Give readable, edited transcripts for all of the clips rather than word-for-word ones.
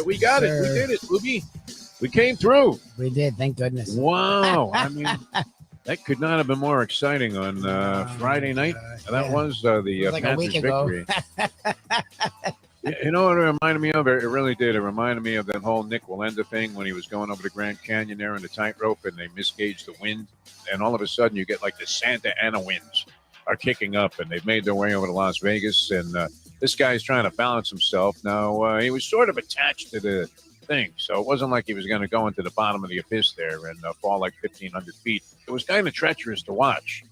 We got it. We did it, Lubie. We came through. We did. Thank goodness. Wow. I mean, that could not have been more exciting on Friday night. That was the like a Panthers week ago. victory. You know what it reminded me of? It really did. It reminded me of that whole Nick Wallenda thing when he was going over the Grand Canyon there on the tightrope and they misgauged the wind. And all of a sudden you get like the Santa Ana winds are kicking up and they've made their way over to Las Vegas. And this guy's trying to balance himself. Now, he was sort of attached to the thing. So it wasn't like he was going to go into the bottom of the abyss there and fall like 1,500 feet. It was kind of treacherous to watch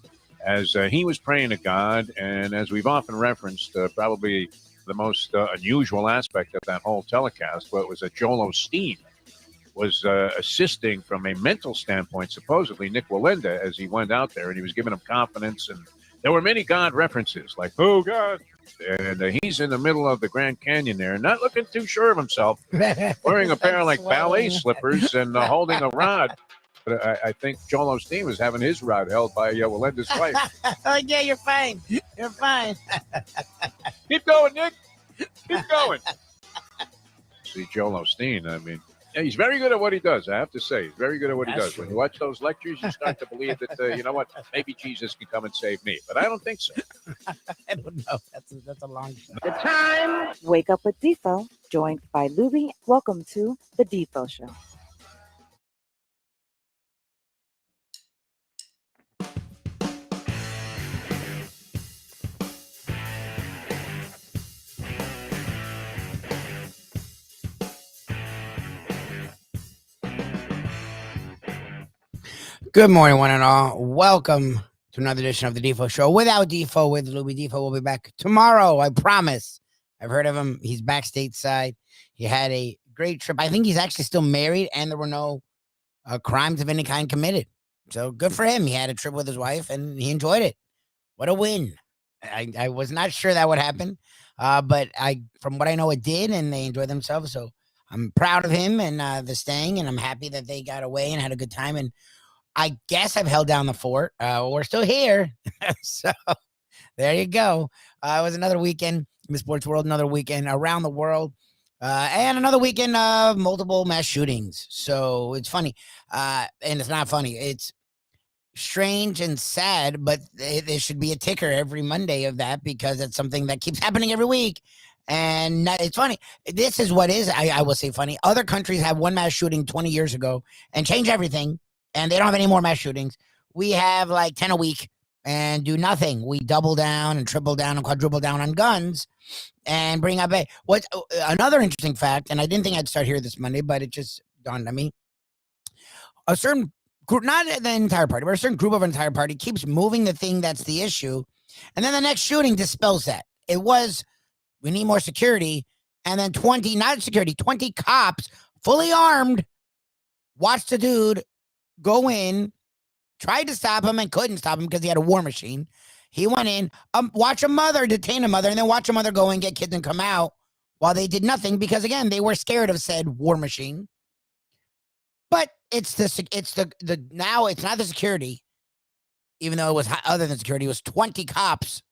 as he was praying to God. And as we've often referenced, probably the most unusual aspect of that whole telecast was that Joel Osteen was assisting from a mental standpoint, supposedly, Nick Wallenda as he went out there, and he was giving him confidence. And there were many God references, like, oh, God. And he's in the middle of the Grand Canyon there, not looking too sure of himself, wearing a pair of, like, ballet slippers and holding a rod. But I think Joel Osteen was having his rod held by Wallenda's wife. Oh, yeah, you're fine. You're fine. Keep going, Nick. Keep going. See, Joel Osteen, I mean, yeah, he's very good at what he does, I have to say. He's very good at what he does. True. When you watch those lectures, you start to believe that, you know what, maybe Jesus can come and save me. But I don't think so. I don't know. That's a long shot. The time. Wake up with Defo, joined by Lubie. Welcome to the Defo Show. Good morning, one and all. Welcome to another edition of the Defo Show. Without Defo, with Lubie. Defo will be back tomorrow, I promise. I've heard of him. He's back stateside. He had a great trip. I think he's actually still married, and there were no crimes of any kind committed. So good for him. He had a trip with his wife, and he enjoyed it. What a win. I was not sure that would happen, but from what I know, it did, and they enjoyed themselves. So I'm proud of him and the staying, and I'm happy that they got away and had a good time. And I guess I've held down the fort. We're still here. So there you go. It was another weekend in the sports world, another weekend around the world, and another weekend of multiple mass shootings. So it's funny. And it's not funny. It's strange and sad, but there should be a ticker every Monday of that because it's something that keeps happening every week. And it's funny. This is what is, I will say, funny. Other countries have one mass shooting 20 years ago and change everything. And they don't have any more mass shootings. We have like 10 a week and do nothing. We double down and triple down and quadruple down on guns and bring up another interesting fact, and I didn't think I'd start here this Monday, but it just dawned on me. A certain group, not the entire party, but a certain group of an entire party keeps moving the thing that's the issue. And then the next shooting dispels that. It was, we need more security. And then 20 cops, fully armed, watched the dude go in, tried to stop him and couldn't stop him because he had a war machine. He went in, watch a mother detain a mother, and then watch a mother go and get kids and come out while they did nothing because, again, they were scared of said war machine. But now it's not the security, even though it was other than security. It was 20 cops.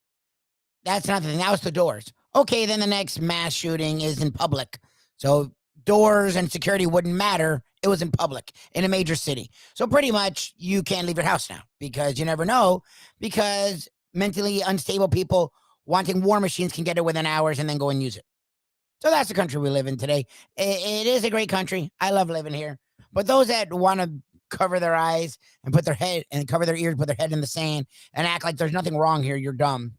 That's not the thing. Now it's the doors. Okay, then the next mass shooting is in public. So doors and security wouldn't matter. It was in public in a major city. So pretty much you can't leave your house now because you never know, because mentally unstable people wanting war machines can get it within hours and then go and use it. So that's the country we live in today. It is a great country. I love living here. But those that want to cover their eyes and put their head and cover their ears, put their head in the sand and act like there's nothing wrong here, you're dumb.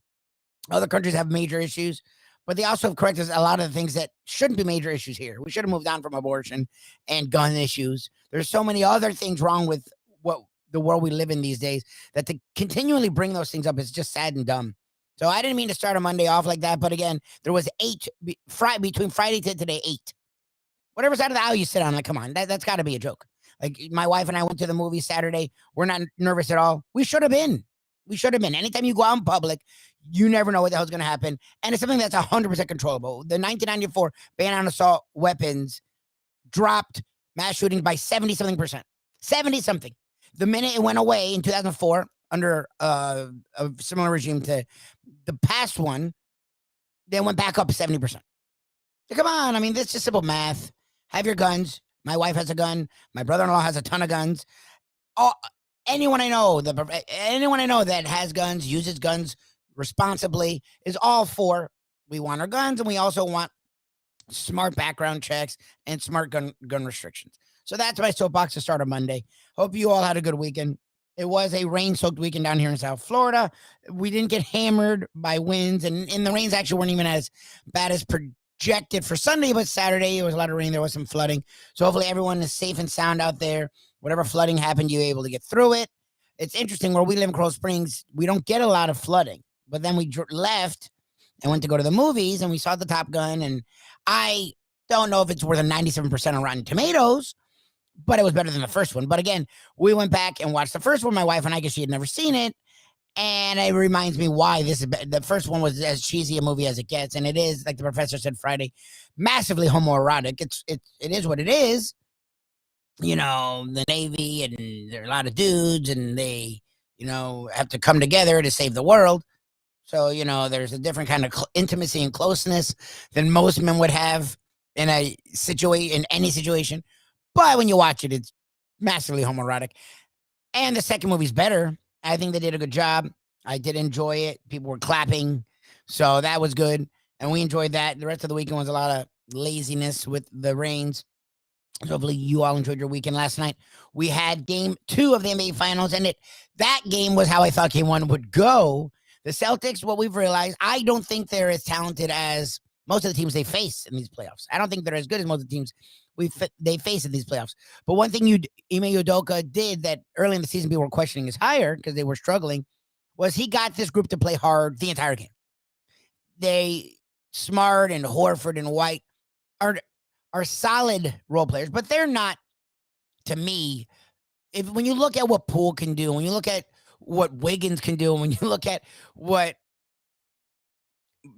Other countries have major issues, but they also have corrected a lot of the things that shouldn't be major issues here. We should have moved on from abortion and gun issues. There's so many other things wrong with what the world we live in these days that to continually bring those things up is just sad and dumb. So I didn't mean to start a Monday off like that, but again, there was 8 between Friday to today, 8. Whatever side of the aisle you sit on, like, come on, that's got to be a joke. Like my wife and I went to the movie Saturday. We're not nervous at all. We should have been. Anytime you go out in public, you never know what the hell's going to happen. And it's something that's 100% controllable. The 1994 ban on assault weapons dropped mass shootings by 70-something%. 70-something. The minute it went away in 2004 under a similar regime to the past one, then went back up 70%. So come on. I mean, this is simple math. Have your guns. My wife has a gun. My brother-in-law has a ton of guns. Anyone I know that has guns, uses guns responsibly, is all for. We want our guns, and we also want smart background checks and smart gun restrictions. So that's my soapbox to start on Monday. Hope you all had a good weekend. It was a rain-soaked weekend down here in South Florida. We didn't get hammered by winds, and the rains actually weren't even as bad as projected for Sunday, but Saturday, there was a lot of rain. There was some flooding. So hopefully everyone is safe and sound out there. Whatever flooding happened, you were able to get through it. It's interesting, where we live in Coral Springs, we don't get a lot of flooding. But then we left and went to go to the movies, and we saw the Top Gun, and I don't know if it's worth a 97% on Rotten Tomatoes, but it was better than the first one. But again, we went back and watched the first one. My wife and I, guess she had never seen it. And it reminds me why this is the first one was as cheesy a movie as it gets. And it is, like the professor said Friday, massively homoerotic. It is what it is. You know, the Navy, and there are a lot of dudes, and they, have to come together to save the world. So, there's a different kind of intimacy and closeness than most men would have in any situation. But when you watch it, it's massively homoerotic. And the second movie's better. I think they did a good job. I did enjoy it. People were clapping. So that was good. And we enjoyed that. The rest of the weekend was a lot of laziness with the rains. So hopefully you all enjoyed your weekend last night. We had game 2 of the NBA Finals, and that game was how I thought game 1 would go. The Celtics, what we've realized, I don't think they're as talented as most of the teams they face in these playoffs. I don't think they're as good as most of the teams they face in these playoffs. But one thing Ime Udoka did that early in the season people were questioning his hire because they were struggling was he got this group to play hard the entire game. Smart and Horford and White are solid role players, but they're not, to me, when you look at what Poole can do, when you look at what Wiggins can do, when you look at what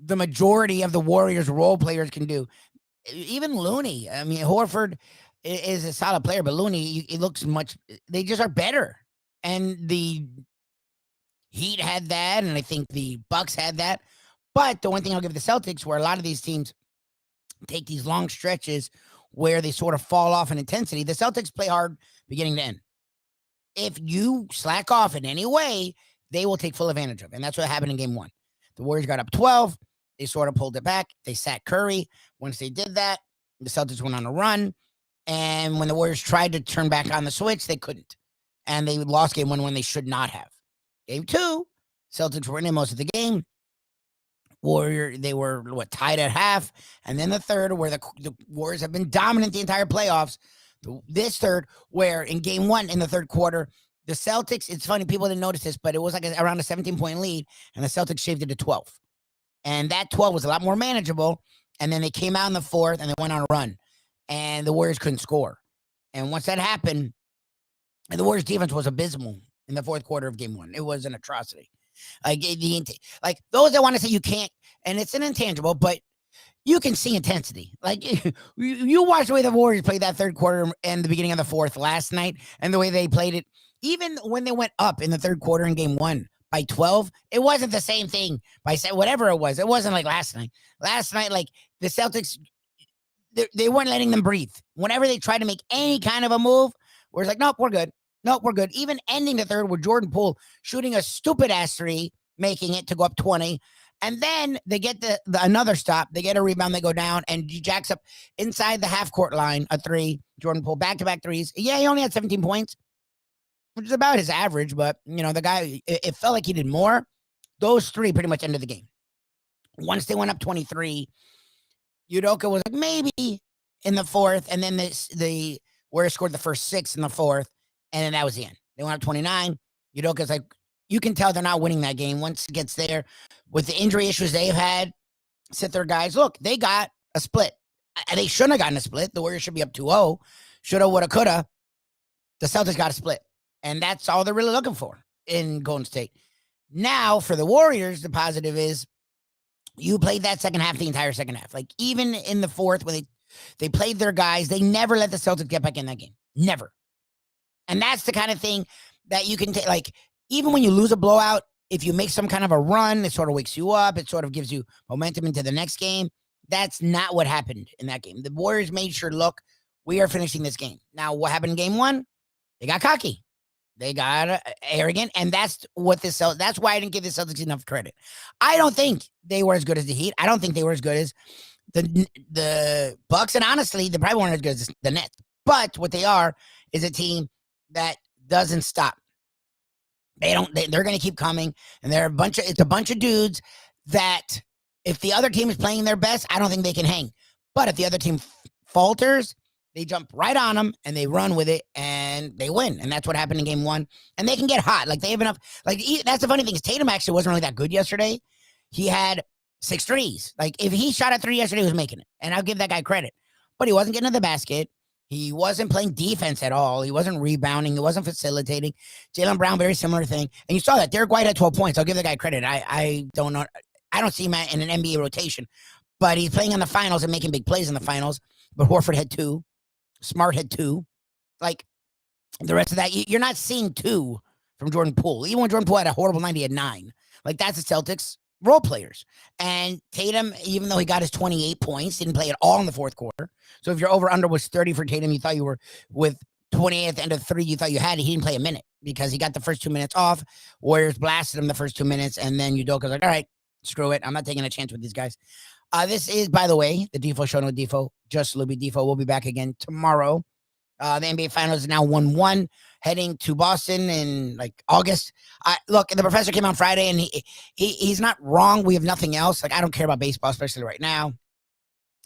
the majority of the Warriors role players can do, even Looney. I mean, Horford is a solid player, but Looney, it looks they just are better. And the Heat had that, and I think the Bucks had that. But the one thing I'll give the Celtics, where a lot of these teams take these long stretches where they sort of fall off in intensity, the Celtics play hard beginning to end. If you slack off in any way, they will take full advantage of it. And that's what happened in game 1. The Warriors got up 12. They sort of pulled it back. They sat Curry. Once they did that, the Celtics went on a run. And when the Warriors tried to turn back on the switch, they couldn't. And they lost game 1 when they should not have. Game 2, Celtics were in most of the game. They were tied at half. And then the third, where the Warriors have been dominant the entire playoffs. This third, where in game 1 in the third quarter, the Celtics, it's funny, people didn't notice this, but it was like around a 17-point lead, and the Celtics shaved it to 12. And that 12 was a lot more manageable. And then they came out in the fourth, and they went on a run. And the Warriors couldn't score. And once that happened, and the Warriors' defense was abysmal in the fourth quarter of game 1. It was an atrocity. Like those that want to say you can't, and it's an intangible, but you can see intensity. Like you watch the way the Warriors played that third quarter and the beginning of the fourth last night, and the way they played it, even when they went up in the third quarter in game 1 by 12, it wasn't the same thing by whatever it was. It wasn't like last night. Last night, like the Celtics, they weren't letting them breathe. Whenever they tried to make any kind of a move, we're like, nope, we're good. Nope, we're good. Even ending the third with Jordan Poole shooting a stupid ass 3, making it to go up 20. And then they get another stop. They get a rebound. They go down, and he jacks up inside the half court line a 3. Jordan Poole back-to-back 3s. Yeah, he only had 17 points, which is about his average. But, the guy, it felt like he did more. Those 3 pretty much ended the game. Once they went up 23, Udoka was like maybe in the fourth, and then the Warriors scored the first 6 in the fourth, and then that was the end. They went up 29. Udoka's like, you can tell they're not winning that game once it gets there. With the injury issues they've had, sit their guys, look, they got a split. They shouldn't have gotten a split. The Warriors should be up 2-0. Shoulda, woulda, coulda. The Celtics got a split. And that's all they're really looking for in Golden State. Now, for the Warriors, the positive is you played that second half, the entire second half. Like, even in the fourth, when they played their guys, they never let the Celtics get back in that game. Never. And that's the kind of thing that you can take. Like, even when you lose a blowout, if you make some kind of a run, it sort of wakes you up. It sort of gives you momentum into the next game. That's not what happened in that game. The Warriors made sure, look, We are finishing this game. Now, what happened in game one? They got cocky. They got arrogant, and that's what that's why I didn't give the Celtics enough credit. I don't think they were as good as the Heat. I don't think they were as good as the Bucks, and honestly, they probably weren't as good as the Nets. But what they are is a team that doesn't stop. They're going to keep coming, and it's a bunch of dudes that if the other team is playing their best, I don't think they can hang. But if the other team falters, they jump right on them and they run with it and they win. And that's what happened in game one. And they can get hot. Like they have enough. Like that's the funny thing is Tatum actually wasn't really that good yesterday. He had 6 threes. Like if he shot a 3 yesterday, he was making it. And I'll give that guy credit. But he wasn't getting to the basket. He wasn't playing defense at all. He wasn't rebounding. He wasn't facilitating. Jaylen Brown, very similar thing. And you saw that. Derek White had 12 points. I'll give the guy credit. I don't know. I don't see him in an NBA rotation. But he's playing in the finals and making big plays in the finals. But Horford had 2. Smart had 2. Like the rest of that, you're not seeing 2 from Jordan Poole. Even when Jordan Poole had a horrible 90, he had 9. Like that's the Celtics role players. And Tatum, even though he got his 28 points, didn't play at all in the fourth quarter. So if your over under was 30 for Tatum, you thought you were with 28 at the end of 3, you thought you had it. He didn't play a minute because he got the first 2 minutes off. Warriors blasted him the first 2 minutes, and then Udoka's like, all right, screw it. I'm not taking a chance with these guys. This is, by the way, the Defo show, no Defo, just Lubie. Defo will be back again tomorrow. The NBA Finals is now 1-1, heading to Boston in like August. Look, the professor came on Friday, and he's not wrong. We have nothing else. Like I don't care about baseball, especially right now.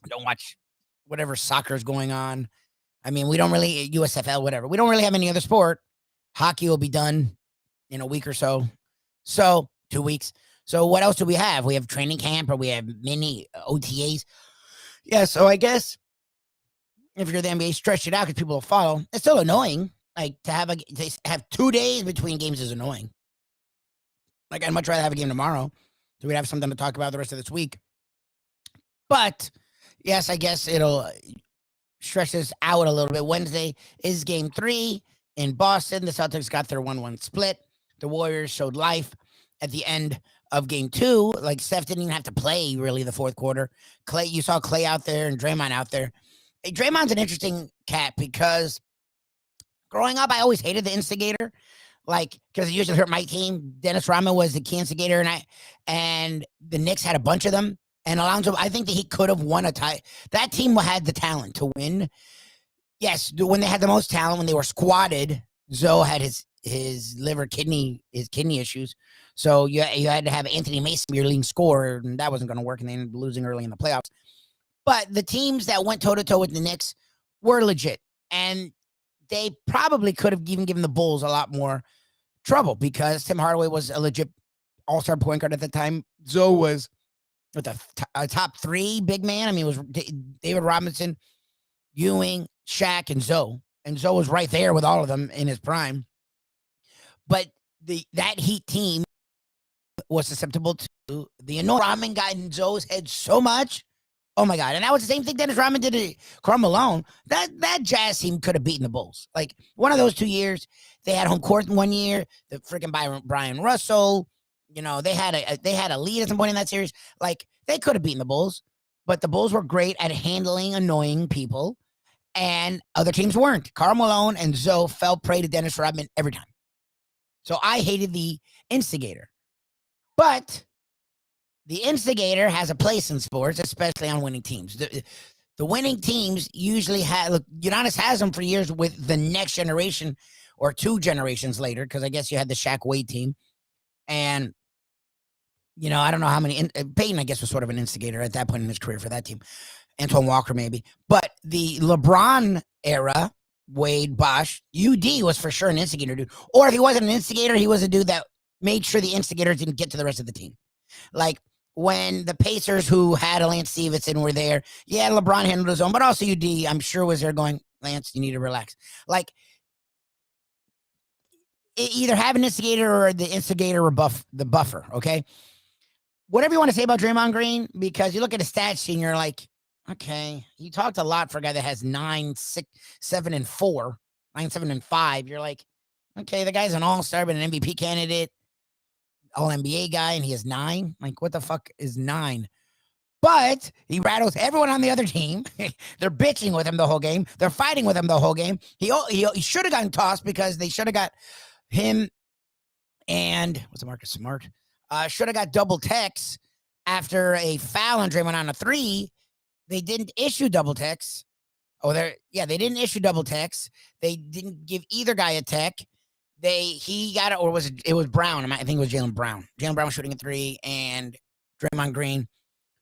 I don't watch whatever soccer is going on. I mean, we don't really USFL, whatever. We don't really have any other sport. Hockey will be done in a week or so. So 2 weeks. So what else do we have? We have training camp, or we have mini OTAs. Yeah, so I guess if you're the NBA, stretch it out because people will follow. It's still annoying. Like to have 2 days between games is annoying. Like I'd much rather have a game tomorrow, so we'd have something to talk about the rest of this week. But yes, I guess it'll stretch this out a little bit. Wednesday is game 3 in Boston. The Celtics got their 1-1 split. The Warriors showed life at the end of game 2. Like Steph didn't even have to play really the fourth quarter. You saw Clay out there and Draymond out there. Hey, Draymond's an interesting cat because growing up, I always hated the instigator. Like, because it usually hurt my team. Dennis Rodman was the key instigator, and the Knicks had a bunch of them. And Alonzo, I think that he could have won a tie. That team had the talent to win. Yes, when they had the most talent, when they were squatted, Zoe had his kidney issues. So you had to have Anthony Mason be your leading scorer, and that wasn't going to work, and they ended up losing early in the playoffs. But the teams that went toe-to-toe with the Knicks were legit, and they probably could have even given the Bulls a lot more trouble because Tim Hardaway was a legit all-star point guard at the time. Zoe was with a top 3 big man. I mean, it was David Robinson, Ewing, Shaq, and Zoe. And Zoe was right there with all of them in his prime. But that Heat team was susceptible to the annoying. Rodman got in Zoe's head so much. Oh my God. And that was the same thing Dennis Rodman did to Karl Malone. That Jazz team could have beaten the Bulls. Like one of those 2 years, they had home court in 1 year, the freaking Brian Russell, they had a lead at some point in that series. Like they could have beaten the Bulls, but the Bulls were great at handling annoying people and other teams weren't. Karl Malone and Zoe fell prey to Dennis Rodman every time. So I hated the instigator, but the instigator has a place in sports, especially on winning teams. The winning teams usually Giannis has them for years with the next generation or 2 generations later, because I guess you had the Shaq Wade team. And, I don't know how many. Peyton, I guess, was sort of an instigator at that point in his career for that team. Antoine Walker, maybe. But the LeBron era, Wade, Bosh, UD was for sure an instigator dude. Or if he wasn't an instigator, he was a dude that made sure the instigators didn't get to the rest of the team. Like when the Pacers, who had Lance Stevenson, were there, yeah, LeBron handled his own, but also UD, I'm sure, was there going, Lance, you need to relax. Like, either have an instigator or the instigator rebuff the buffer, okay? Whatever you want to say about Draymond Green, because you look at the stats and you're like, okay, you talked a lot for a guy that has 9, 6, 7, and 4, 9, 7, and 5. You're like, okay, the guy's an all-star, but an MVP candidate, all-NBA guy, and he has 9. Like, what the fuck is 9? But he rattles everyone on the other team. They're bitching with him the whole game. They're fighting with him the whole game. He should have gotten tossed because they should have got him and what's the Marcus Smart? Should have got double techs after a foul on Draymond on a 3. They didn't issue double techs. They didn't issue double techs. They didn't give either guy a tech. He got it, or it was Brown? I think it was Jaylen Brown. Jaylen Brown was shooting a 3, and Draymond Green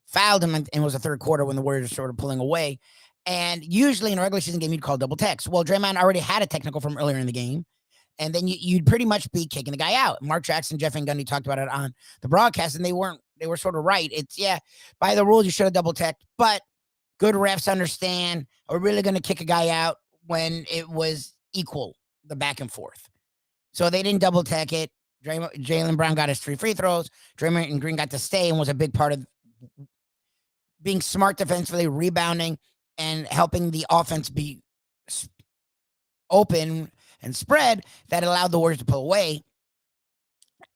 fouled him, and it was the third quarter when the Warriors were sort of pulling away. And usually in a regular season game, you'd call double techs. Well, Draymond already had a technical from earlier in the game, and then you'd pretty much be kicking the guy out. Mark Jackson, Jeff Van Gundy talked about it on the broadcast, and they were sort of right. It's, by the rules, you should have double teched, but good refs understand we're really going to kick a guy out when it was equal, the back and forth. So they didn't double tech it. Jaylen Brown got his 3 free throws. Draymond and Green got to stay and was a big part of being smart defensively, rebounding, and helping the offense be open and spread that allowed the Warriors to pull away.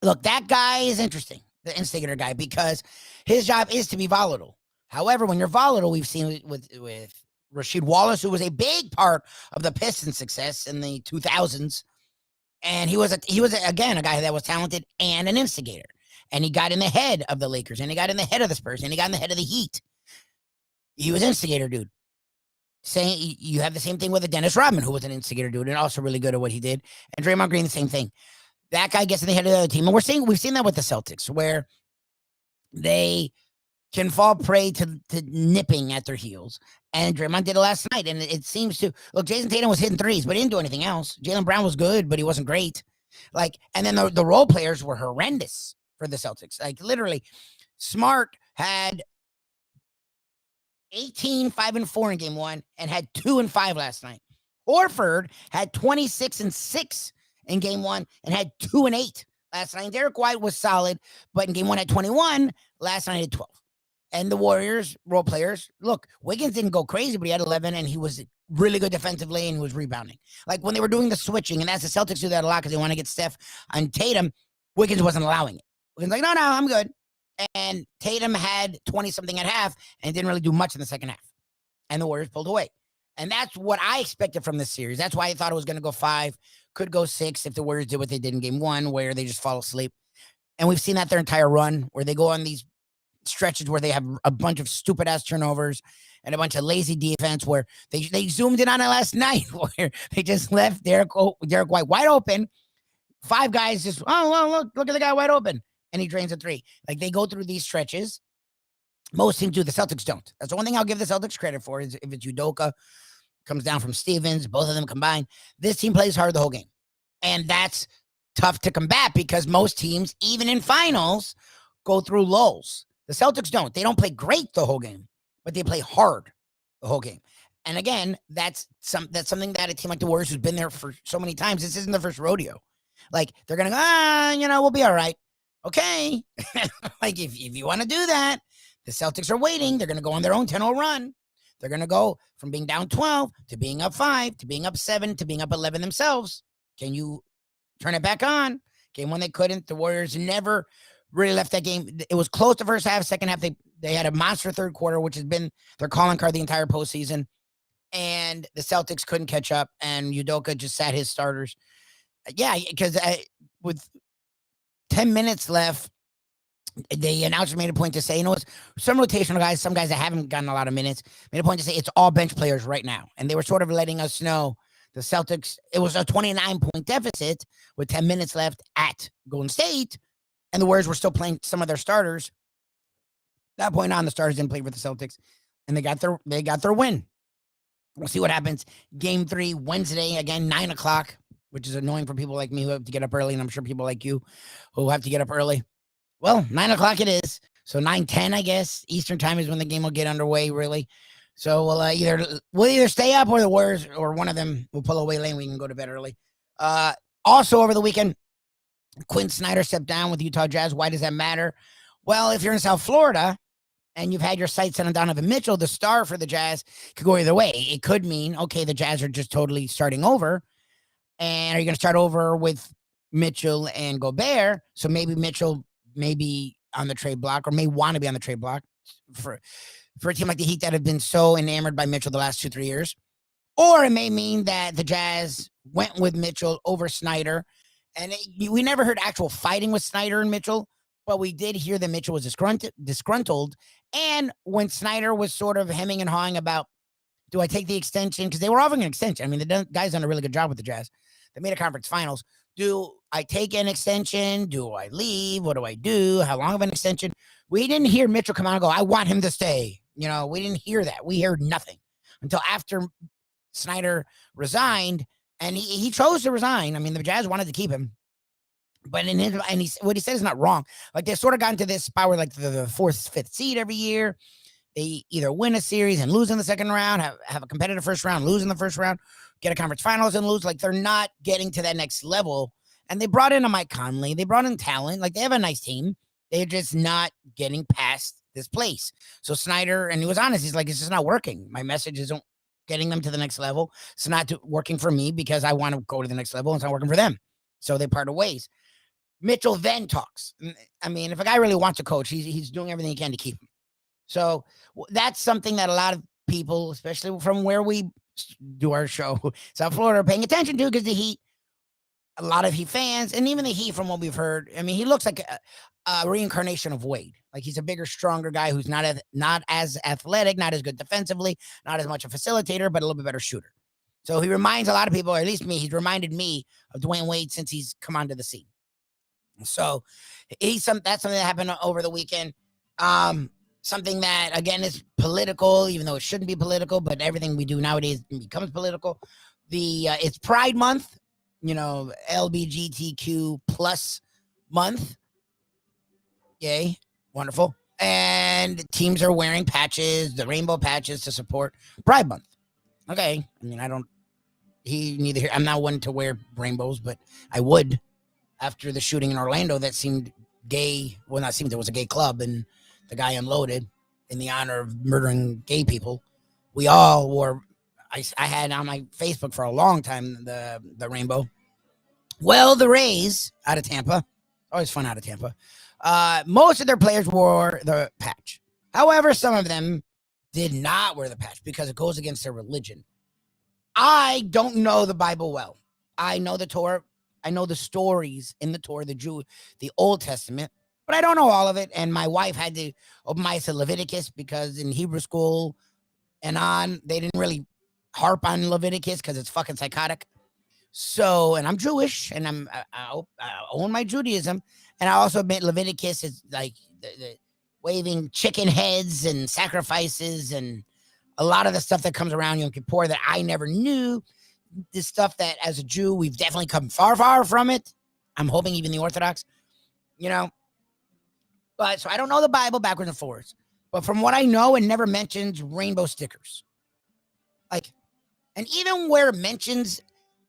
Look, that guy is interesting, the instigator guy, because his job is to be volatile. However, when you're volatile, we've seen with Rasheed Wallace, who was a big part of the Pistons' success in the 2000s. And he was again a guy that was talented and an instigator. And he got in the head of the Lakers, and he got in the head of the Spurs, and he got in the head of the Heat. He was instigator, dude. Saying you have the same thing with a Dennis Rodman, who was an instigator, dude, and also really good at what he did. And Draymond Green, the same thing. That guy gets in the head of the other team, and we've seen that with the Celtics, where they can fall prey to nipping at their heels. And Draymond did it last night, and it seems to look. Jason Tatum was hitting threes, but he didn't do anything else. Jaylen Brown was good, but he wasn't great. And then the role players were horrendous for the Celtics. Literally, Smart had 18, 5, and 4 in game 1, and had 2 and 5 last night. Horford had 26 and 6 in game 1, and had 2 and 8 last night. Derek White was solid, but in game 1 had 21. Last night had 12. And the Warriors, role players, look, Wiggins didn't go crazy, but he had 11, and he was really good defensively, and he was rebounding. When they were doing the switching, and that's the Celtics do that a lot because they want to get Steph on Tatum, Wiggins wasn't allowing it. Wiggins no, I'm good. And Tatum had 20-something at half and didn't really do much in the second half. And the Warriors pulled away. And that's what I expected from this series. That's why I thought it was going to go 5, could go 6 if the Warriors did what they did in game 1, where they just fall asleep. And we've seen that their entire run, where they go on these stretches where they have a bunch of stupid ass turnovers and a bunch of lazy defense, where they zoomed in on it last night, where they just left Derek White wide open. 5 guys just, look at the guy wide open, and he drains a 3. They go through these stretches. Most teams do. The Celtics don't. That's the one thing I'll give the Celtics credit for, is if it's Udoka, comes down from Stevens, both of them combined. This team plays hard the whole game. And that's tough to combat because most teams, even in finals, go through lulls. The Celtics don't. They don't play great the whole game, but they play hard the whole game. And again, that's something that a team like the Warriors, who's been there for so many times, this isn't the first rodeo. They're going to go, we'll be all right. Okay. If you want to do that, the Celtics are waiting. They're going to go on their own 10-0 run. They're going to go from being down 12 to being up 5 to being up 7 to being up 11 themselves. Can you turn it back on? Game 1, they couldn't. The Warriors never really left that game. It was close the first half. Second half, they had a monster third quarter, which has been their calling card the entire postseason. And the Celtics couldn't catch up, and Udoka just sat his starters. Yeah, because with 10 minutes left, the announcer made a point to say, it's some rotational guys, some guys that haven't gotten a lot of minutes, made a point to say it's all bench players right now. And they were sort of letting us know the Celtics, it was a 29-point deficit with 10 minutes left at Golden State, and the Warriors were still playing some of their starters. At that point on, the starters didn't play for the Celtics, and they got their win. We'll see what happens. Game 3, Wednesday, again, 9 o'clock, which is annoying for people like me who have to get up early, and I'm sure people like you who have to get up early. Well, 9 o'clock it is. So 9:10, I guess, Eastern time is when the game will get underway, really. So we'll either stay up, or the Warriors, or one of them will pull away late and we can go to bed early. Also over the weekend, Quinn Snyder stepped down with Utah Jazz. Why does that matter? Well, if you're in South Florida and you've had your sights set on Donovan Mitchell, the star for the Jazz, could go either way. It could mean, okay, the Jazz are just totally starting over. And are you going to start over with Mitchell and Gobert? So maybe Mitchell may be on the trade block, or may want to be on the trade block. for a team like the Heat that have been so enamored by Mitchell the last 2-3 years. Or it may mean that the Jazz went with Mitchell over Snyder. And we never heard actual fighting with Snyder and Mitchell, but we did hear that Mitchell was disgruntled. And when Snyder was sort of hemming and hawing about, do I take the extension? Because they were offering an extension. I mean, the guy's done a really good job with the Jazz. They made a conference finals. Do I take an extension? Do I leave? What do I do? How long of an extension? We didn't hear Mitchell come out and go, I want him to stay. You know, we didn't hear that. We heard nothing until after Snyder resigned, and he chose to resign. I mean, the Jazz wanted to keep him, but what he said is not wrong. Like, they sort of got into this spot where, like, the 4th, 5th seed every year, they either win a series and lose in the second round, have a competitive first round, lose in the first round, get a conference finals and lose. Like, they're not getting to that next level. And they brought in a Mike Conley. They brought in talent. Like, they have a nice team. They're just not getting past this place. So Snyder, and he was honest, he's like, it's just not working. My message isn't getting them to the next level. It's not working for me because I want to go to the next level. It's not working for them. So they parted ways. Mitchell then talks. I mean, if a guy really wants to coach, he's doing everything he can to keep him. So that's something that a lot of people, especially from where we do our show, South Florida, are paying attention to, because the Heat, a lot of Heat fans, and even the Heat, from what we've heard, I mean, he looks like a reincarnation of Wade. Like, he's a bigger, stronger guy who's not as athletic, not as good defensively, not as much a facilitator, but a little bit better shooter. So he reminds a lot of people, or at least me, he's reminded me of Dwayne Wade since he's come onto the scene. So that's something that happened over the weekend. Something that, again, is political, even though it shouldn't be political, but everything we do nowadays becomes political. It's Pride Month, you know, LGBTQ plus month. Yay. Wonderful. And teams are wearing patches, the rainbow patches, to support Pride Month. Okay. I mean, I'm not one to wear rainbows, but I would after the shooting in Orlando that seemed gay. Well, not seemed, it was a gay club, and the guy unloaded in the honor of murdering gay people. We all wore, I had on my Facebook for a long time the rainbow. Well, the Rays out of Tampa, always fun out of Tampa, most of their players wore the patch. However, some of them did not wear the patch because it goes against their religion. I don't know the Bible well. I know the Torah. I know the stories in the Torah, the Old Testament, but I don't know all of it. And my wife had to open my eyes to Leviticus, because in Hebrew school and they didn't really harp on Leviticus because it's fucking psychotic. So, and I'm Jewish, and I own my Judaism. And I also admit Leviticus is like the waving chicken heads and sacrifices and a lot of the stuff that comes around Yom Kippur that I never knew. This stuff that, as a Jew, we've definitely come far, far from it. I'm hoping even the Orthodox, you know. But so I don't know the Bible backwards and forwards. But from what I know, it never mentions rainbow stickers. Like, and even where it mentions,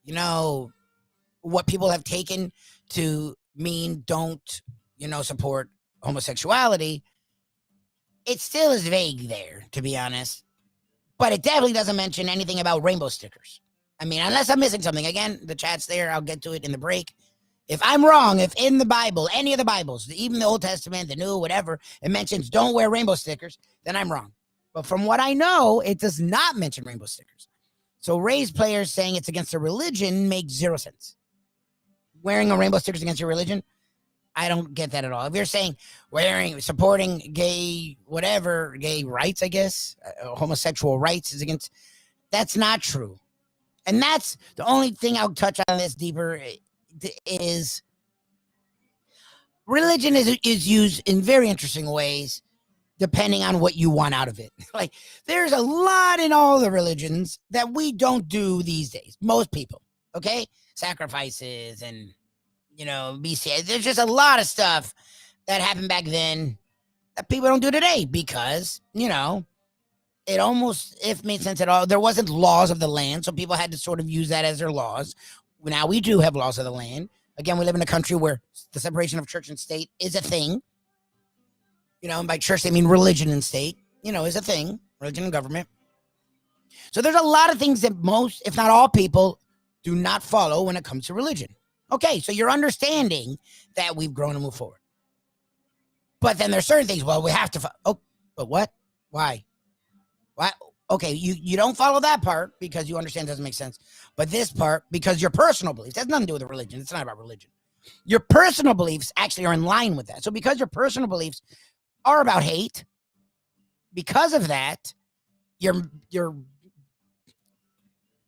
you know, what people have taken to mean don't, you know, support homosexuality, it still is vague there, to be honest. But it definitely doesn't mention anything about rainbow stickers. I mean, unless I'm missing something. Again, the chat's there. I'll get to it in the break. If I'm wrong, if in the Bible, any of the Bibles, even the Old Testament, the New, whatever, it mentions don't wear rainbow stickers, then I'm wrong. But from what I know, it does not mention rainbow stickers. So Rays players saying it's against their religion makes zero sense. Wearing a rainbow sticker is against your religion? I don't get that at all. If you're saying supporting gay, whatever, gay rights, I guess, homosexual rights is against, that's not true. And that's the only thing I'll touch on this deeper is religion is used in very interesting ways depending on what you want out of it. Like, there's a lot in all the religions that we don't do these days. Most people, okay? Sacrifices and, you know, BC. There's just a lot of stuff that happened back then that people don't do today because, you know, it almost, if it made sense at all, there wasn't laws of the land, so people had to sort of use that as their laws. Now we do have laws of the land. Again, we live in a country where the separation of church and state is a thing. You know, and by church, they mean religion and state, you know, is a thing, religion and government. So there's a lot of things that most, if not all people, do not follow when it comes to religion. Okay, so you're understanding that we've grown and moved forward. But then there's certain things, well, we have to follow. Oh, But what? Why? Why? Okay, you don't follow that part because you understand it doesn't make sense. But this part, because your personal beliefs, has nothing to do with the religion. It's not about religion. Your personal beliefs actually are in line with that. So because your personal beliefs are about hate, because of that, you're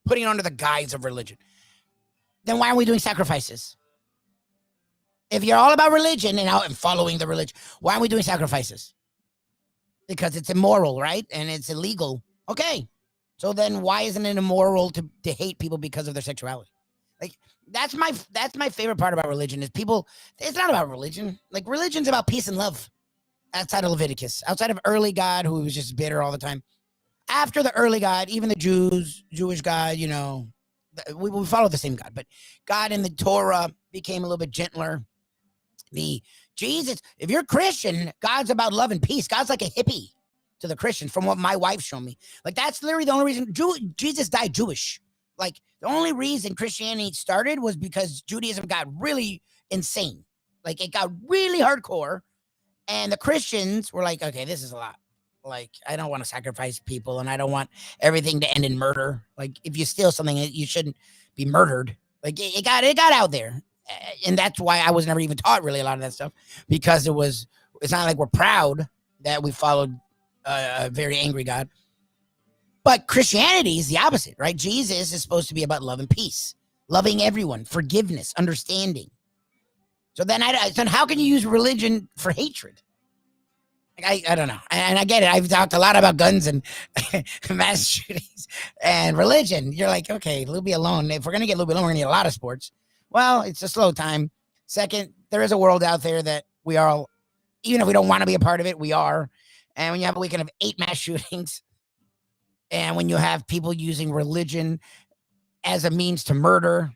putting it under the guise of religion. Then why are we doing sacrifices? If you're all about religion and following the religion, why are we doing sacrifices? Because it's immoral, right? And it's illegal. Okay. So then why isn't it immoral to hate people because of their sexuality? Like, that's my favorite part about religion is people, it's not about religion. Like, religion's about peace and love outside of Leviticus, outside of early God, who was just bitter all the time. After the early God, even the Jewish God, we follow the same God, but God in the Torah became a little bit gentler. Jesus, if you're Christian, God's about love and peace. God's like a hippie to the Christians, from what my wife showed me. Like, that's literally the only reason Jesus died Jewish. Like, the only reason Christianity started was because Judaism got really insane. Like, it got really hardcore, and the Christians were like, okay, this is a lot. Like, I don't want to sacrifice people, and I don't want everything to end in murder. Like, if you steal something, you shouldn't be murdered. Like, it got out there. And that's why I was never even taught really a lot of that stuff, because it's not like we're proud that we followed a very angry God. But Christianity is the opposite, right? Jesus is supposed to be about love and peace, loving everyone, forgiveness, understanding. So then how can you use religion for hatred? Like, I don't know. And I get it. I've talked a lot about guns and mass shootings and religion. You're like, okay, Lubie alone. If we're going to get Lubie alone, we're going to need a lot of sports. Well, it's a slow time. Second, there is a world out there that we are all, even if we don't want to be a part of it, we are. And when you have a weekend of 8 mass shootings, and when you have people using religion as a means to murder,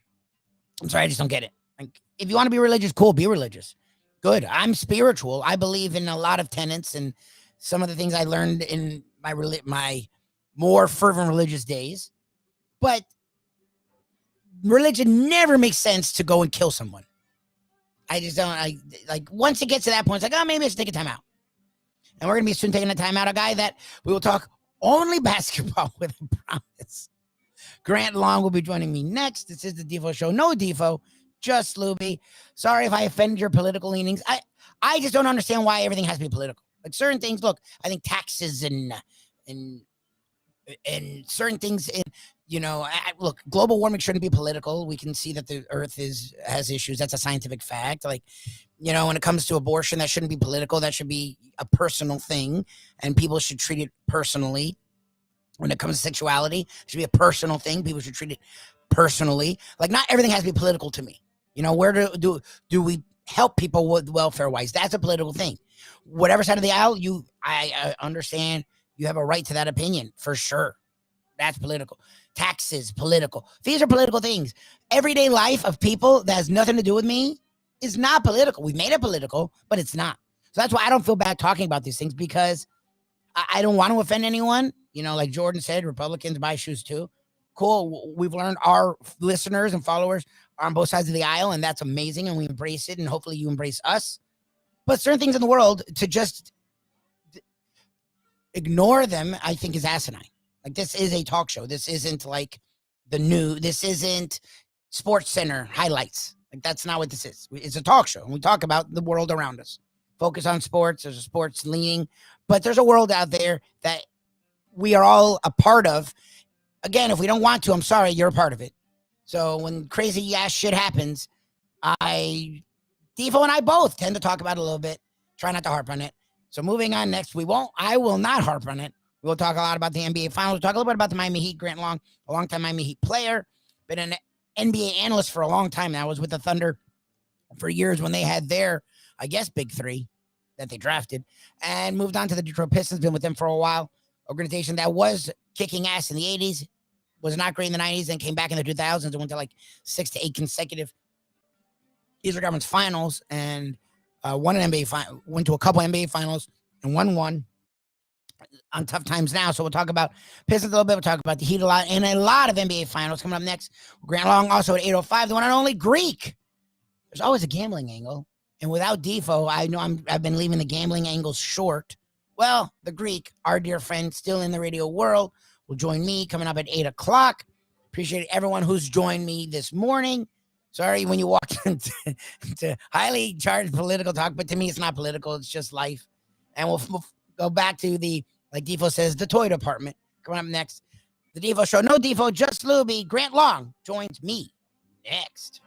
I'm sorry, I just don't get it. Like, if you want to be religious, cool, be religious. Good. I'm spiritual. I believe in a lot of tenets and some of the things I learned in my more fervent religious days. But religion never makes sense to go and kill someone. I just don't. Like, once it gets to that point, it's like, oh, maybe I should take a timeout. And we're going to be soon taking a timeout. A guy that we will talk only basketball with, I promise. Grant Long will be joining me next. This is the Defo Show. No Defo, just Lubie. Sorry if I offended your political leanings. I just don't understand why everything has to be political. Like, certain things, look, I think taxes and certain things look, global warming shouldn't be political. We can see that the earth has issues. That's a scientific fact. Like, when it comes to abortion, that shouldn't be political. That should be a personal thing, and people should treat it personally. When it comes to sexuality, it should be a personal thing. People should treat it personally. Like, not everything has to be political to me. Where do we help people with welfare wise? That's a political thing. Whatever side of the aisle I understand, you have a right to that opinion for sure. That's political. Taxes, political. These are political things. Everyday life of people that has nothing to do with me is not political. We've made it political, but it's not. So that's why I don't feel bad talking about these things, because I don't want to offend anyone. Like Jordan said, Republicans buy shoes too. Cool. We've learned our listeners and followers are on both sides of the aisle, and that's amazing, and we embrace it, and hopefully you embrace us. But certain things in the world, to just ignore them, I think is asinine. Like, this is a talk show. This isn't like this isn't Sports Center highlights. Like, that's not what this is. It's a talk show, and we talk about the world around us. Focus on sports. There's a sports leaning, but there's a world out there that we are all a part of. Again, if we don't want to, I'm sorry, you're a part of it. So when crazy ass shit happens, Defo and I both tend to talk about it a little bit. Try not to harp on it. So moving on next, I will not harp on it. We'll talk a lot about the NBA Finals. We'll talk a little bit about the Miami Heat. Grant Long, a longtime Miami Heat player, been an NBA analyst for a long time now. I was with the Thunder for years when they had their, I guess, big three that they drafted, and moved on to the Detroit Pistons. Been with them for a while. Organization that was kicking ass in the 80s, was not great in the 90s, and came back in the 2000s and went to like 6 to 8 consecutive Eastern Conference Finals, and won an NBA final, went to a couple NBA Finals, and won one. On tough times now. So we'll talk about Pistons a little bit. We'll talk about the Heat a lot, and a lot of NBA Finals coming up next. Grant Long also at 8:05, the one and only Greek. There's always a gambling angle, and without Defo, I know I've been leaving the gambling angles short. Well, the Greek, our dear friend, still in the radio world, will join me coming up at 8 o'clock. Appreciate everyone who's joined me this morning. Sorry when you walked into highly charged political talk, but to me, it's not political. It's just life. And we'll go back to the, like Defo says, the toy department. Coming up next, the Defo Show. No Defo, just Lubie. Grant Long joins me next.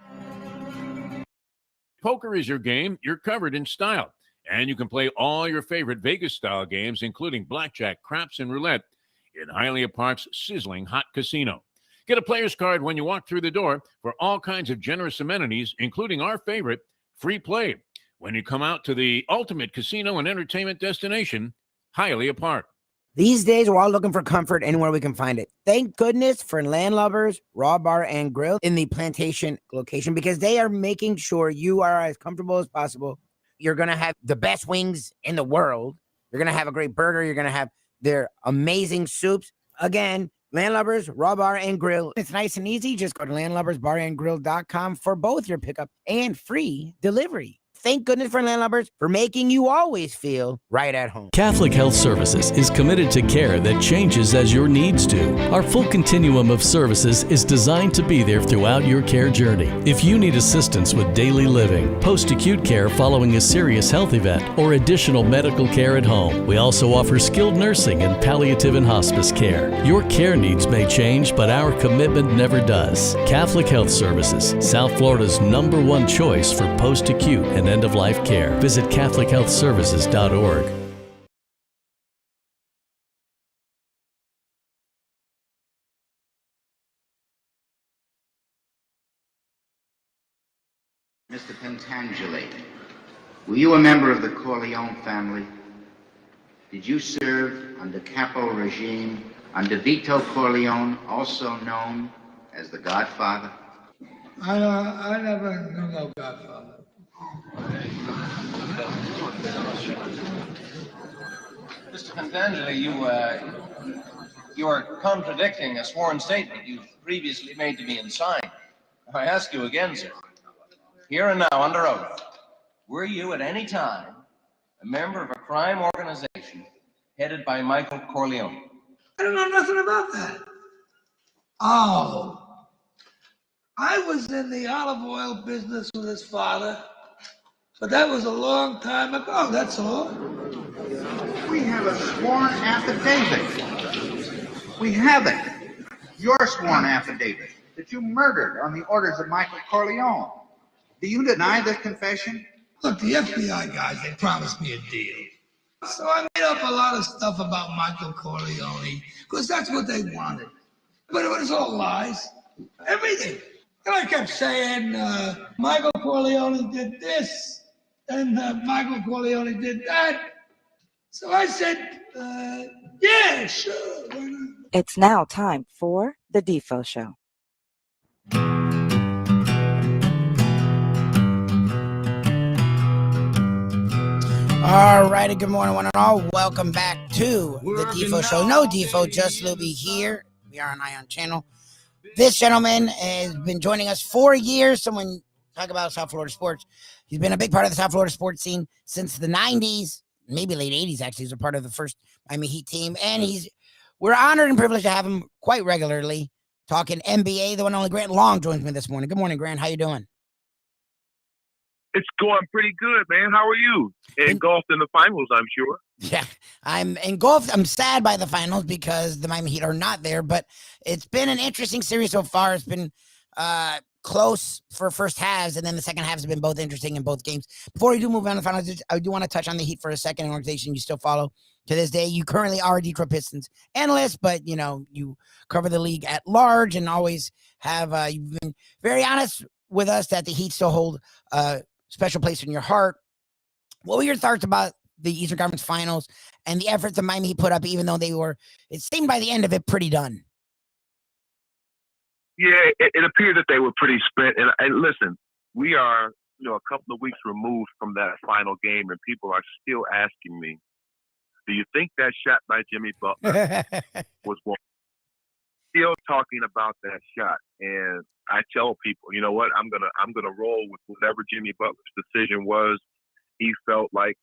Poker is your game. You're covered in style. And you can play all your favorite Vegas-style games, including blackjack, craps, and roulette, in Hialeah Park's sizzling hot casino. Get a player's card when you walk through the door for all kinds of generous amenities, including our favorite, free play, when you come out to the ultimate casino and entertainment destination, Hialeah Park. These days, we're all looking for comfort anywhere we can find it. Thank goodness for Landlubbers Raw Bar and Grill in the Plantation location, because they are making sure you are as comfortable as possible. You're going to have the best wings in the world. You're going to have a great burger. You're going to have their amazing soups. Again, Landlubbers Raw Bar and Grill. It's nice and easy. Just go to landlubbersbarandgrill.com for both your pickup and free delivery. Thank goodness for Landlubbers for making you always feel right at home. Catholic Health Services is committed to care that changes as your needs do. Our full continuum of services is designed to be there throughout your care journey. If you need assistance with daily living, post-acute care following a serious health event, or additional medical care at home, we also offer skilled nursing and palliative and hospice care. Your care needs may change, but our commitment never does. Catholic Health Services, South Florida's #1 choice for post-acute and end-of-life care. Visit CatholicHealthServices.org. Mr. Pentangeli, were you a member of the Corleone family? Did you serve under Capo regime under Vito Corleone, also known as the Godfather? I never knew no Godfather. Mr. Pentangeli, you are contradicting a sworn statement you previously made to me and signed. I ask you again, sir, here and now under oath, were you at any time a member of a crime organization headed by Michael Corleone? I don't know nothing about that. Oh, I was in the olive oil business with his father, but that was a long time ago, that's all. We have a sworn affidavit. We have it. Your sworn affidavit that you murdered on the orders of Michael Corleone. Do you deny this confession? Look, the FBI guys, they promised me a deal. So I made up a lot of stuff about Michael Corleone, because that's what they wanted. But it was all lies. Everything. And I kept saying, Michael Corleone did this, and Michael Corleone did that. So I said, yeah, sure. It's now time for the Defo Show. All righty, good morning, one and all. Welcome back to the Defo Show. No Defo, just Lubie here. We are on Ion Channel. This gentleman has been joining us for years. Someone talk about South Florida sports. He's been a big part of the South Florida sports scene since the 90s, maybe late 80s, actually. He's a part of the first Miami Heat team. And we're honored and privileged to have him quite regularly talking NBA. The one and only Grant Long joins me this morning. Good morning, Grant. How you doing? It's going pretty good, man. How are you? Engulfed in the finals, I'm sure. Yeah, I'm engulfed. I'm sad by the finals because the Miami Heat are not there, but it's been an interesting series so far. It's been close for first halves, and then the second halves have been both interesting in both games. Before we do move on to the finals, I do want to touch on the Heat for a second, an organization you still follow to this day. You currently are a Detroit Pistons analyst, but, you know, you cover the league at large and always have, you've been very honest with us that the Heat still hold special place in your heart. What were your thoughts about the Eastern Conference Finals and the efforts that Miami Heat put up, even though they were, it seemed by the end of it, pretty done? Yeah, it appeared that they were pretty spent. And listen, we are, a couple of weeks removed from that final game, and people are still asking me, do you think that shot by Jimmy Butler was one? Still talking about that shot. And I tell people, you know what, I'm gonna roll with whatever Jimmy Butler's decision was. He felt like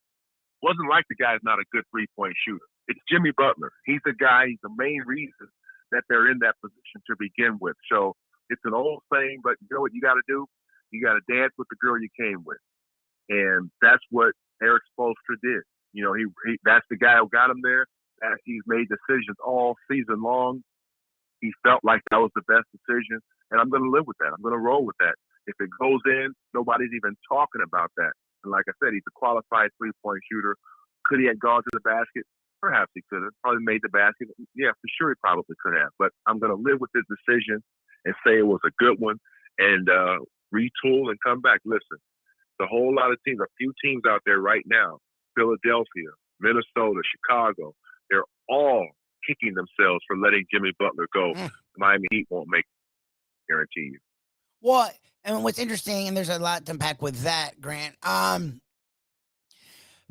Wasn't like the guy's not a good three-point shooter. It's Jimmy Butler. He's the guy. He's the main reason that they're in that position to begin with. So it's an old saying, but you know what you got to do? You got to dance with the girl you came with. And that's what Eric Spoelstra did. You know, he that's the guy who got him there. He's made decisions all season long. He felt like that was the best decision, and I'm going to live with that. I'm going to roll with that. If it goes in, nobody's even talking about that. And like I said, he's a qualified three-point shooter. Could he have gone to the basket? Perhaps he could have. Probably made the basket. Yeah, for sure he probably could have. But I'm going to live with this decision and say it was a good one and retool and come back. Listen, a whole lot of teams, a few teams out there right now, Philadelphia, Minnesota, Chicago, they're all kicking themselves for letting Jimmy Butler go. Miami Heat won't make it, guarantee you. Well, and what's interesting, and there's a lot to unpack with that, Grant.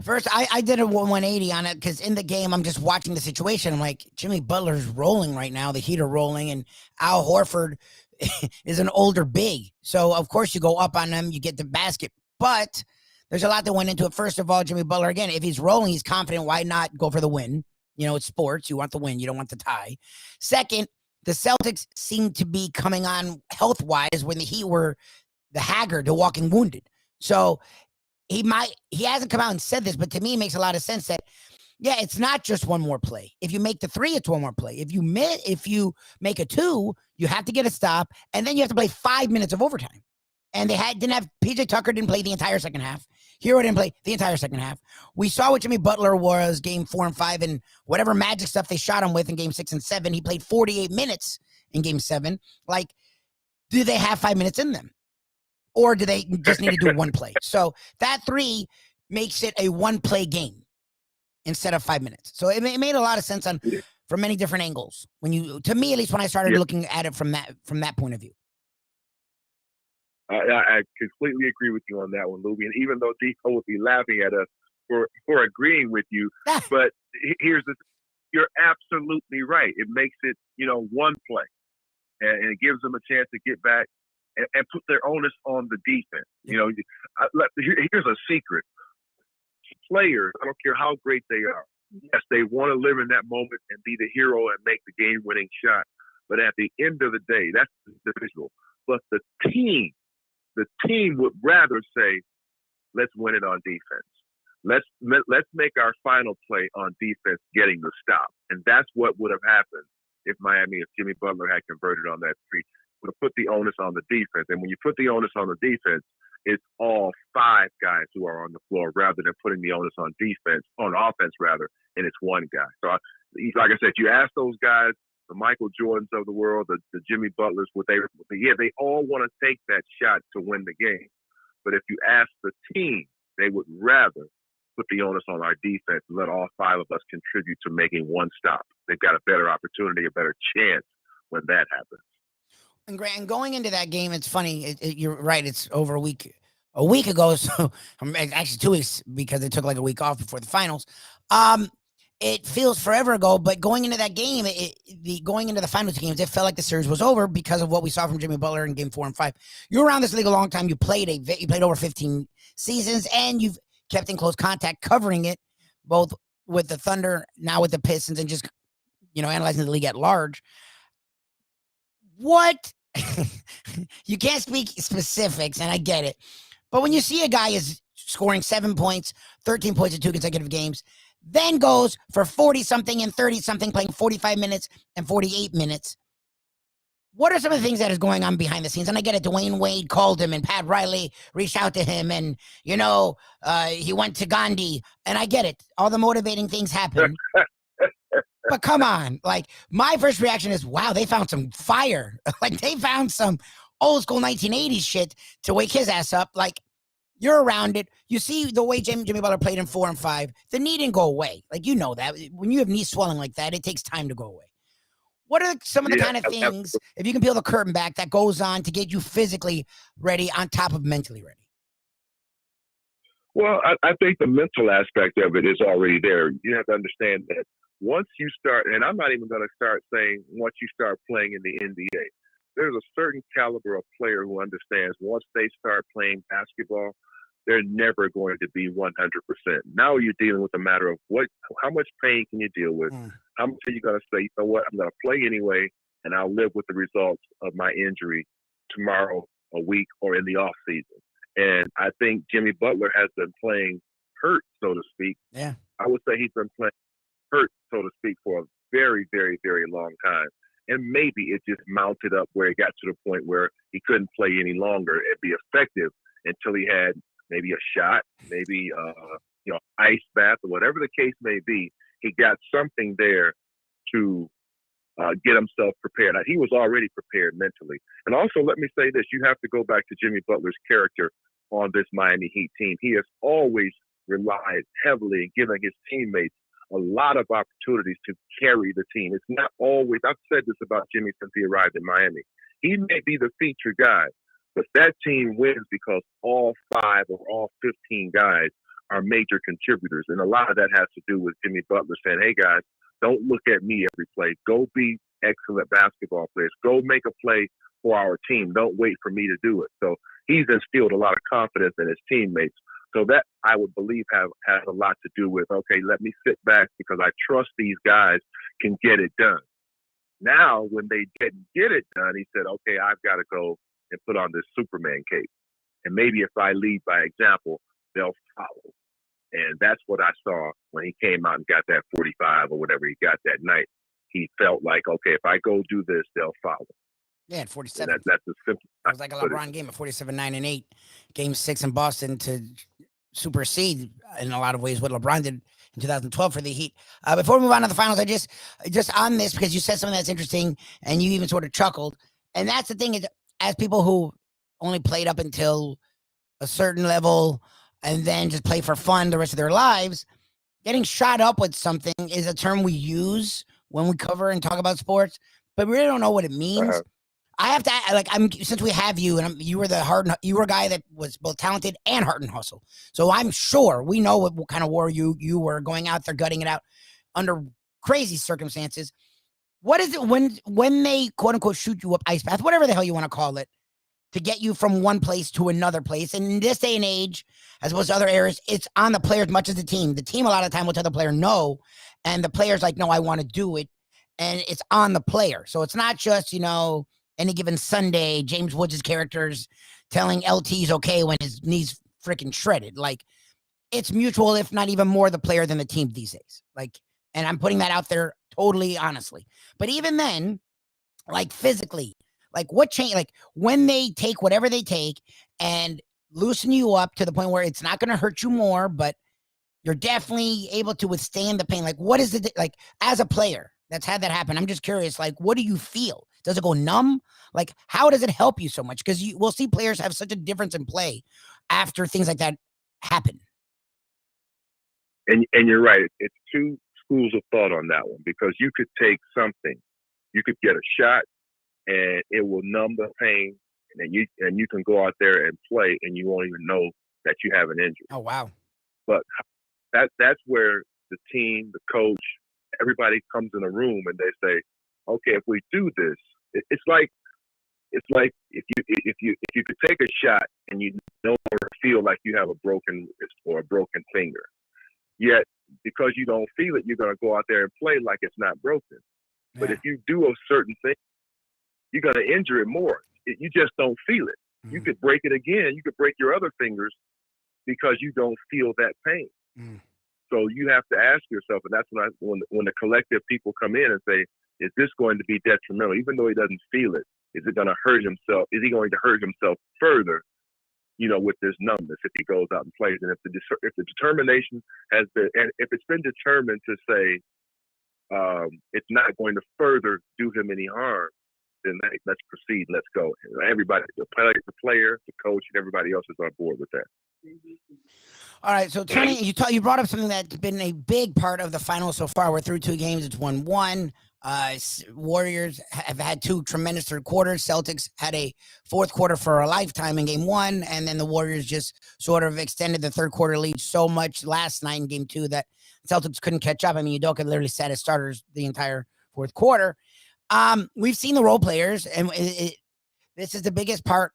First, I did a 180 on it because in the game, I'm just watching the situation. I'm like, Jimmy Butler's rolling right now. The Heat are rolling, and Al Horford is an older big. So, of course, you go up on them, you get the basket. But there's a lot that went into it. First of all, Jimmy Butler, again, if he's rolling, he's confident. Why not go for the win? You know, it's sports. You want the win. You don't want the tie. Second, the Celtics seem to be coming on health-wise when the Heat were the haggard, the walking wounded. So he hasn't come out and said this, but to me, it makes a lot of sense that, yeah, it's not just one more play. If you make the 3, it's one more play. If you make a 2, you have to get a stop, and then you have to play 5 minutes of overtime. And they didn't have PJ Tucker didn't play the entire second half. Hero didn't play the entire second half. We saw what Jimmy Butler was game 4 and 5 and whatever magic stuff they shot him with in game 6 and 7. He played 48 minutes in game 7. Like, do they have 5 minutes in them? Or do they just need to do one play? So that 3 makes it a one-play game instead of 5 minutes. So it made a lot of sense from many different angles. To me, at least when I started looking at it from that point of view. I completely agree with you on that one, Lubie. And even though Defo would be laughing at us for agreeing with you, but you're absolutely right. It makes it, one play, and it gives them a chance to get back and put their onus on the defense. Here's a secret: players, I don't care how great they are, yes, they want to live in that moment and be the hero and make the game-winning shot. But at the end of the day, that's the individual. But the team would rather say, let's win it on defense. Let's make our final play on defense, getting the stop. And that's what would have happened if Jimmy Butler had converted on that 3. Would have put the onus on the defense. And when you put the onus on the defense, it's all 5 guys who are on the floor rather than putting the onus on offense, and it's one guy. So, like I said, you ask those guys, the Michael Jordans of the world, the Jimmy Butlers, they all want to take that shot to win the game. But if you ask the team, they would rather put the onus on our defense and let all 5 of us contribute to making one stop. They've got a better opportunity, a better chance when that happens. And Grant, going into that game, it's funny. You're right. It's over a week ago. So actually 2 weeks because they took like a week off before the finals. It feels forever ago, but going into that game, going into the finals games, it felt like the series was over because of what we saw from Jimmy Butler in game 4 and 5. You were around this league a long time. You played over 15 seasons, and you've kept in close contact covering it, both with the Thunder, now with the Pistons, and just, analyzing the league at large. What? You can't speak specifics, and I get it. But when you see a guy is scoring 7 points, 13 points in 2 consecutive games, then goes for 40-something and 30-something, playing 45 minutes and 48 minutes. What are some of the things that is going on behind the scenes? And I get it. Dwayne Wade called him, and Pat Riley reached out to him, and, he went to Gandhi. And I get it. All the motivating things happen. But come on. Like, my first reaction is, wow, they found some fire. Like, they found some old school 1980s shit to wake his ass up. Like, you're around it. You see the way Jimmy Butler played in 4 and 5. The knee didn't go away. Like, that. When you have knee swelling like that, it takes time to go away. What are some of the kind of things, if you can peel the curtain back, that goes on to get you physically ready on top of mentally ready? Well, I think the mental aspect of it is already there. You have to understand that once you start, and I'm not even going to start saying once you start playing in the NBA, there's a certain caliber of player who understands once they start playing basketball, they're never going to be 100%. Now you're dealing with a matter of how much pain can you deal with? How much are you going to say, you know what, I'm going to play anyway, and I'll live with the results of my injury tomorrow, a week, or in the off season. And I think Jimmy Butler has been playing hurt, so to speak. Yeah. I would say he's been playing hurt, so to speak, for a very, very, very long time. And maybe it just mounted up where it got to the point where he couldn't play any longer and be effective until he had maybe a shot, maybe ice bath, or whatever the case may be. He got something there to get himself prepared. He was already prepared mentally. And also, let me say this, you have to go back to Jimmy Butler's character on this Miami Heat team. He has always relied heavily in giving his teammates a lot of opportunities to carry the team. It's not always, I've said this about Jimmy since he arrived in Miami. He may be the feature guy, but that team wins because all 5 or all 15 guys are major contributors. And a lot of that has to do with Jimmy Butler saying, hey guys, don't look at me every play. Go be excellent basketball players. Go make a play for our team. Don't wait for me to do it. So he's instilled a lot of confidence in his teammates. So that, I would believe, has a lot to do with, okay, let me sit back because I trust these guys can get it done. Now, when they didn't get it done, he said, okay, I've got to go and put on this Superman cape. And maybe if I lead by example, they'll follow. And that's what I saw when he came out and got that 45 or whatever he got that night. He felt like, okay, if I go do this, they'll follow. Yeah, at 47. That's a simple. It was like a LeBron game at 47, 9, and 8. Game 6 in Boston to supersede in a lot of ways what LeBron did in 2012 for the Heat. Before we move on to the finals, I just on this, because you said something that's interesting and you even sort of chuckled. And that's the thing, is as people who only played up until a certain level and then just play for fun the rest of their lives, getting shot up with something is a term we use when we cover and talk about sports, but we really don't know what it means. I have to, since we have you, and you were a guy that was both talented and heart and hustle. So I'm sure we know what kind of war you were going out there, gutting it out under crazy circumstances. What is it when they quote unquote shoot you up ice bath, whatever the hell you want to call it, to get you from one place to another place? And in this day and age, as opposed to other eras, it's on the player as much as the team. The team a lot of the time will tell the player no, and the player's like, no, I want to do it. And it's on the player. So it's not just, any given Sunday, James Woods' characters telling LT's okay when his knee's freaking shredded. Like, it's mutual, if not even more the player than the team these days. Like, and I'm putting that out there totally honestly. But even then, like physically, like what change, like when they take whatever they take and loosen you up to the point where it's not going to hurt you more, but you're definitely able to withstand the pain. Like, what is it, like, as a player that's had that happen? I'm just curious, like, what do you feel? Does it go numb? Like, how does it help you so much? Because we'll see players have such a difference in play after things like that happen. And you're right. It's two schools of thought on that one, because you could take something, you could get a shot, and it will numb the pain, and you can go out there and play, and you won't even know that you have an injury. Oh wow! But that's where the team, the coach, everybody comes in a room and they say, okay, if we do this, it's like if you could take a shot and you no longer feel like you have a broken wrist or a broken finger, yet because you don't feel it, you're going to go out there and play like it's not broken. Yeah. But if you do a certain thing, you're going to injure it more. You just don't feel it. Mm. You could break it again. You could break your other fingers because you don't feel that pain. Mm. So you have to ask yourself, and that's when the collective people come in and say, is this going to be detrimental? Even though he doesn't feel it, is it going to hurt himself? Is he going to hurt himself further, with this numbness if he goes out and plays? And if the determination has been, and if it's been determined to say it's not going to further do him any harm, then let's proceed. Let's go. Everybody, the player, the coach, and everybody else is on board with that. All right, so Tony, you brought up something that's been a big part of the finals so far. We're through 2 games. It's 1-1. Warriors have had 2 tremendous third quarters. Celtics had a fourth quarter for a lifetime in game 1, and then the Warriors just sort of extended the third quarter lead so much last night in game 2 that Celtics couldn't catch up. I mean, Udoka literally sat as starters the entire fourth quarter. We've seen the role players, and this is the biggest part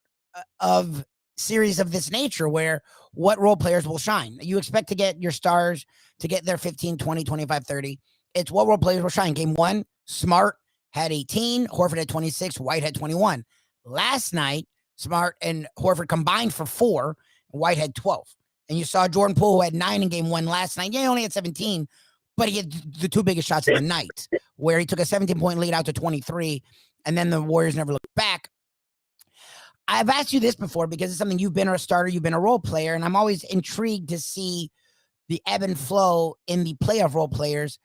of series of this nature, where what role players will shine. You expect to get your stars to get their 15, 20, 25, 30. It's what role players will shine. Game 1, Smart had 18, Horford had 26, White had 21. Last night, Smart and Horford combined for 4, and White had 12. And you saw Jordan Poole, who had 9 in game 1 last night. Yeah, he only had 17, but he had the 2 biggest shots of the night, where he took a 17-point lead out to 23, and then the Warriors never looked back. I've asked you this before because it's something you've been a starter, you've been a role player, and I'm always intrigued to see the ebb and flow in the playoff role players.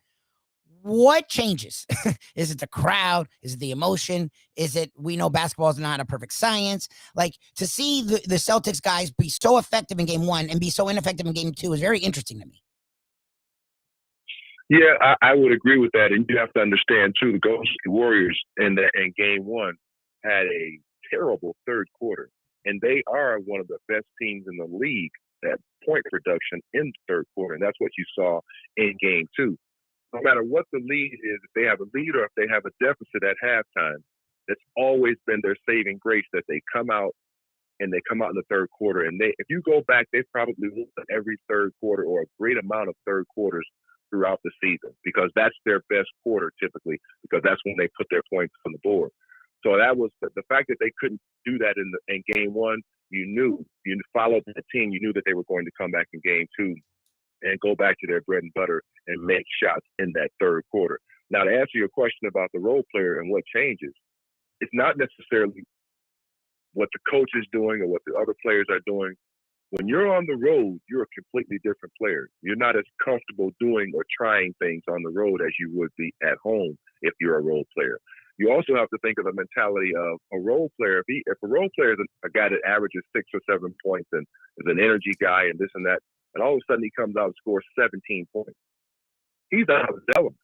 What changes? Is it the crowd? Is it the emotion? Is it, we know basketball is not a perfect science? Like, to see the Celtics guys be so effective in game 1 and be so ineffective in game 2 is very interesting to me. Yeah, I would agree with that. And you have to understand, too, the Golden State Warriors in game 1 had a terrible third quarter. And they are one of the best teams in the league at point production in the third quarter. And that's what you saw in game 2. No matter what the lead is, if they have a lead or if they have a deficit at halftime, it's always been their saving grace that they come out in the third quarter. And if you go back, they've probably won every third quarter or a great amount of third quarters throughout the season, because that's their best quarter typically, because that's when they put their points on the board. So that was the fact that they couldn't do that in game 1. You followed the team. You knew that they were going to come back in game 2 and go back to their bread and butter and make shots in that third quarter. Now, to answer your question about the role player and what changes, it's not necessarily what the coach is doing or what the other players are doing. When you're on the road, you're a completely different player. You're not as comfortable doing or trying things on the road as you would be at home if you're a role player. You also have to think of the mentality of a role player. If a role player is a guy that averages 6 or 7 points and is an energy guy and this and that, and all of a sudden he comes out and scores 17 points, he's out of his element.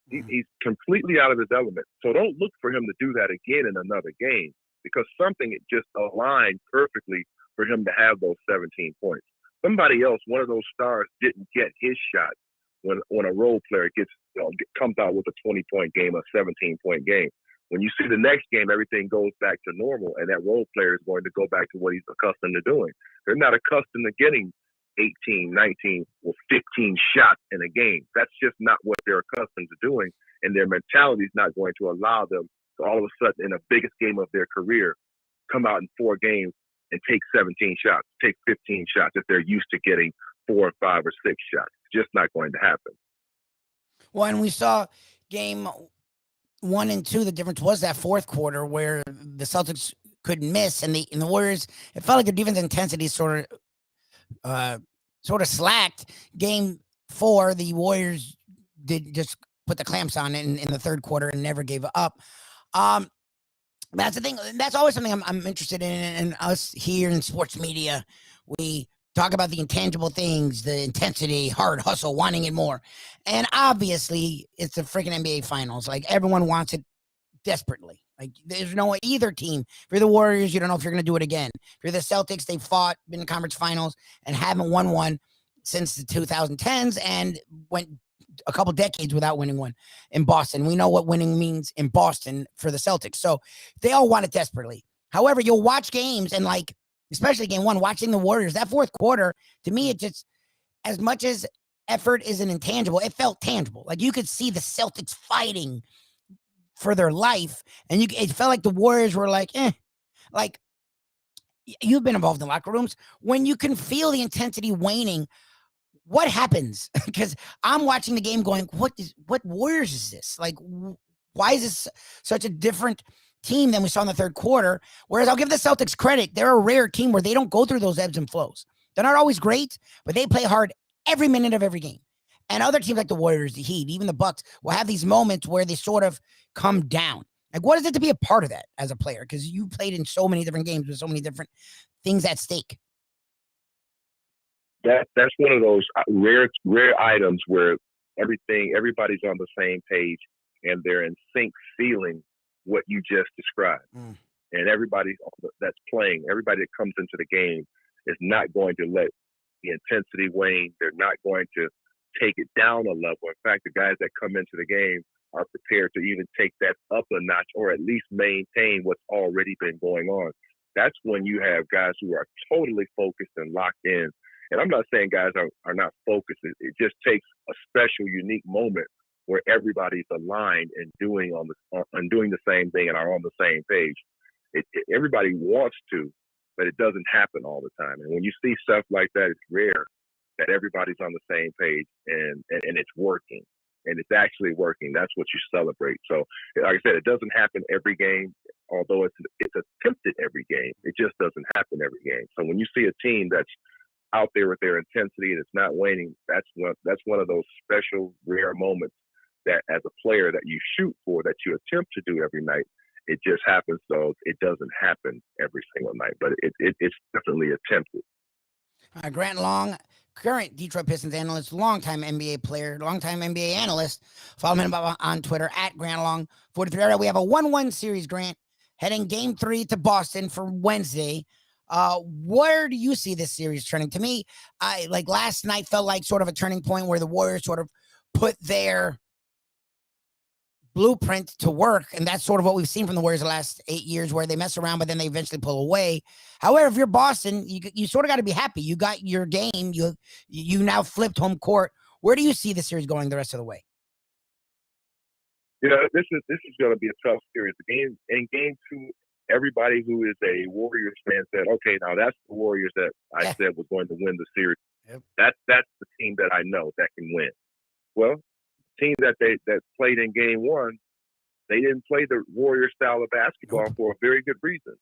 He's completely out of his element. So don't look for him to do that again in another game, because something just aligned perfectly for him to have those 17 points. Somebody else, one of those stars, didn't get his shot when a role player comes out with a 20-point game, a 17-point game. When you see the next game, everything goes back to normal, and that role player is going to go back to what he's accustomed to doing. They're not accustomed to getting 18, 19, or 15 shots in a game. That's just not what they're accustomed to doing, and their mentality is not going to allow them to all of a sudden, in the biggest game of their career, come out in 4 games and take 17 shots, take 15 shots if they're used to getting 4 or 5 or 6 shots. It's just not going to happen. Well, and we saw game 1 and 2, the difference was that fourth quarter where the Celtics couldn't miss, and the Warriors, it felt like their defense intensity sort of slacked. Game 4, the Warriors did just put the clamps on in the third quarter and never gave up. That's the thing. That's always something I'm interested in. And us here in sports media, we talk about the intangible things, the intensity, hard hustle, wanting it more. And obviously, it's the freaking NBA Finals. Like, everyone wants it desperately. Like, there's no either team. If you're the Warriors, you don't know if you're going to do it again. If you're the Celtics, they fought in the conference finals and haven't won one since the 2010s and went a couple decades without winning one in Boston. We know what winning means in Boston for the Celtics. So they all want it desperately. However, you'll watch games and, like, especially game 1, watching the Warriors, that fourth quarter, to me, it just, as much as effort is an intangible, it felt tangible. Like, you could see the Celtics fighting for their life, and it felt like the Warriors were like, like, you've been involved in locker rooms. When you can feel the intensity waning, what happens? Because I'm watching the game going, what Warriors is this? Like, why is this such a different team than we saw in the third quarter? Whereas I'll give the Celtics credit. They're a rare team where they don't go through those ebbs and flows. They're not always great, but they play hard every minute of every game. And other teams like the Warriors, the Heat, even the Bucks will have these moments where they sort of come down. Like, what is it to be a part of that as a player? Because you played in so many different games with so many different things at stake. That's one of those rare items where everybody's on the same page and they're in sync feeling what you just described. And everybody that's playing, everybody that comes into the game is not going to let the intensity wane. They're not going to take it down a level. In fact, the guys that come into the game are prepared to even take that up a notch or at least maintain what's already been going on. That's when you have guys who are totally focused and locked in And I'm not saying guys are not focused. It just takes a special, unique moment where everybody's aligned and doing the same thing and are on the same page. Everybody wants to, but it doesn't happen all the time. And when you see stuff like that, it's rare that everybody's on the same page and it's working. And it's actually working. That's what you celebrate. So, like I said, it doesn't happen every game, although it's attempted every game. It just doesn't happen every game. So when you see a team that's out there with their intensity and it's not waning, that's one of those special, rare moments that as a player that you shoot for, that you attempt to do every night. It just happens, so it doesn't happen every single night, but it's definitely attempted. Grant Long, current Detroit Pistons analyst, longtime NBA player, longtime NBA analyst. Follow him on Twitter at Grant Long 43. We have a 1-1 series, Grant, heading Game 3 to Boston for Wednesday. Where do you see this series turning? To me, last night felt like sort of a turning point where the Warriors sort of put their blueprint to work, and that's sort of what we've seen from the Warriors the last 8 years, where they mess around but then they eventually pull away. However, if you're Boston, you sort of got to be happy. You got your game. You now flipped home court. Where do you see the series going the rest of the way? You know, this is going to be a tough series. In game 2, everybody who is a Warriors fan said, okay, now that's the Warriors that I said was going to win the series. Yep. That's the team that I know that can win. Well, team that played in game 1, they didn't play the Warrior style of basketball for a very good reason.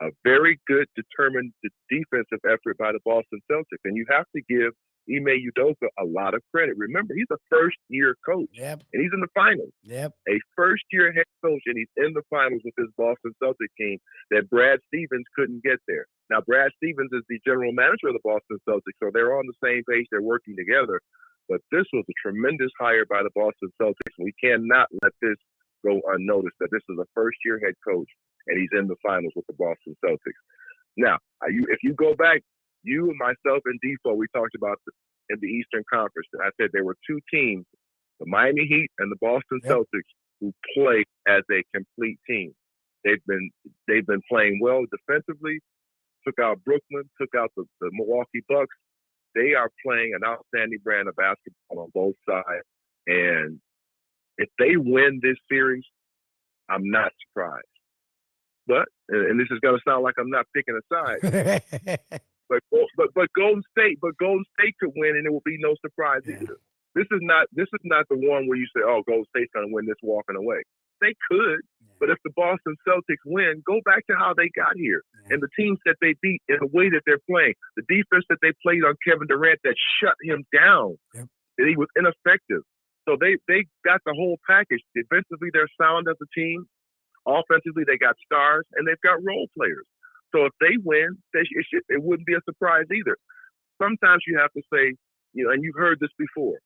A very good, determined defensive effort by the Boston Celtics. And you have to give Ime Udoka a lot of credit. Remember, he's a first-year coach, and he's in the finals. Yep. A first-year head coach, and he's in the finals with this Boston Celtics team that Brad Stevens couldn't get there. Now, Brad Stevens is the general manager of the Boston Celtics, so they're on the same page. They're working together. But this was a tremendous hire by the Boston Celtics. We cannot let this go unnoticed, that this is a first-year head coach, and he's in the finals with the Boston Celtics. Now, if you go back, you and myself and Defo, we talked about in the Eastern Conference. I said there were 2 teams, the Miami Heat and the Boston Celtics, who play as a complete team. They've been playing well defensively, took out Brooklyn, took out the Milwaukee Bucks. They are playing an outstanding brand of basketball on both sides. And if they win this series, I'm not surprised. But, and this is going to sound like I'm not picking a side, but Golden State could win, and it will be no surprise either. This is not the one where you say, oh, Golden State's going to win this walking away. They could, but if the Boston Celtics win, go back to how they got here and the teams that they beat and the way that they're playing, the defense that they played on Kevin Durant that shut him down, that he was ineffective. So they got the whole package. Defensively, they're sound as a team. Offensively, they got stars, and they've got role players. So if they win, it wouldn't be a surprise either. Sometimes you have to say, and you've heard this before,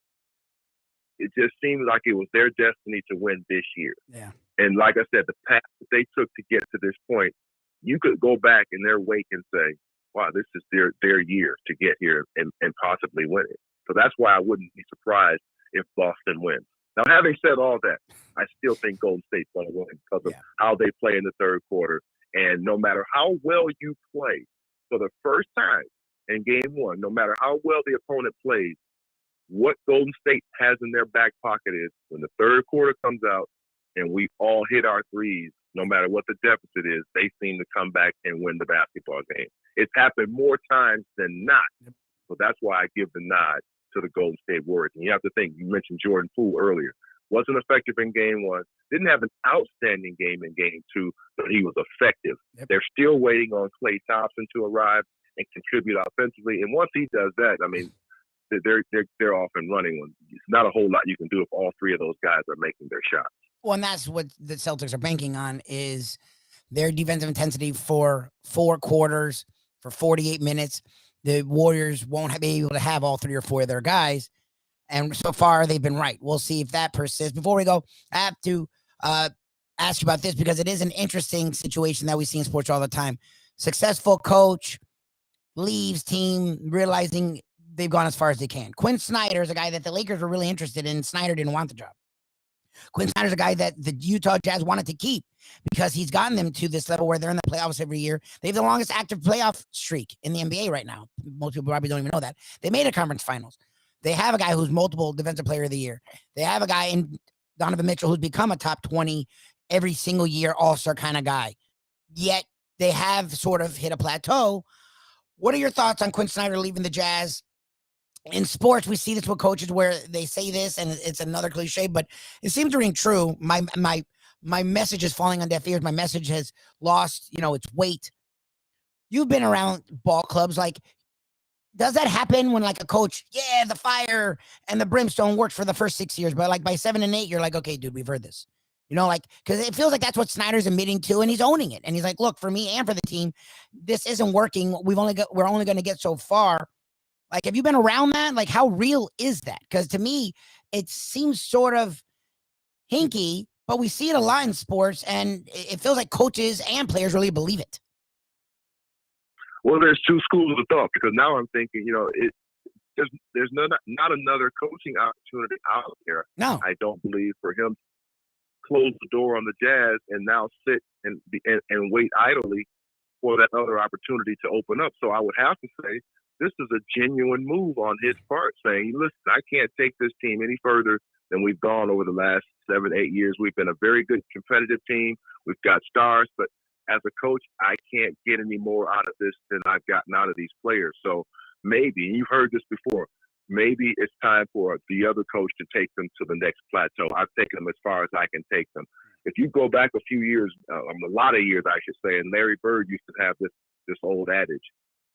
it just seems like it was their destiny to win this year. Yeah. And like I said, the path that they took to get to this point, you could go back in their wake and say, wow, this is their year to get here and possibly win it. So that's why I wouldn't be surprised if Boston wins. Now, having said all that, I still think Golden State's going to win because of how they play in the third quarter. And no matter how well you play, for the first time in game 1, no matter how well the opponent plays, what Golden State has in their back pocket is when the third quarter comes out and we all hit our threes, no matter what the deficit is, they seem to come back and win the basketball game. It's happened more times than not. So that's why I give the nod to the Golden State Warriors. And you have to think, you mentioned Jordan Poole earlier. Wasn't effective in game 1. Didn't have an outstanding game in game 2, but he was effective. They're still waiting on Klay Thompson to arrive and contribute offensively. And once he does that, I mean, they're off and running. It's not a whole lot you can do if all 3 of those guys are making their shots. Well, and that's what the Celtics are banking on, is their defensive intensity for 4 quarters, for 48 minutes. The Warriors won't be able to have all 3 or 4 of their guys. And so far, they've been right. We'll see if that persists. Before we go, I have to ask you about this because it is an interesting situation that we see in sports all the time. Successful coach leaves team realizing they've gone as far as they can. Quinn Snyder is a guy that the Lakers were really interested in. Snyder didn't want the job. Quinn Snyder's a guy that the Utah Jazz wanted to keep because he's gotten them to this level where they're in the playoffs every year. They have the longest active playoff streak in the NBA right now. Most people probably don't even know that. They made a conference finals. They have a guy who's multiple defensive player of the year. They have a guy in Donovan Mitchell who's become a top 20 every single year all-star kind of guy. Yet they have sort of hit a plateau. What are your thoughts on Quinn Snyder leaving the Jazz? In sports, we see this with coaches where they say this, and it's another cliche, but it seems to ring true. My message is falling on deaf ears. My message has lost, its weight. You've been around ball clubs. Like, does that happen when like a coach, the fire and the brimstone worked for the first 6 years, but like by 7 and 8, you're like, okay, dude, we've heard this. Because it feels like that's what Snyder's admitting to, and he's owning it. And he's like, look, for me and for the team, this isn't working. We're only going to get so far. Like, have you been around that? Like, how real is that? Because to me, it seems sort of hinky, but we see it a lot in sports, and it feels like coaches and players really believe it. Well, there's two schools of thought, because now I'm thinking, there's not another coaching opportunity out there. No, I don't believe, for him to close the door on the Jazz and now sit and wait idly for that other opportunity to open up. So I would have to say this is a genuine move on his part, saying, listen, I can't take this team any further than we've gone over the last 7-8 years. We've been a very good competitive team. We've got stars, but as a coach, I can't get any more out of this than I've gotten out of these players. So maybe, and you've heard this before, maybe it's time for the other coach to take them to the next plateau. I've taken them as far as I can take them. If you go back a few years, a lot of years, I should say, and Larry Bird used to have this old adage.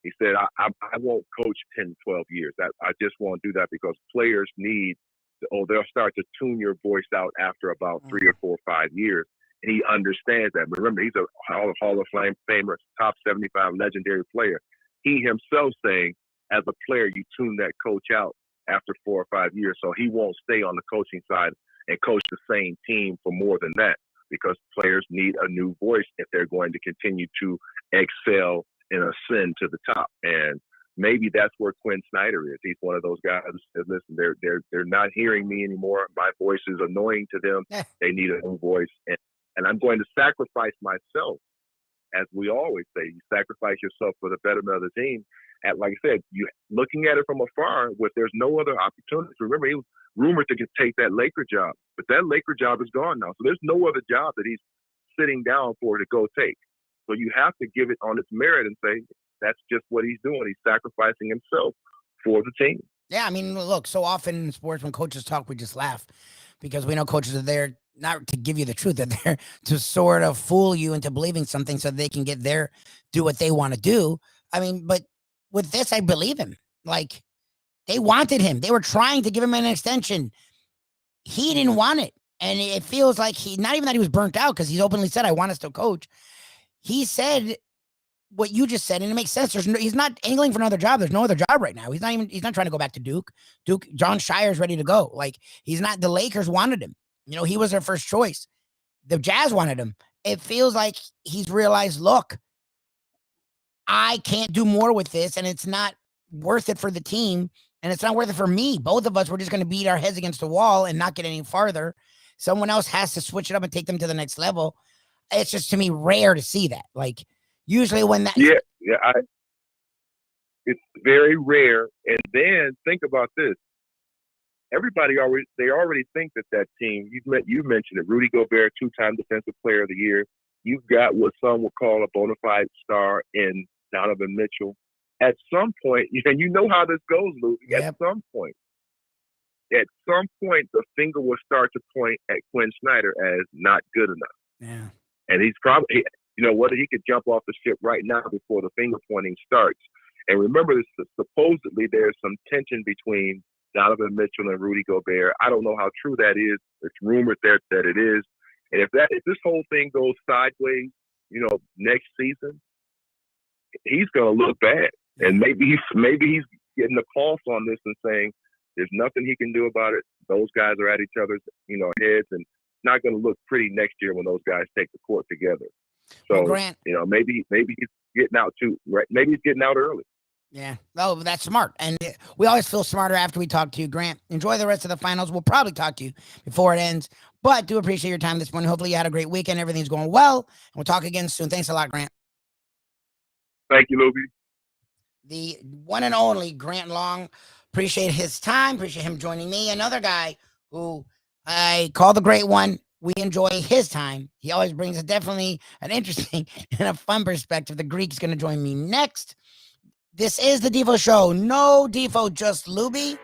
He said, I won't coach 10, 12 years. I just won't do that, because players they'll start to tune your voice out after about 3 or 4 or 5 years. And he understands that. But remember, he's a Hall of Famer, top 75 legendary player. He himself saying, as a player, you tune that coach out after 4 or 5 years. So he won't stay on the coaching side and coach the same team for more than that, because players need a new voice if they're going to continue to excel and ascend to the top. And maybe that's where Quinn Snyder is. He's one of those guys who says, listen, they're not hearing me anymore. My voice is annoying to them. They need a new voice. And I'm going to sacrifice myself. As we always say, you sacrifice yourself for the betterment of the team. And like I said, you looking at it from afar, there's no other opportunities. Remember, he was rumored to take that Laker job, but that Laker job is gone now. So there's no other job that he's sitting down for to go take. So you have to give it on its merit and say, that's just what he's doing. He's sacrificing himself for the team. Yeah, I mean, look, so often in sports when coaches talk, we just laugh, because we know coaches are there not to give you the truth, they're there to sort of fool you into believing something so they can do what they want to do. I mean, but with this, I believe him. Like, they wanted him. They were trying to give him an extension. He didn't want it. And it feels like not even that he was burnt out, because he's openly said, I want us to coach. He said what you just said, and it makes sense. He's not angling for another job. There's no other job right now. He's not trying to go back to Duke. John Shire's ready to go. Like, the Lakers wanted him. He was their first choice. The Jazz wanted him. It feels like he's realized, look, I can't do more with this, and it's not worth it for the team, and it's not worth it for me. Both of us, we're just going to beat our heads against the wall and not get any farther. Someone else has to switch it up and take them to the next level. It's just, to me, rare to see that. Like, usually when that... It's very rare. And then think about this. Everybody already think that team, you mentioned it, Rudy Gobert, 2-time Defensive Player of the Year. You've got what some would call a bona fide star in Donovan Mitchell. At some point, and you know how this goes, Lubie, yep. At some point, the finger will start to point at Quinn Snyder as not good enough. Yeah. And he's probably, he could jump off the ship right now before the finger pointing starts. And remember, supposedly there's some tension between Donovan Mitchell and Rudy Gobert. I don't know how true that is. It's rumored that it is. And if this whole thing goes sideways, next season, he's going to look bad. And maybe he's getting a pulse on this and saying there's nothing he can do about it. Those guys are at each other's, heads, and it's not going to look pretty next year when those guys take the court together. So, well, Grant, maybe he's getting out too, right? Maybe he's getting out early. Yeah. Oh, that's smart. And we always feel smarter after we talk to you, Grant. Enjoy the rest of the finals. We'll probably talk to you before it ends. But do appreciate your time this morning. Hopefully you had a great weekend. Everything's going well. And we'll talk again soon. Thanks a lot, Grant. Thank you, Lubie. The one and only Grant Long. Appreciate his time. Appreciate him joining me. Another guy who I call the great one. We enjoy his time. He always brings definitely an interesting and a fun perspective. The Greek's going to join me next. This is the Defo Show. No Defo, just Lubie.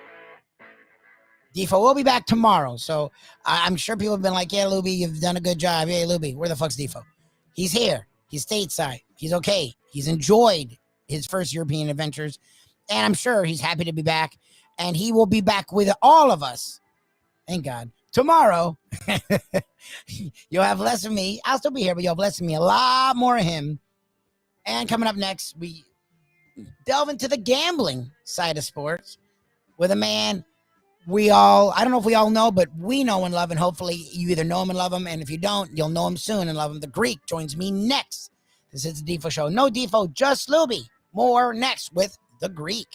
Defo will be back tomorrow. So I'm sure people have been like, yeah, Lubie, you've done a good job. Hey, Lubie, where the fuck's Defo? He's here. He's stateside. He's okay. He's enjoyed his first European adventures. And I'm sure he's happy to be back. And he will be back with all of us. Thank God. Tomorrow, you'll have less of me. I'll still be here, but you'll have less of me. A lot more of him. And coming up next, we delve into the gambling side of sports with a man I don't know if we all know, but we know and love, and hopefully you either know him and love him, and if you don't, you'll know him soon and love him. The Greek joins me next. This is the Defo Show. No Defo, just Lubie. More next with the Greek.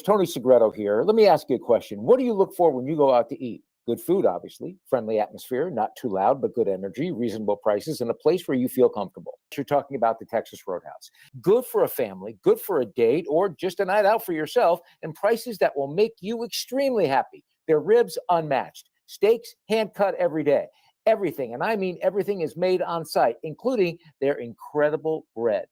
Tony Segreto here. Let me ask you a question. What do you look for when you go out to eat? Good food, obviously, friendly atmosphere, not too loud, but good energy, reasonable prices, and a place where you feel comfortable. You're talking about the Texas Roadhouse. Good for a family, good for a date, or just a night out for yourself, and prices that will make you extremely happy. Their ribs unmatched. Steaks hand-cut every day. Everything, and I mean everything, is made on site, including their incredible bread.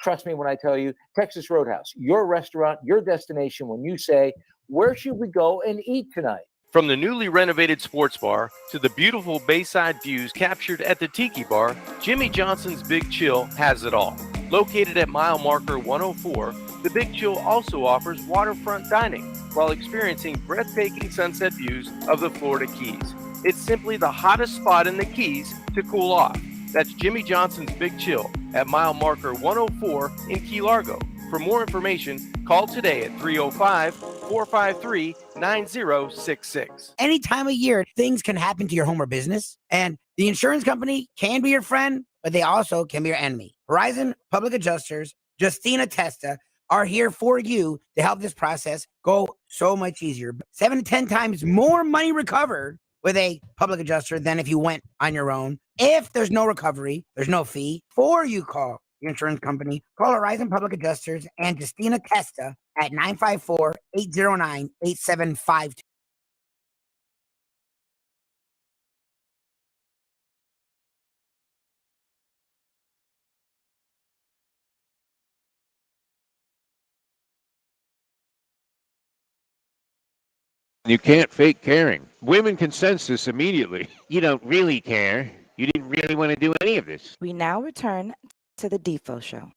Trust me when I tell you, Texas Roadhouse, your restaurant, your destination when you say, where should we go and eat tonight? From the newly renovated sports bar to the beautiful bayside views captured at the Tiki Bar, Jimmy Johnson's Big Chill has it all. Located at mile marker 104, the Big Chill also offers waterfront dining while experiencing breathtaking sunset views of the Florida Keys. It's simply the hottest spot in the Keys to cool off. That's Jimmy Johnson's Big Chill at mile marker 104 in Key Largo. For more information, call today at 305-453-9066. Any time of year, things can happen to your home or business, and the insurance company can be your friend, but they also can be your enemy. Horizon Public Adjusters, Justina Testa, are here for you to help this process go so much easier. 7 to 10 times more money recovered with a public adjuster than if you went on your own. If there's no recovery, there's no fee. Before you call your insurance company, call Horizon Public Adjusters and Justina Testa at 954-809-8752. You can't fake caring. Women can sense this immediately. You don't really care. You didn't really want to do any of this. We now return to the Defo Show.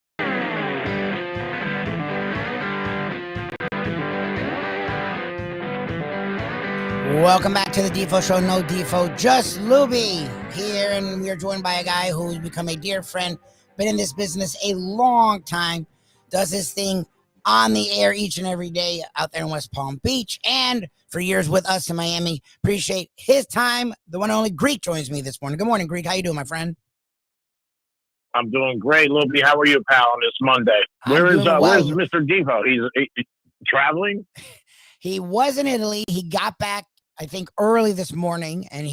Welcome back to the Defo Show. No Defo, just Lubie here, and we are joined by a guy who's become a dear friend, been in this business a long time, does his thing on the air each and every day out there in West Palm Beach, and for years with us in Miami. Appreciate his time. The one and only Greek joins me this morning. Good morning, Greek. How you doing, my friend? I'm doing great, Lubie. How are you, pal, on this Monday? Where's Mr. Defo? He's traveling? He was in Italy. He got back, I think, early this morning, and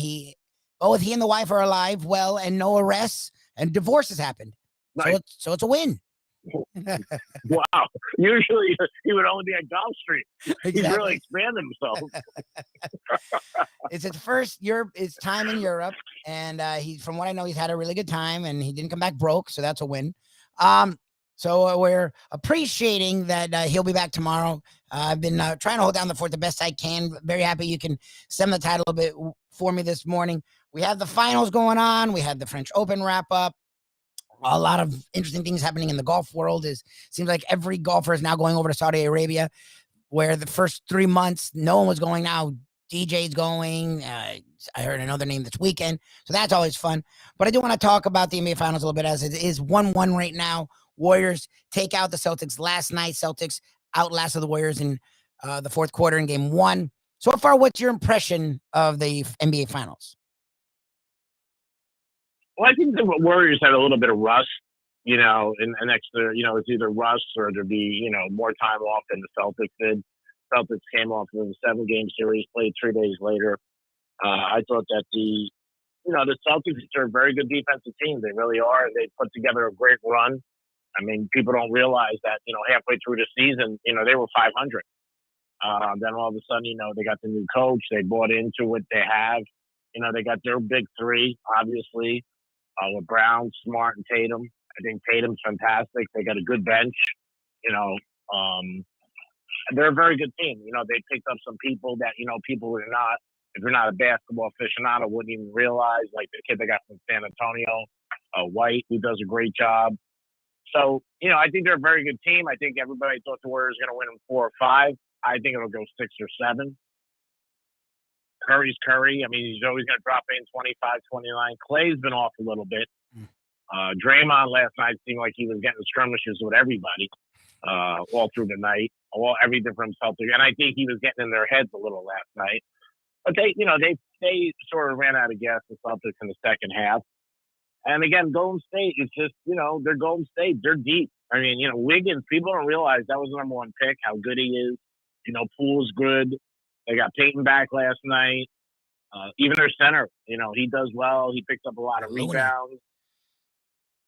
both he and the wife are alive, well, and no arrests, and divorce has happened. Nice. So it's a win. Wow. Usually he would only be at Gulf Street. Exactly. He's really expanded himself. It's his first his time in Europe, and from what I know, he's had a really good time, and he didn't come back broke, so that's a win. So we're appreciating that he'll be back tomorrow. I've been trying to hold down the fort the best I can. Very happy you can stem the tide a little bit for me this morning. We have the finals going on. We had the French Open wrap up. A lot of interesting things happening in the golf world. Seems like every golfer is now going over to Saudi Arabia, where the first 3 months, no one was going. Now DJ's going. I heard another name this weekend. So that's always fun. But I do want to talk about the NBA Finals a little bit, as it is 1-1 right now. Warriors take out the Celtics last night. Celtics outlasted the Warriors in the fourth quarter in game 1. So far, what's your impression of the NBA Finals? Well, I think the Warriors had a little bit of rust, and extra, it's either rust or there'd be, more time off than the Celtics did. Celtics came off of a 7-game series, played 3 days later. I thought that the Celtics are a very good defensive team. They really are. They put together a great run. I mean, people don't realize that, halfway through the season, they were 500. Then all of a sudden, they got the new coach. They bought into what they have. They got their big three, obviously, with Brown, Smart, and Tatum. I think Tatum's fantastic. They got a good bench. They're a very good team. They picked up some people that, people who are not, if you're not a basketball aficionado, wouldn't even realize, like the kid they got from San Antonio, White, who does a great job. So, I think they're a very good team. I think everybody thought the Warriors were going to win them 4 or 5. I think it'll go 6 or 7. Curry's Curry. I mean, he's always going to drop in 25, 29. Clay's been off a little bit. Draymond last night seemed like he was getting skirmishes with everybody all through the night, everything from Celtics. And I think he was getting in their heads a little last night. But they sort of ran out of gas, the Celtics, in the second half. And again, Golden State is just, they're Golden State. They're deep. I mean, Wiggins, people don't realize that was the number 1 pick, how good he is. Poole's good. They got Peyton back last night. Even their center, he does well. He picks up a lot of rebounds.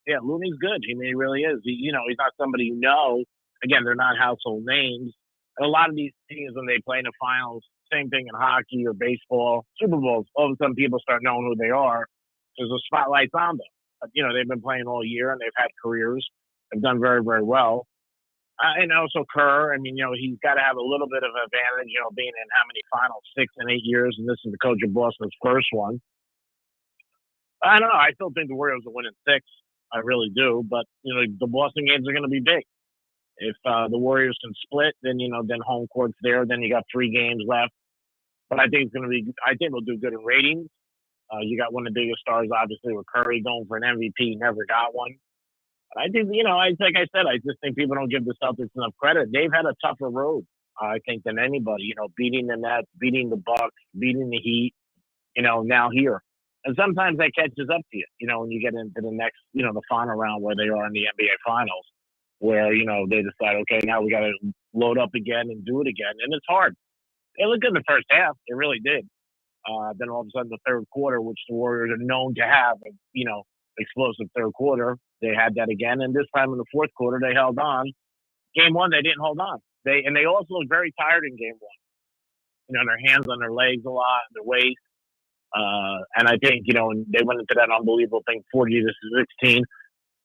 Yeah, Looney's good. I mean, he really is. He's not somebody you know. Again, they're not household names. And a lot of these teams, when they play in the finals, same thing in hockey or baseball, Super Bowls, all of a sudden people start knowing who they are. There's a spotlight on them. But, they've been playing all year and they've had careers. They've done very, very well. And also Kerr, I mean, he's got to have a little bit of an advantage, being in how many finals, 6 and 8 years, and this is the coach of Boston's first one. I don't know. I still think the Warriors will win in 6. I really do. But, the Boston games are going to be big. If the Warriors can split, then, then home court's there. Then you got 3 games left. But I think I think they'll do good in ratings. You got one of the biggest stars, obviously, with Curry going for an MVP, never got one. I think, like I said, I just think people don't give the Celtics enough credit. They've had a tougher road, I think, than anybody, beating the Nets, beating the Bucks, beating the Heat, now here. And sometimes that catches up to you, when you get into the next, the final round where they are in the NBA Finals, where, they decide, okay, now we got to load up again and do it again. And it's hard. They looked good in the first half. They really did. Then all of a sudden the third quarter, which the Warriors are known to have, explosive third quarter, they had that again. And this time in the fourth quarter, they held on. Game 1, they didn't hold on. They also looked very tired in game 1. Their hands on their legs a lot, their waist. And I think, and they went into that unbelievable thing, 40-16.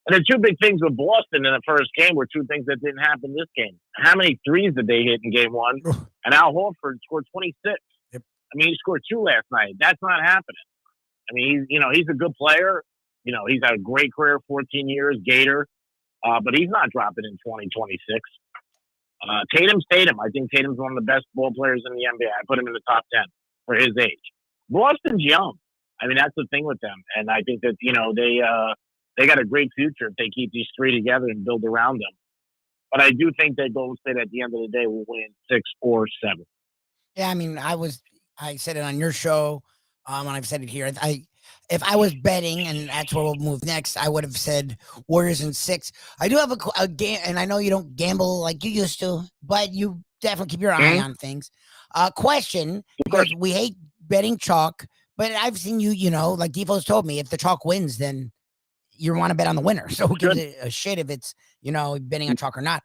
And the 2 big things with Boston in the first game were 2 things that didn't happen this game. How many threes did they hit in game 1? And Al Horford scored 26. Yep. I mean, he scored 2 last night. That's not happening. I mean, he's a good player. He's had a great career, 14 years, Gator. But he's not dropping in 2026. Tatum's Tatum. I think Tatum's one of the best ball players in the NBA. I put him in the top 10 for his age. Boston's young. I mean, that's the thing with them. And I think that, they got a great future if they keep these 3 together and build around them. But I do think that Golden State at the end of the day will win 6 or 7. Yeah, I mean, I said it on your show, and I've said it here. If I was betting, and that's where we'll move next, I would have said Warriors in 6. I do have a game, and I know you don't gamble like you used to, but you definitely keep your eye on things. Question, because we hate betting chalk, but I've seen you, like Defo's told me, if the chalk wins, then you want to bet on the winner. So who gives a shit if it's, betting on chalk or not.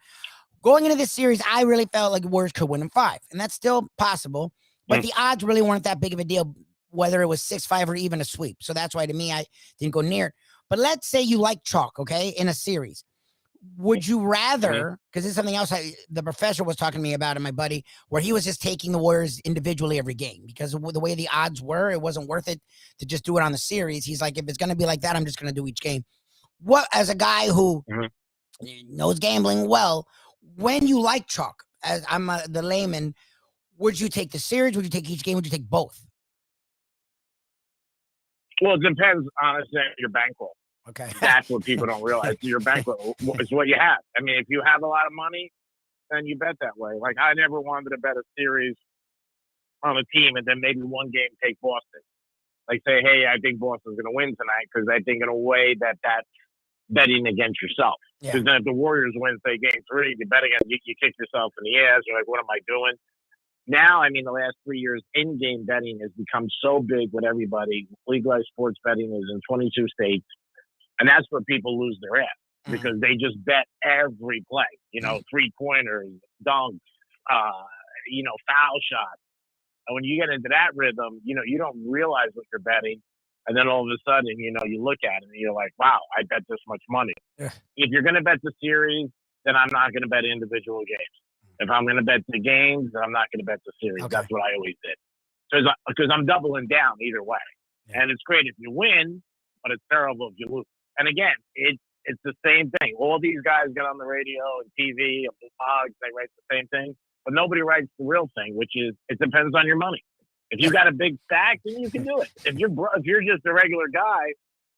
Going into this series, I really felt like the Warriors could win in 5, and that's still possible, but the odds really weren't that big of a deal, whether it was 6-5 or even a sweep. So that's why, to me, I didn't go near it. But let's say you like chalk, okay, in a series. Would you rather, because this is something else the professor was talking to me about, and my buddy, where he was just taking the Warriors individually every game because of the way the odds were, it wasn't worth it to just do it on the series. He's like, if it's going to be like that, I'm just going to do each game. What, as a guy who knows gambling well, when you like chalk, as I'm the layman, would you take the series? Would you take each game? Would you take both? Well, it depends, honestly, on your bankroll. Okay. That's what people don't realize. Your bankroll is what you have. I mean, if you have a lot of money, then you bet that way. Like, I never wanted to bet a series on a team and then maybe one game take Boston. Like, say, hey, I think Boston's going to win tonight because I think in a way that's betting against yourself. Because then if the Warriors win, say, game 3, you bet against, you kick yourself in the ass. You're like, what am I doing? Now, I mean, the last 3 years, in-game betting has become so big with everybody. Legalized sports betting is in 22 states, and that's where people lose their ass because they just bet every play. You know, 3-pointers, dunks, foul shots. And when you get into that rhythm, you don't realize what you're betting. And then all of a sudden, you look at it and you're like, wow, I bet this much money. Yeah. If you're going to bet the series, then I'm not going to bet individual games. If I'm going to bet the games, then I'm not going to bet the series. Okay. That's what I always did. Because I'm doubling down either way. Yeah. And it's great if you win, but it's terrible if you lose. And again, it's the same thing. All these guys get on the radio and TV and blogs, they write the same thing. But nobody writes the real thing, which is it depends on your money. If you got a big stack, then you can do it. If you're just a regular guy,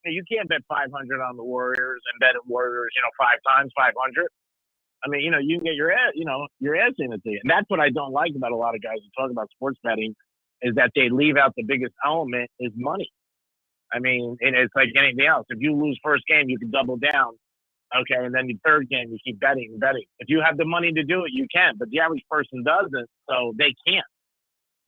you can't bet 500 on the Warriors and bet at Warriors, 5 times 500. I mean, you can get your ass, your ass in it to you. And that's what I don't like about a lot of guys who talk about sports betting is that they leave out the biggest element is money. I mean, and it's like anything else. If you lose first game, you can double down. Okay, and then the third game, you keep betting and betting. If you have the money to do it, you can. But the average person doesn't, so they can't.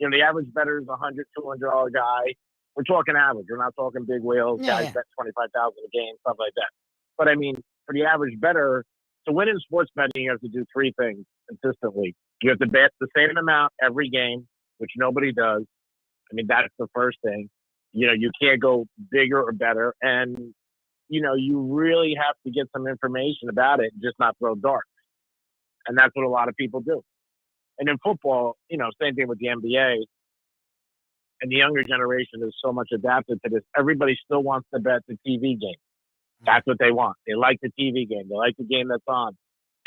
The average bettor is a $100, $200 guy. We're talking average. We're not talking big whales. Yeah, Guys bet $25,000 a game, stuff like that. But I mean, for the average bettor, to win in sports betting, you have to do 3 things consistently. You have to bet the same amount every game, which nobody does. I mean, that's the first thing. You can't go bigger or better. And, you really have to get some information about it and just not throw darts. And that's what a lot of people do. And in football, same thing with the NBA. And the younger generation is so much adapted to this. Everybody still wants to bet the TV game. That's what they want. They like the TV game. They like the game that's on.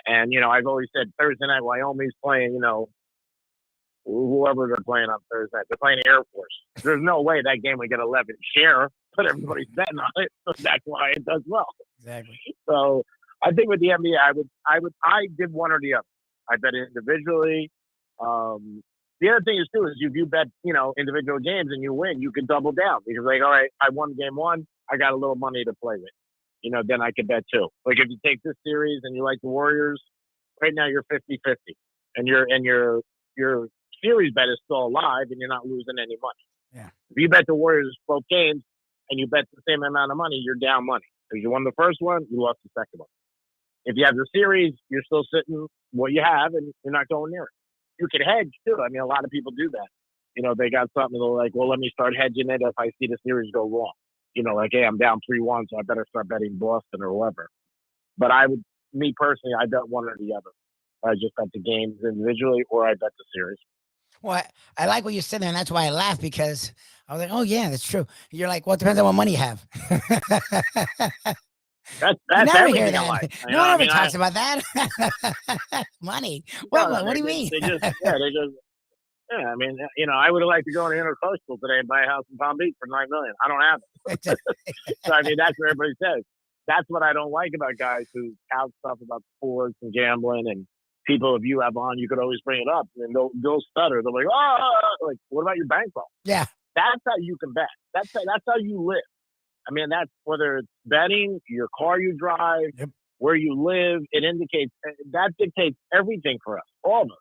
And, I've always said Thursday night, Wyoming's playing, whoever they're playing on Thursday night. They're playing Air Force. There's no way that game would get 11 share, but everybody's betting on it. So that's why it does well. Exactly. So I think with the NBA, I did one or the other. I bet individually. The other thing is too is if you bet individual games and you win, you can double down because all right, I won game 1, I got a little money to play with. Then I could bet 2. Like if you take this series and you like the Warriors, right now you're 50-50, and your series bet is still alive and you're not losing any money. Yeah. If you bet the Warriors both games and you bet the same amount of money, you're down money because you won the first one, you lost the second one. If you have the series, you're still sitting what you have and you're not going near it. You can hedge too. I mean, a lot of people do that. They got something they're like, well, let me start hedging it if I see the series go wrong. Like, hey, I'm down 3-1, so I better start betting Boston or whoever. But me personally, I bet one or the other. I just bet the games individually or I bet the series. Well, I like what you said there, and that's why I laughed because I was like, oh, yeah, that's true. You're like, well, it depends on what money you have. That's never hear everything in that. life. No one ever talks about that. Money. What do you mean? I mean, I would have liked to go on the Intercoastal today and buy a house in Palm Beach for $9 million. I don't have it. So I mean, that's what everybody says. That's what I don't like about guys who tout stuff about sports and gambling and people. If you have on, you could always bring it up, and they'll stutter. They're like, like, what about your bankroll? Yeah, that's how you can bet. That's how you live. I mean, that's whether it's betting, your car you drive, where you live. It indicates that dictates everything for us, all of us.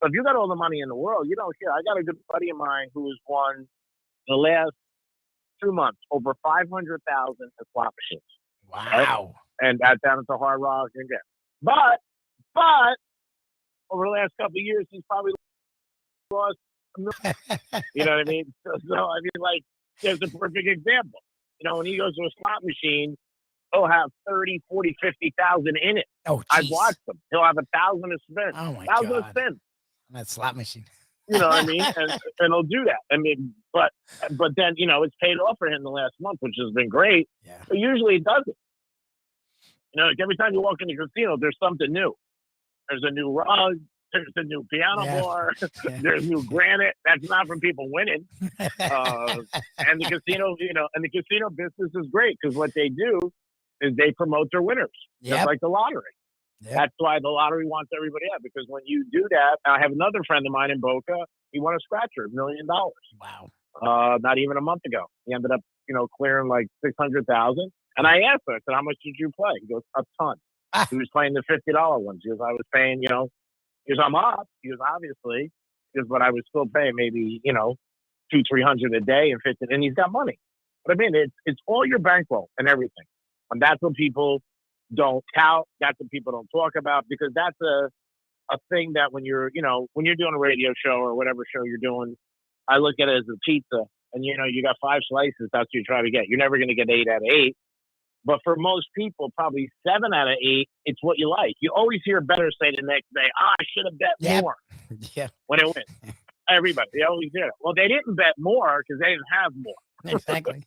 So if you got all the money in the world, you don't care. I got a good buddy of mine who has won the last 2 months over 500,000 at slot machines. Wow! Right? And that's down at the Hard Rock and get. But over the last couple of years, he's probably lost $1 million. You know what I mean? So I mean, like, there's a perfect example. When he goes to a slot machine, he'll have 30, 40, 50,000 in it. Oh, geez. I've watched him. He'll have 1,000 to spin. Oh my 1,000 God. to spin. That slot machine. You know what I mean? And he'll do that. I mean, but then, it's paid off for him the last month, which has been great. Yeah. But usually it doesn't. Like every time you walk in the casino, there's something new. There's a new rug. There's a new piano bar. Yeah. There's new granite. That's not from people winning. And the casino, and the casino business is great because what they do is they promote their winners, just like the lottery. Yep. That's why the lottery wants everybody out, because when you do that, I have another friend of mine in Boca. He won a scratcher, $1 million. Wow. Not even a month ago. He ended up, clearing like 600,000. And I asked him, I said, how much did you play? He goes, a ton. He was playing the $50 ones. He goes, I was paying, he goes, I'm up. He goes, obviously. but I was still paying maybe, $200-300 a day and 50, and he's got money. But I mean, it's all your bankroll and everything. And that's what people don't tout. That's what people don't talk about, because that's a thing that when you're doing a radio show or whatever show you're doing, I look at it as a pizza, and you got 5 slices. That's what you try to get. You're never going to get 8 out of 8. But for most people, probably 7 out of 8, it's what you like. You always hear better say the next day, I should have bet more when it wins. Everybody, they always hear it. Well, they didn't bet more because they didn't have more. Exactly.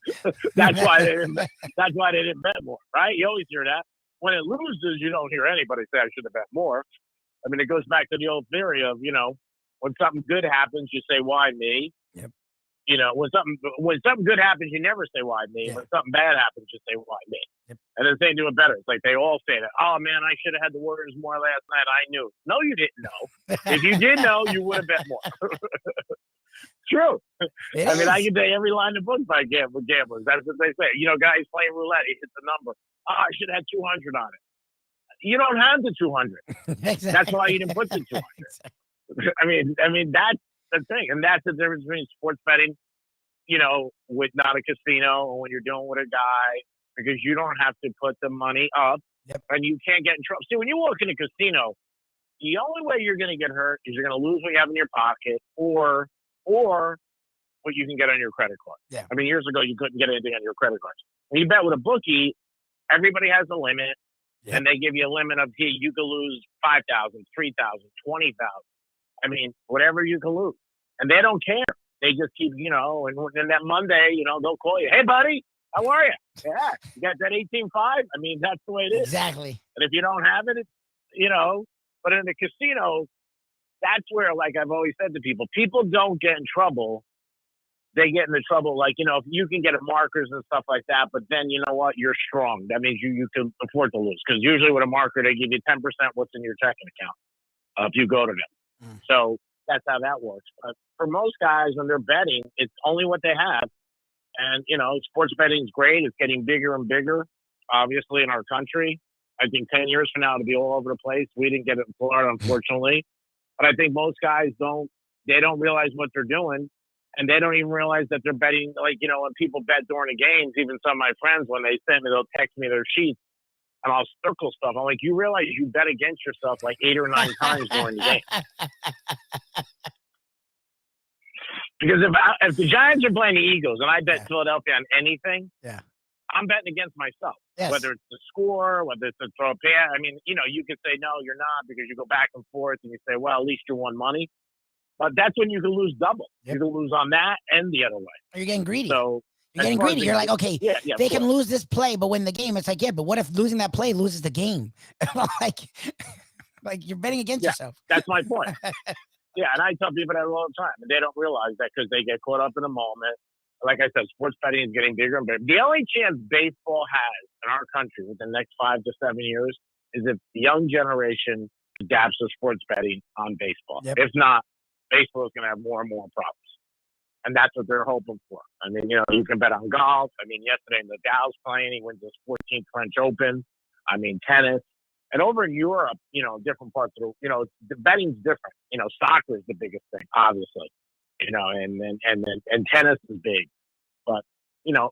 That's why they didn't bet more, right? You always hear that. When it loses, you don't hear anybody say, I should have bet more. I mean, it goes back to the old theory of, when something good happens, you say, why me? Yep. When something good happens, you never say, why me? Yeah. When something bad happens, you say, why me? Yep. And then they do it better. It's like they all say that, oh, man, I should have had the Warriors more last night. I knew. No, you didn't know. If you did know, you would have bet more. True. I mean, I can tell you every line in the book by gamblers. That's what they say. Guys playing roulette, he hits the number. Oh, I should have had 200 on it. You don't have the 200. Exactly. That's why you didn't put the 200. I mean, that's the thing. And that's the difference between sports betting, with not a casino, or when you're dealing with a guy, because you don't have to put the money up. Yep. And you can't get in trouble. See, when you walk in a casino, the only way you're going to get hurt is you're going to lose what you have in your pocket, or what you can get on your credit card. Yeah. I mean, years ago, you couldn't get anything on your credit cards. When you bet with a bookie, everybody has a limit, and they give you a limit of, hey, you could lose 5,000, 3,000, 20,000. I mean, whatever you can lose. And they don't care. They just keep, and then that Monday, they'll call you, hey, buddy, how are you? Yeah, you got that 18.5? I mean, that's the way it is. Exactly. And if you don't have it, but in the casino, that's where, like I've always said to people don't get in trouble. They get into trouble, like, if you can get markers and stuff like that, but then you know what? You're strong. That means you can afford to lose. Because usually with a marker, they give you 10% what's in your checking account if you go to them. So that's how that works. But for most guys, when they're betting, it's only what they have. And, sports betting is great. It's getting bigger and bigger, obviously, in our country. I think 10 years from now, it'll be all over the place. We didn't get it in Florida, unfortunately. But I think most guys don't realize what they're doing. And they don't even realize that they're betting. Like, when people bet during the games, even some of my friends, when they send me, they'll text me their sheets and I'll circle stuff. I'm like, you realize you bet against yourself like 8 or 9 times during the game. Because if the Giants are playing the Eagles and I bet Philadelphia on anything, I'm betting against myself. Yes. Whether it's the score, whether it's a throw a pass. I mean, you could say, no, you're not, because you go back and forth and you say, well, at least you won money. But that's when you can lose double. Yep. You can lose on that and the other way. You're getting greedy. So you're getting greedy. You're like, okay, they can course. lose this play, but win the game. It's like, but what if losing that play loses the game? like you're betting against yourself. That's my point. And I tell people that all the time, and they don't realize that because they get caught up in the moment. Like I said, sports betting is getting bigger and bigger. The only chance baseball has in our country within the next 5 to 7 years is if the young generation adapts to sports betting on baseball. Yep. If not, baseball is going to have more and more problems. And that's what they're hoping for. I mean, you can bet on golf. I mean, yesterday Nadal's playing. He wins his 14th French Open. I mean, tennis. And over in Europe, different parts of the betting's different. Soccer is the biggest thing, obviously. And tennis is big. But,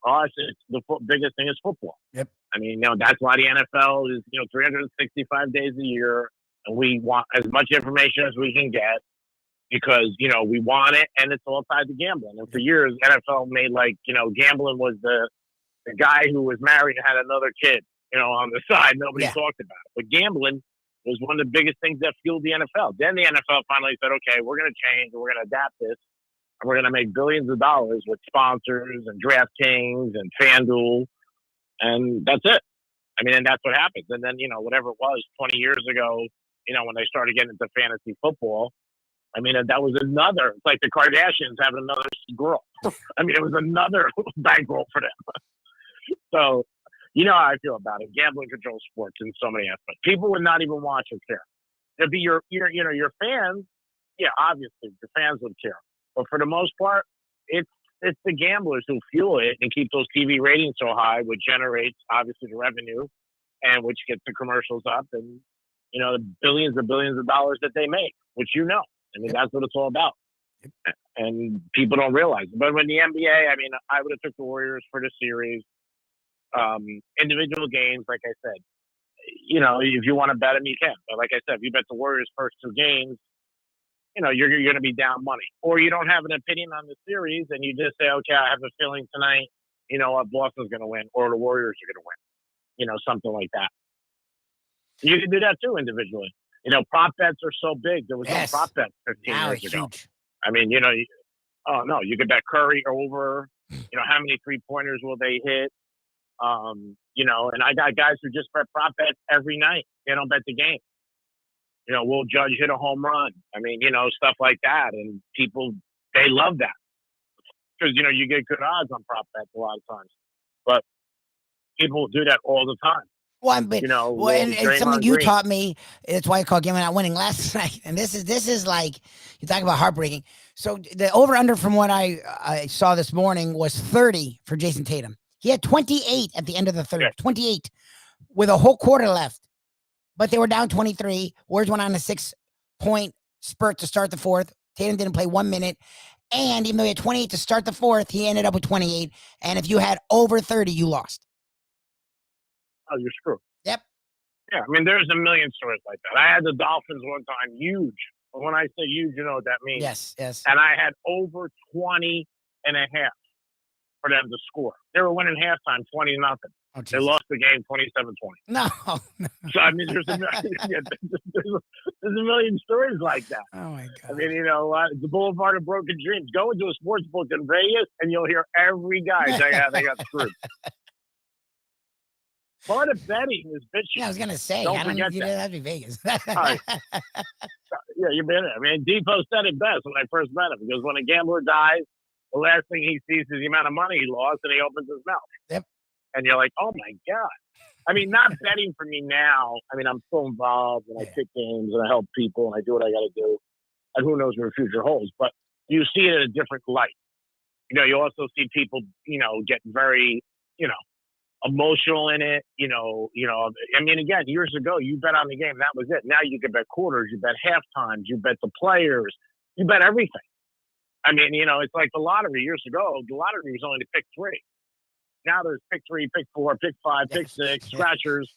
us, it's the biggest thing is football. Yep. I mean, that's why the NFL is, 365 days a year. And we want as much information as we can get. Because, we want it, and it's all tied to gambling. And for years, NFL made gambling was the guy who was married and had another kid, on the side. Nobody talked about it. But gambling was one of the biggest things that fueled the NFL. Then the NFL finally said, okay, we're going to change, and we're going to adapt this, and we're going to make billions of dollars with sponsors and DraftKings and FanDuel, and that's it. I mean, and that's what happens. And then, whatever it was 20 years ago, when they started getting into fantasy football, I mean, that was another, it's like the Kardashians having another girl. I mean, it was another bankroll for them. So, how I feel about it. Gambling controls sports in so many aspects. People would not even watch or care. It'd be your fans. Yeah, obviously, your fans would care. But for the most part, it's the gamblers who fuel it and keep those TV ratings so high, which generates, obviously, the revenue and which gets the commercials up and, the billions and billions of dollars that they make, which I mean, that's what it's all about. and people don't realize it. But when the NBA, I mean, I would have took the Warriors for the series. Individual games, like I said, you know, if you want to bet them, you can. But like I said, if you bet the Warriors first 2 games, you know, you're going to be down money. Or you don't have an opinion on the series and you just say, okay, I have a feeling tonight, you know what, Boston's going to win or the Warriors are going to win. You know, something like that. You can do that too individually. You know, prop bets are so big. There was no prop bet 15 years ago. Huge. I mean, you know, you could bet Curry over, you know, how many 3-pointers will they hit? You know, and I got guys who just bet prop bets every night. They don't bet the game. You know, will Judge hit a home run? I mean, you know, stuff like that. And people, they love that. Because, you know, you get good odds on prop bets a lot of times. But people do that all the time. Well, but, you know, and something you taught me. It's why I call Game Not Winning last night. And this is like, you talk about heartbreaking. So the over under from what I saw this morning was 30 for Jason Tatum. He had 28 at the end of the third, 28 with a whole quarter left, but they were down 23. Warriors went on a 6-point spurt to start the fourth. Tatum didn't play 1 minute. And even though he had 28 to start the fourth, he ended up with 28. And if you had over 30, you lost. Oh, you're screwed. Yep. Yeah, I mean, there's a million stories like that. I had the Dolphins one time, huge. But when I say huge, you know what that means. Yes, yes. And I had over 20 and a half for them to score. They wwere winning halftime 20-0. Oh, they lost the game 27-20. No. So, I mean, there's a million stories like that. Oh, my God. I mean, you know, the Boulevard of Broken Dreams. Go into a sports book in Vegas, and you'll hear every guy say, yeah, they got screwed. Part of betting is bitching. Yeah, I was going to say, Don't I don't forget need that. to have to be Vegas. Yeah, you've been it. I mean, Defo said it best when I first met him. Because when a gambler dies, the last thing he sees is the amount of money he lost, and he opens his mouth. Yep. And you're like, oh, my God. I mean, not betting for me now. I mean, I'm still involved, and I pick games, and I help people, and I do what I got to do. And who knows where the future holds. But you see it in a different light. You know, you also see people, you know, get very, you know, emotional in it. You know, I mean, again, years ago, you bet on the game. That was it. Now you can bet quarters. You bet half times. You bet the players. You bet everything. I mean, you know, it's like the lottery years ago. The lottery was only to pick 3. Now there's pick 3, pick 4, pick 5, pick 6, scratchers.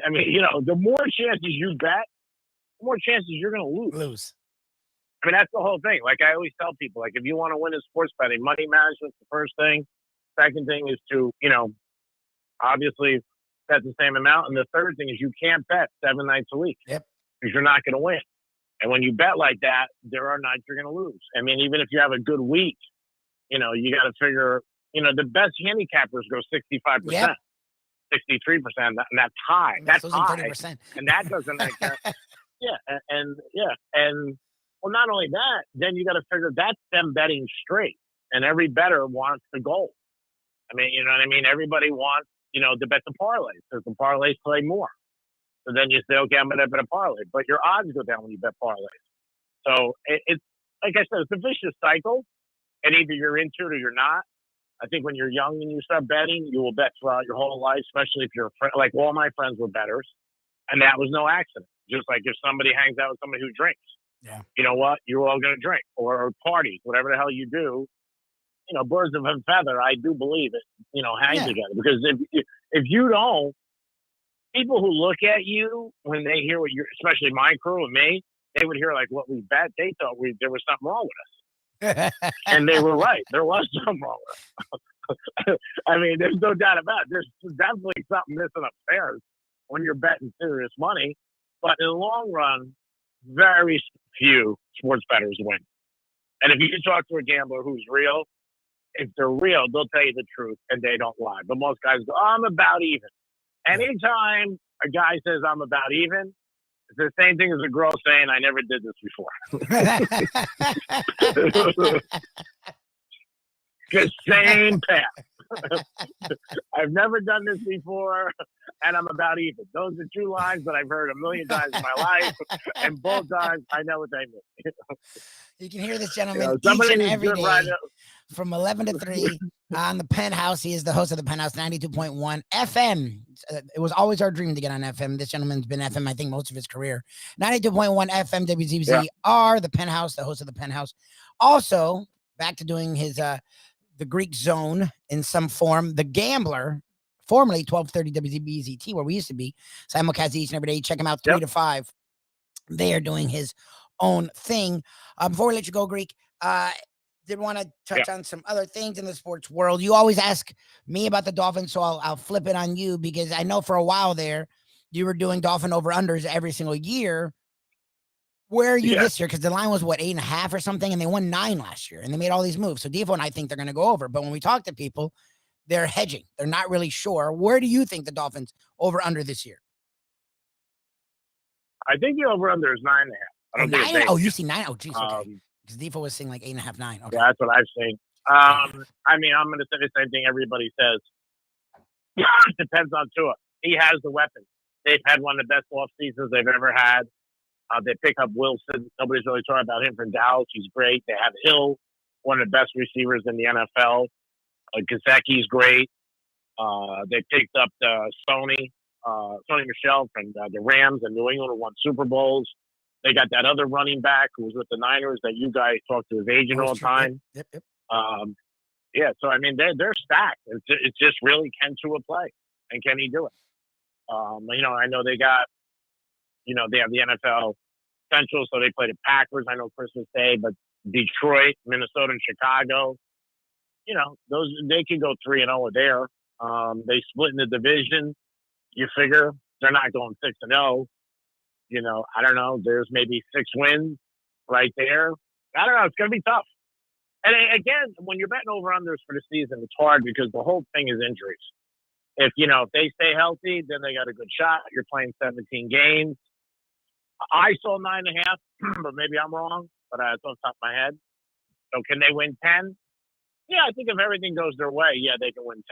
I mean, you know, the more chances you bet, the more chances you're going to lose. I mean, that's the whole thing. Like I always tell people, like if you want to win in sports betting, money management's the first thing. Second thing is to, you know, obviously bet the same amount. And the third thing is you can't bet 7 nights a week. Yep. Because you're not going to win. And when you bet like that, there are nights you're going to lose. I mean, even if you have a good week, you know, you got to figure, you know, the best handicappers go 65%, Yep. 63%. And that's high. That's high. 30%. And that doesn't make sense. Yeah. And well, not only that, then you got to figure that's them betting straight. And every bettor wants the goal. I mean, you know what I mean? Everybody wants, you know, to bet the parlays because the parlays play more. So then you say, okay, I'm going to bet a parlay. But your odds go down when you bet parlays. So it's, like I said, it's a vicious cycle. And either you're into it or you're not. I think when you're young and you start betting, you will bet throughout your whole life, especially if you're a friend. Like all my friends were bettors. And that was no accident. Just like if somebody hangs out with somebody who drinks. Yeah. You know what? You're all going to drink or parties, whatever the hell you do. You know, birds of a feather, I do believe it, you know, hang together. Because if you don't, people who look at you when they hear what you're, especially my crew and me, they would hear like what we bet. They thought there was something wrong with us. And they were right. There was something wrong with us. I mean, there's no doubt about it. There's definitely something missing upstairs when you're betting serious money. But in the long run, very few sports bettors win. And if you talk to a gambler who's real, if they're real, they'll tell you the truth and they don't lie. But most guys go, oh, I'm about even. Anytime a guy says I'm about even, it's the same thing as a girl saying I never did this before. The same path. I've never done this before, and I'm about even. Those are two lines that I've heard a million times in my life, and both times I know what they mean. You can hear this gentleman each somebody and who's every good day writer- from 11 to 3 on the Penthouse. He is the host of the Penthouse 92.1 FM. It was always our dream to get on FM. This gentleman's been FM, I think, most of his career. 92.1 FM WZBZ the Penthouse, the host of the Penthouse. Also, back to doing his the Greek Zone in some form. The Gambler, formerly 1230 WZBZT, where we used to be. Simulcast each and every day. Check him out 3 to 5. They are doing his own thing. Before we let you go, Greek, did want to touch on some other things in the sports world. You always ask me about the Dolphins, so I'll flip it on you, because I know for a while there you were doing Dolphin over-unders every single year. Where are you this year? Because the line was, 8.5 or something, and they won 9 last year, and they made all these moves. So Defo and I think they're going to go over. But when we talk to people, they're hedging. They're not really sure. Where do you think the Dolphins over-under this year? I think the over-under is 9.5. I don't think it's 8. Oh, you see 9? Oh, geez, okay. Because Defo was saying like 8.5, 9. Okay. Yeah, that's what I've seen. I mean, I'm going to say the same thing everybody says. It depends on Tua. He has the weapons. They've had one of the best off seasons they've ever had. They pick up Wilson. Nobody's really talking about him from Dallas. He's great. They have Hill, one of the best receivers in the NFL. Gesicki's great. They picked up Sony Michel from the Rams and New England, who won Super Bowls. They got that other running back who was with the Niners that you guys talk to his agent all the time. Yep. So I mean, they're stacked. It's just really, can Tua play, and can he do it? I know they got, they have the NFL Central, so they play the Packers. I know Christmas Day, but Detroit, Minnesota, and Chicago, those, they could go 3-0 there. They split in the division. You figure they're not going 6-0. I don't know. There's maybe 6 wins right there. I don't know. It's going to be tough. And again, when you're betting over-unders for the season, it's hard because the whole thing is injuries. If they stay healthy, then they got a good shot. You're playing 17 games. I saw 9.5, but maybe I'm wrong. But it's on top of my head. So can they win 10? Yeah, I think if everything goes their way, they can win 10.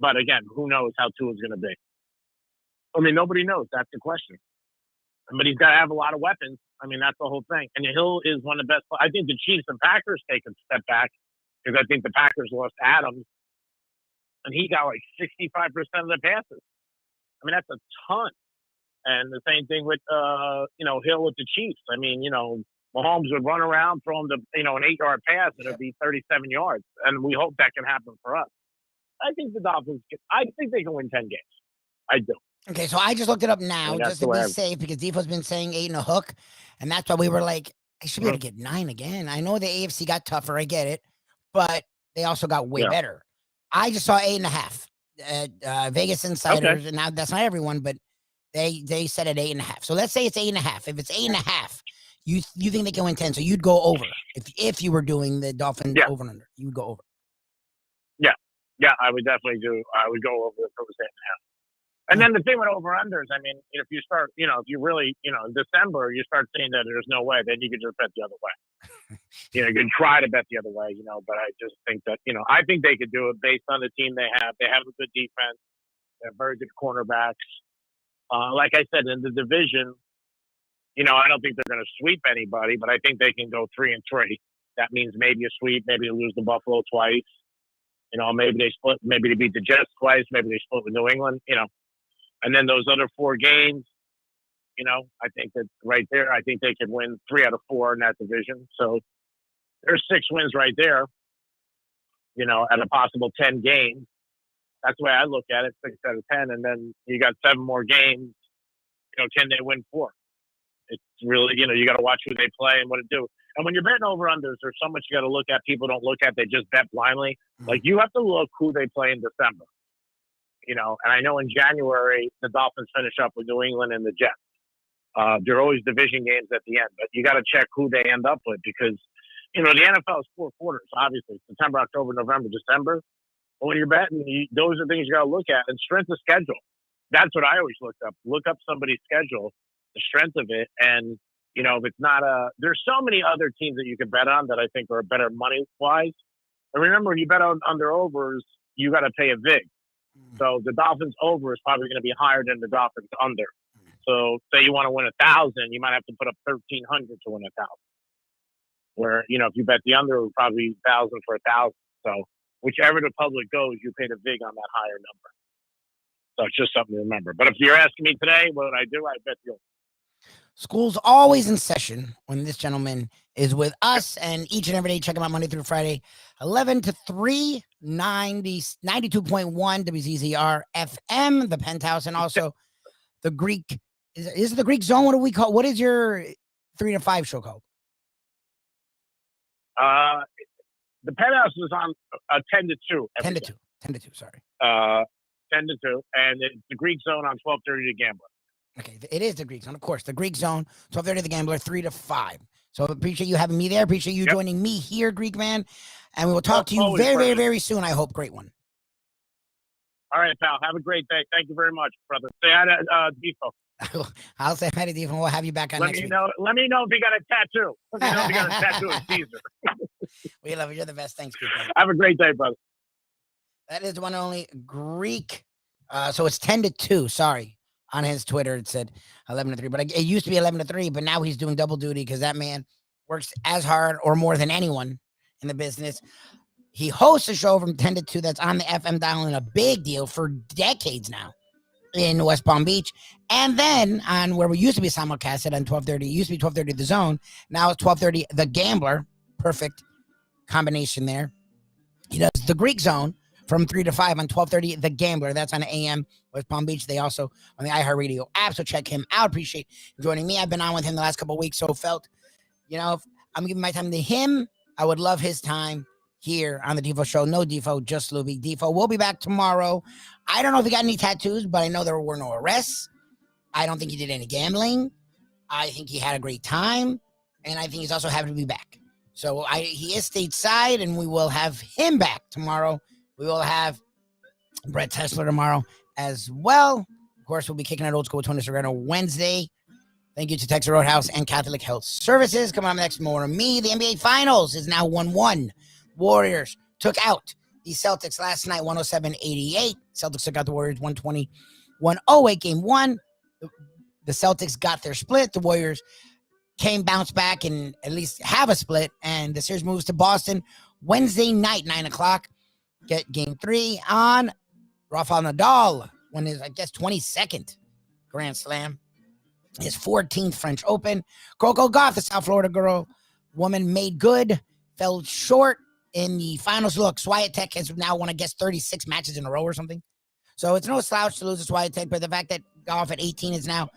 But again, who knows how Tua's going to be? I mean, nobody knows. That's the question. But he's got to have a lot of weapons. I mean, that's the whole thing. And Hill is one of the best. I think the Chiefs and Packers take a step back because I think the Packers lost Adams, and he got like 65% of the passes. I mean, that's a ton. And the same thing with, Hill with the Chiefs. I mean, Mahomes would run around, throw him an 8-yard pass, and it'd be 37 yards. And we hope that can happen for us. I think the Dolphins, I think they can win 10 games. I do. Okay, so I just looked it up now just to be safe because Defo's been saying 8 and a hook, and that's why we were like, I should be able to get 9 again. I know the AFC got tougher, I get it, but they also got way better. I just saw 8.5. Vegas Insiders, and now that's not everyone, but they said at 8.5. So let's say it's 8.5. If it's 8.5, you think they can win 10, so you'd go over if you were doing the Dolphins over and under. You would go over. Yeah, I would definitely do. I would go over if it was 8.5. And then the thing with over-unders, I mean, if you start, if you really, in December, you start seeing that there's no way, then you can just bet the other way. You can try to bet the other way, but I just think that, I think they could do it based on the team they have. They have a good defense. They have very good cornerbacks. Like I said, in the division, I don't think they're going to sweep anybody, but I think they can go 3-3. That means maybe a sweep, maybe they lose to Buffalo twice. Maybe they split, maybe they beat the Jets twice, maybe they split with New England, And then those other 4 games, I think that right there, I think they could win 3 out of 4 in that division. So there's 6 wins right there, at a possible 10 games. That's the way I look at it, 6 out of 10. And then you got 7 more games. Can they win 4? It's really, you got to watch who they play and what it do. And when you're betting over-unders, there's so much you got to look at. People don't look at. They just bet blindly. Like, you have to look who they play in December. And I know in January, the Dolphins finish up with New England and the Jets. There are always division games at the end, but you got to check who they end up with because, the NFL is 4 quarters, obviously. September, October, November, December. But when you're betting, those are things you got to look at. And strength of schedule. That's what I always look up. Look up somebody's schedule, the strength of it. And, if it's not there's so many other teams that you can bet on that I think are better money-wise. And remember, when you bet on under-overs, you got to pay a vig. So the Dolphins over is probably going to be higher than the Dolphins under. So say you want to win 1,000, you might have to put up 1,300 to win 1,000. Where, you know, if you bet the under, it would probably be 1,000 for 1,000. So whichever the public goes, you pay the vig on that higher number. So it's just something to remember. But if you're asking me today, what would I do? I bet the over. School's always in session when this gentleman is with us, and each and every day, check him out Monday through Friday, 11 to 3, 92.1 WZZR FM, the Penthouse, and also the Greek. Is it the Greek Zone? What do we call? What is your 3 to 5 show called? The Penthouse is on 10 to 2. 10 to 2. 10 to 2. Sorry. 10 to 2, and it's the Greek Zone on 12:30 The Gambler. Okay, it is the Greek Zone, of course. The Greek Zone, 12:30 The Gambler, 3 to 5. So appreciate you having me there. Appreciate you joining me here, Greek Man. And we will talk to you very, very soon. I hope. Great one. All right, pal. Have a great day. Thank you very much, brother. Say hi to Defo. I'll say hi to Defo. We'll have you back on next week. Let me know if you got a tattoo. Let me know if you got a tattoo of Caesar. We love you. You're the best. Thanks, Greek Man. Have a great day, brother. That is the one and only Greek. So it's 10 to 2. Sorry. On his Twitter, it said 11 to 3, but it used to be 11 to 3, but now he's doing double duty because that man works as hard or more than anyone in the business. He hosts a show from 10 to 2 that's on the FM dial, and a big deal for decades now in West Palm Beach. And then on where we used to be simulcasted on 12:30, it used to be 12:30 The Zone. Now it's 12:30 The Gambler. Perfect combination there. He does the Greek Zone from 3 to 5 on 12:30 The Gambler. That's on AM West Palm Beach. They also on the iHeartRadio app, so check him out. Appreciate you joining me. I've been on with him the last couple of weeks, so felt, you know, if I'm giving my time to him, I would love his time here on the Defo Show. No Defo, just Lubie. Defo will be back tomorrow. I don't know if he got any tattoos, but I know there were no arrests. I don't think he did any gambling. I think he had a great time, and I think he's also happy to be back. So he is stateside, and we will have him back tomorrow. We will have Brett Tesler tomorrow as well. Of course, we'll be kicking out Old School with Tony Serrano Wednesday. Thank you to Texas Roadhouse and Catholic Health Services. Come on next, more of me. The NBA Finals is now 1-1. Warriors took out the Celtics last night, 107-88. Celtics took out the Warriors 120-108. Game 1. The Celtics got their split. The Warriors bounced back and at least have a split. And the series moves to Boston Wednesday night, 9 o'clock. Get game 3 on Rafa Nadal, when his, 22nd Grand Slam, his 14th French Open. Coco Gauff, the South Florida woman, made good, fell short in the finals. Look, Swiatek has now won, 36 matches in a row or something. So it's no slouch to lose to Swiatek, but the fact that Gauff at 18 has now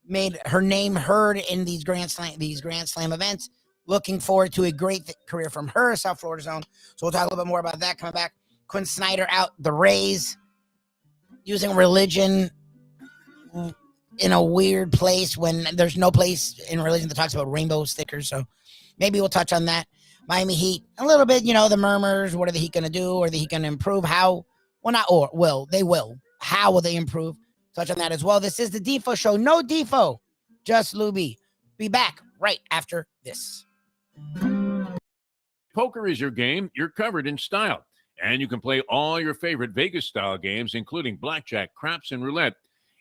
made her name heard in these Grand Slam events. Looking forward to a great career from her, South Florida zone. So we'll talk a little bit more about that coming back. Quinn Snyder out the Rays, using religion in a weird place when there's no place in religion that talks about rainbow stickers. So maybe we'll touch on that. Miami Heat, a little bit, the murmurs. What are the Heat going to do? Are the Heat going to improve? How? Well, not or will. They will. How will they improve? Touch on that as well. This is the Defo Show. No Defo, just Lubie. Be back right after this. Poker is your game. You're covered in style. And you can play all your favorite Vegas-style games, including blackjack, craps, and roulette,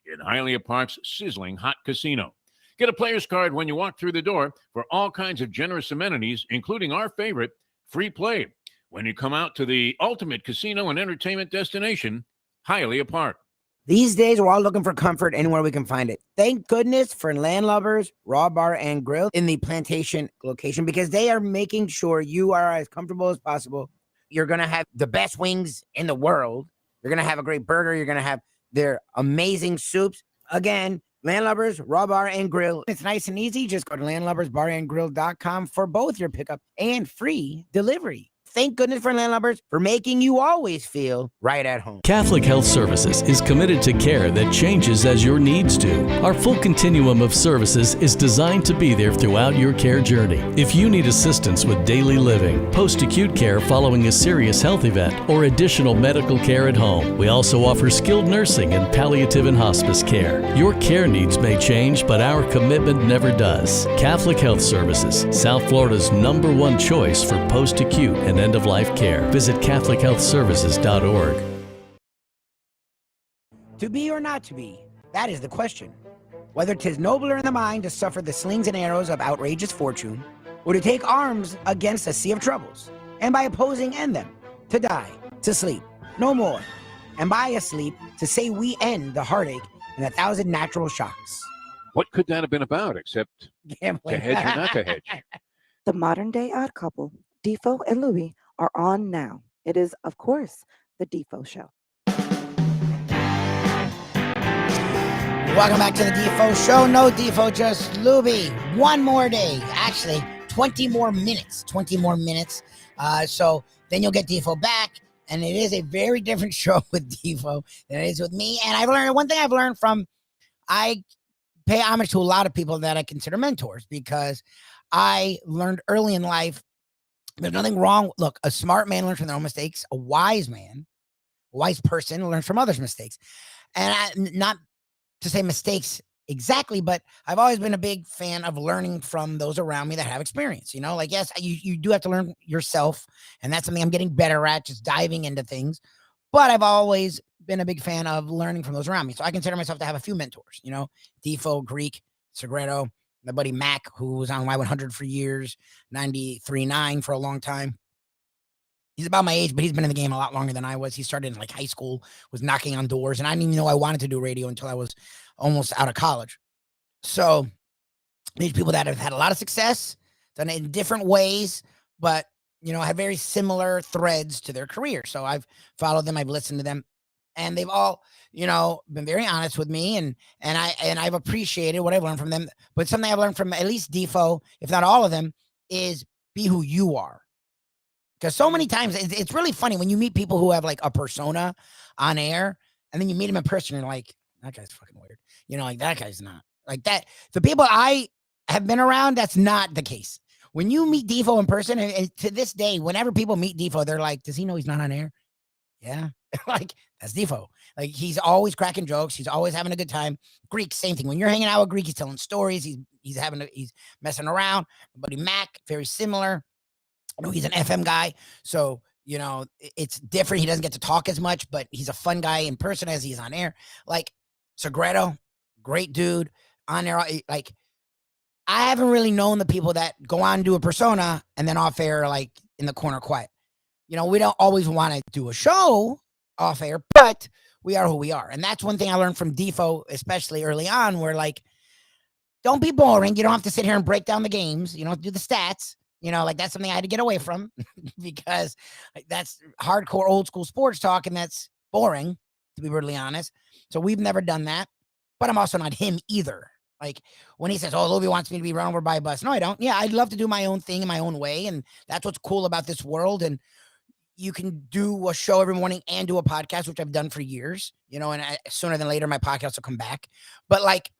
in Hialeah Park's sizzling hot casino. Get a player's card when you walk through the door for all kinds of generous amenities, including our favorite, free play, when you come out to the ultimate casino and entertainment destination, Hialeah Park. These days, we're all looking for comfort anywhere we can find it. Thank goodness for Landlubbers Raw Bar and Grill in the Plantation location, because they are making sure you are as comfortable as possible. You're going to have the best wings in the world. You're going to have a great burger. You're going to have their amazing soups. Again, Landlubbers Raw Bar and Grill. It's nice and easy. Just go to landlubbersbarandgrill.com for both your pickup and free delivery. Thank goodness for Landlubbers for making you always feel right at home. Catholic Health Services is committed to care that changes as your needs do. Our full continuum of services is designed to be there throughout your care journey. If you need assistance with daily living, post-acute care following a serious health event, or additional medical care at home, we also offer skilled nursing and palliative and hospice care. Your care needs may change, but our commitment never does. Catholic Health Services, South Florida's #1 choice for post-acute and and end-of-life care. Visit CatholicHealthServices.org. To be or not to be, that is the question. Whether 'tis nobler in the mind to suffer the slings and arrows of outrageous fortune, or to take arms against a sea of troubles, and by opposing end them, to die, to sleep, no more, and by a sleep to say we end the heartache and 1,000 natural shocks. What could that have been about except Gambling. to hedge or not to hedge? The modern day odd couple, Defo and Lubie, are on now. It is, of course, the Defo Show. Welcome back to the Defo Show. No Defo, just Lubie. One more day. Actually, 20 more minutes. 20 more minutes. So then you'll get Defo back. And it is a very different show with Defo than it is with me. And I've learned one thing I've learned from, I pay homage to a lot of people that I consider mentors, because I learned early in life there's nothing wrong. Look, a smart man learns from their own mistakes. A wise man, a wise person learns from others' mistakes. And not to say mistakes exactly, but I've always been a big fan of learning from those around me that have experience. You know, like, yes, you do have to learn yourself, and that's something I'm getting better at, just diving into things. But I've always been a big fan of learning from those around me. So I consider myself to have a few mentors, you know, Defo, Greek, Segredo, my buddy Mac, who was on Y100 for years, 93.9 for a long time. He's about my age, but he's been in the game a lot longer than I was. He started in like high school, was knocking on doors, and I didn't even know I wanted to do radio until I was almost out of college. So these people that have had a lot of success, done it in different ways, but, you know, have very similar threads to their career. So I've followed them, I've listened to them, and they've all, you know, been very honest with me, and I've appreciated what I've learned from them. But something I've learned from at least Defo, if not all of them, is be who you are. Because so many times it's really funny when you meet people who have like a persona on air, and then you meet them in person, and you're like, that guy's fucking weird. You know, like, that guy's not like that. The people I have been around, that's not the case. When you meet Defo in person, and to this day, whenever people meet Defo, they're like, does he know he's not on air? Yeah. Like, that's Defo. Like, he's always cracking jokes. He's always having a good time. Greek, same thing. When you're hanging out with Greek, he's telling stories. He's messing around. My buddy Mac, very similar. I know he's an FM guy, so, you know, it's different. He doesn't get to talk as much, but he's a fun guy in person as he's on air. Like, Segredo, great dude on air. Like, I haven't really known the people that go on and do a persona and then off air, like, in the corner quiet. You know, we don't always want to do a show off air, but we are who we are. And that's one thing I learned from Defo, especially early on, where, like, don't be boring. You don't have to sit here and break down the games. You don't do the stats. You know, like, that's something I had to get away from because that's hardcore old school sports talk, and that's boring, to be brutally honest. So we've never done that, but I'm also not him either. Like, when he says, oh, Lubie wants me to be run over by a bus. No, I don't. Yeah, I'd love to do my own thing in my own way, and that's what's cool about this world. And you can do a show every morning and do a podcast, which I've done for years, you know, and sooner than later, my podcast will come back. But, like,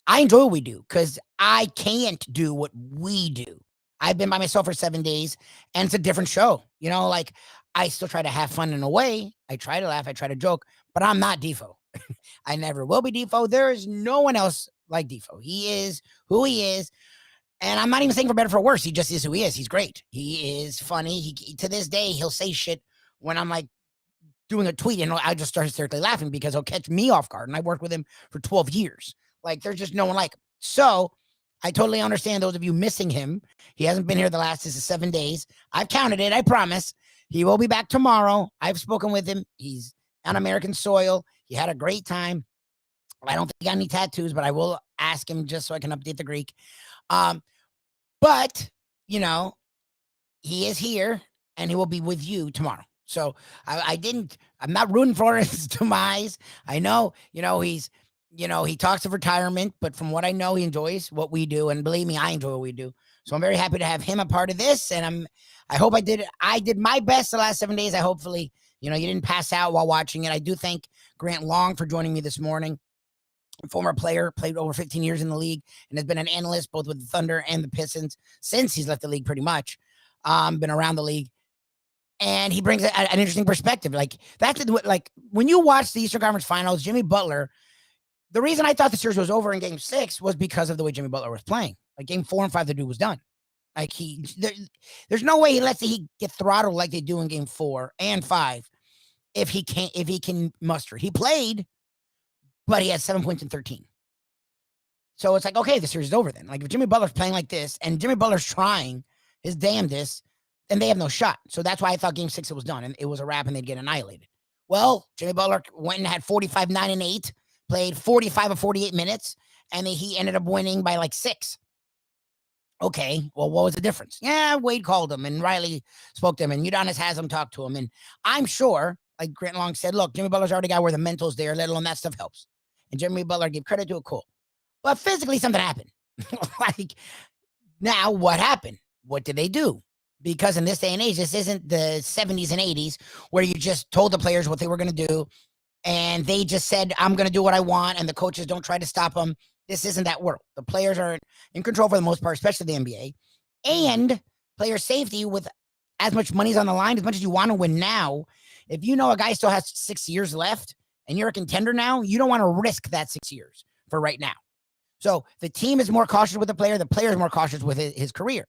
I enjoy what we do because I can't do what we do. I've been by myself for 7 days, and it's a different show. You know, like, I still try to have fun in a way. I try to laugh. I try to joke, but I'm not Defo. I never will be Defo. There is no one else like Defo. He is who he is. And I'm not even saying for better or for worse. He just is who he is. He's great. He is funny. He to this day, he'll say shit when I'm, like, doing a tweet, and I just start hysterically laughing because he'll catch me off guard. And I worked with him for 12 years. Like, there's just no one like him. So I totally understand those of you missing him. He hasn't been here this is 7 days. I've counted it. I promise. He will be back tomorrow. I've spoken with him. He's on American soil. He had a great time. I don't think he got any tattoos, but I will ask him just so I can update the Greek. But, you know, he is here, and he will be with you tomorrow. So I'm not rooting for his demise. I know, you know, he talks of retirement, but from what I know, he enjoys what we do. And believe me, I enjoy what we do. So I'm very happy to have him a part of this. And I hope I did my best the last 7 days. I hopefully, you know, you didn't pass out while watching it. I do thank Grant Long for joining me this morning. Former player, played over 15 years in the league, and has been an analyst both with the Thunder and the Pistons since he's left the league pretty much. Been around the league. And he brings an interesting perspective. Like, that's like when you watch the Eastern Conference Finals, Jimmy Butler, the reason I thought the series was over in Game 6 was because of the way Jimmy Butler was playing. Like, Game 4 and 5, the dude was done. Like there's no way he lets he get throttled like they do in game 4 and 5 if he can muster. He played, but he had 7 points in 13. So it's like, okay, the series is over then. Like if Jimmy Butler's playing like this and Jimmy Butler's trying his damnedest, then they have no shot. So that's why I thought game 6 it was done and it was a wrap and they'd get annihilated. Well, Jimmy Butler went and had 45, 9, and 8, played 45 of 48 minutes, and he ended up winning by like 6. Okay, well, what was the difference? Yeah, Wade called him, and Riley spoke to him, and Udonis has him talk to him. And I'm sure, like Grant Long said, look, Jimmy Butler's already got where the mental's there, let alone that stuff helps. And Jimmy Butler gave credit to it, cool. But physically, something happened. Like, now what happened? What did they do? Because in this day and age, this isn't the 70s and 80s where you just told the players what they were going to do, and they just said, I'm going to do what I want, and the coaches don't try to stop them. This isn't that world. The players are in control for the most part, especially the NBA. And player safety with as much money's on the line, as much as you want to win now, if you know a guy still has 6 years left and you're a contender now, you don't want to risk that 6 years for right now. So the team is more cautious with the player is more cautious with his career.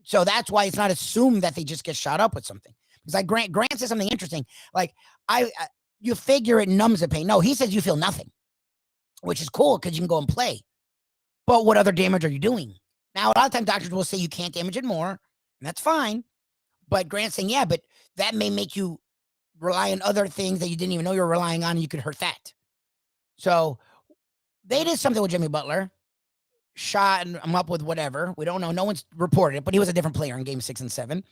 So that's why it's not assumed that they just get shot up with something. Because like Grant said something interesting. Like you figure it numbs the pain. No, he says you feel nothing, which is cool because you can go and play. But what other damage are you doing? Now, a lot of times doctors will say you can't damage it more, and that's fine. But Grant's saying, yeah, but that may make you rely on other things that you didn't even know you were relying on, and you could hurt that. So they did something with Jimmy Butler, shot him up with whatever. We don't know. No one's reported it, but he was a different player in game 6 and 7.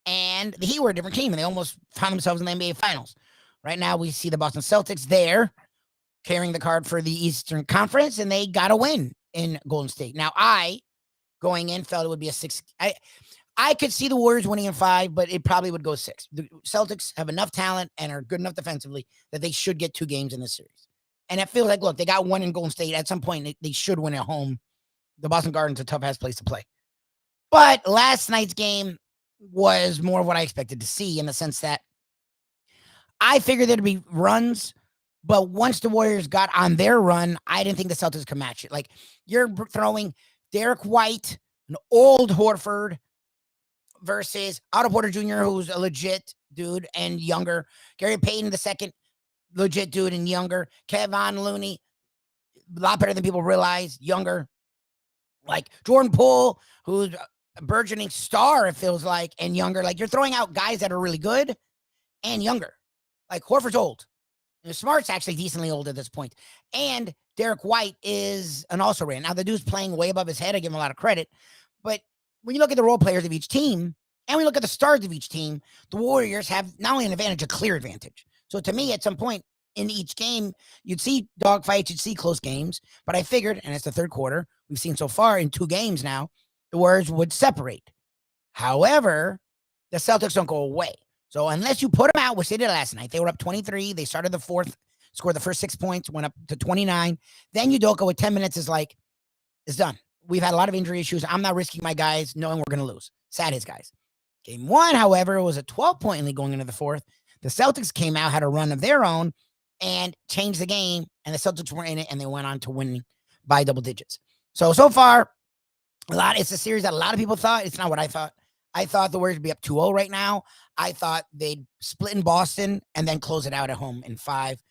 And the Heat were a different team, and they almost found themselves in the NBA Finals. Right now, we see the Boston Celtics there carrying the card for the Eastern Conference, and they got a win in Golden State. Now, going in, felt it would be a 6. I could see the Warriors winning in 5, but it probably would go 6. The Celtics have enough talent and are good enough defensively that they should get 2 games in this series. And it feels like, look, they got 1 in Golden State. At some point, they should win at home. The Boston Garden's a tough-ass place to play. But last night's game was more of what I expected to see in the sense that I figured there'd be runs, but once the Warriors got on their run, I didn't think the Celtics could match it. Like, you're throwing Derek White, an old Horford, versus Otto Porter Jr., who's a legit dude and younger. Gary Payton II, legit dude and younger. Kevon Looney, a lot better than people realize, younger. Like Jordan Poole, who's a burgeoning star, it feels like, and younger. Like, you're throwing out guys that are really good and younger. Like, Horford's old. Smart's actually decently old at this point. And Derek White is an also-ran. Now, the dude's playing way above his head. I give him a lot of credit. But when you look at the role players of each team, and we look at the stars of each team, the Warriors have not only an advantage, a clear advantage. So to me, at some point in each game, you'd see dogfights, you'd see close games. But I figured, and it's the third quarter, we've seen so far in 2 games now, the Warriors would separate. However, the Celtics don't go away. So unless you put them out, which they did last night, they were up 23. They started the fourth, scored the first 6 points, went up to 29. Then Udoka with 10 minutes is like, it's done. We've had a lot of injury issues. I'm not risking my guys knowing we're going to lose. Sat his guys. Game 1, however, was a 12-point lead going into the fourth. The Celtics came out, had a run of their own, and changed the game, and the Celtics were in it, and they went on to win by double digits. So far, it's a series that a lot of people thought. It's not what I thought. I thought the Warriors would be up 2-0 right now. I thought they'd split in Boston and then close it out at home in 5,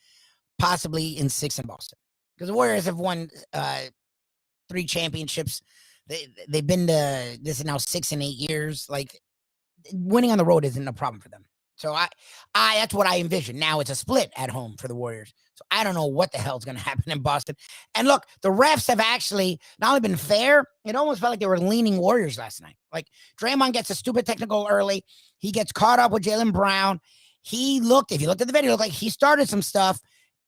possibly in 6 in Boston. Because the Warriors have won 3 championships. They've been to, this is now 6 in 8 years. Like, winning on the road isn't a problem for them. So that's what I envision. Now it's a split at home for the Warriors. So I don't know what the hell's going to happen in Boston. And look, the refs have actually not only been fair, it almost felt like they were leaning Warriors last night. Like, Draymond gets a stupid technical early. He gets caught up with Jaylen Brown. If you looked at the video, it looked like he started some stuff.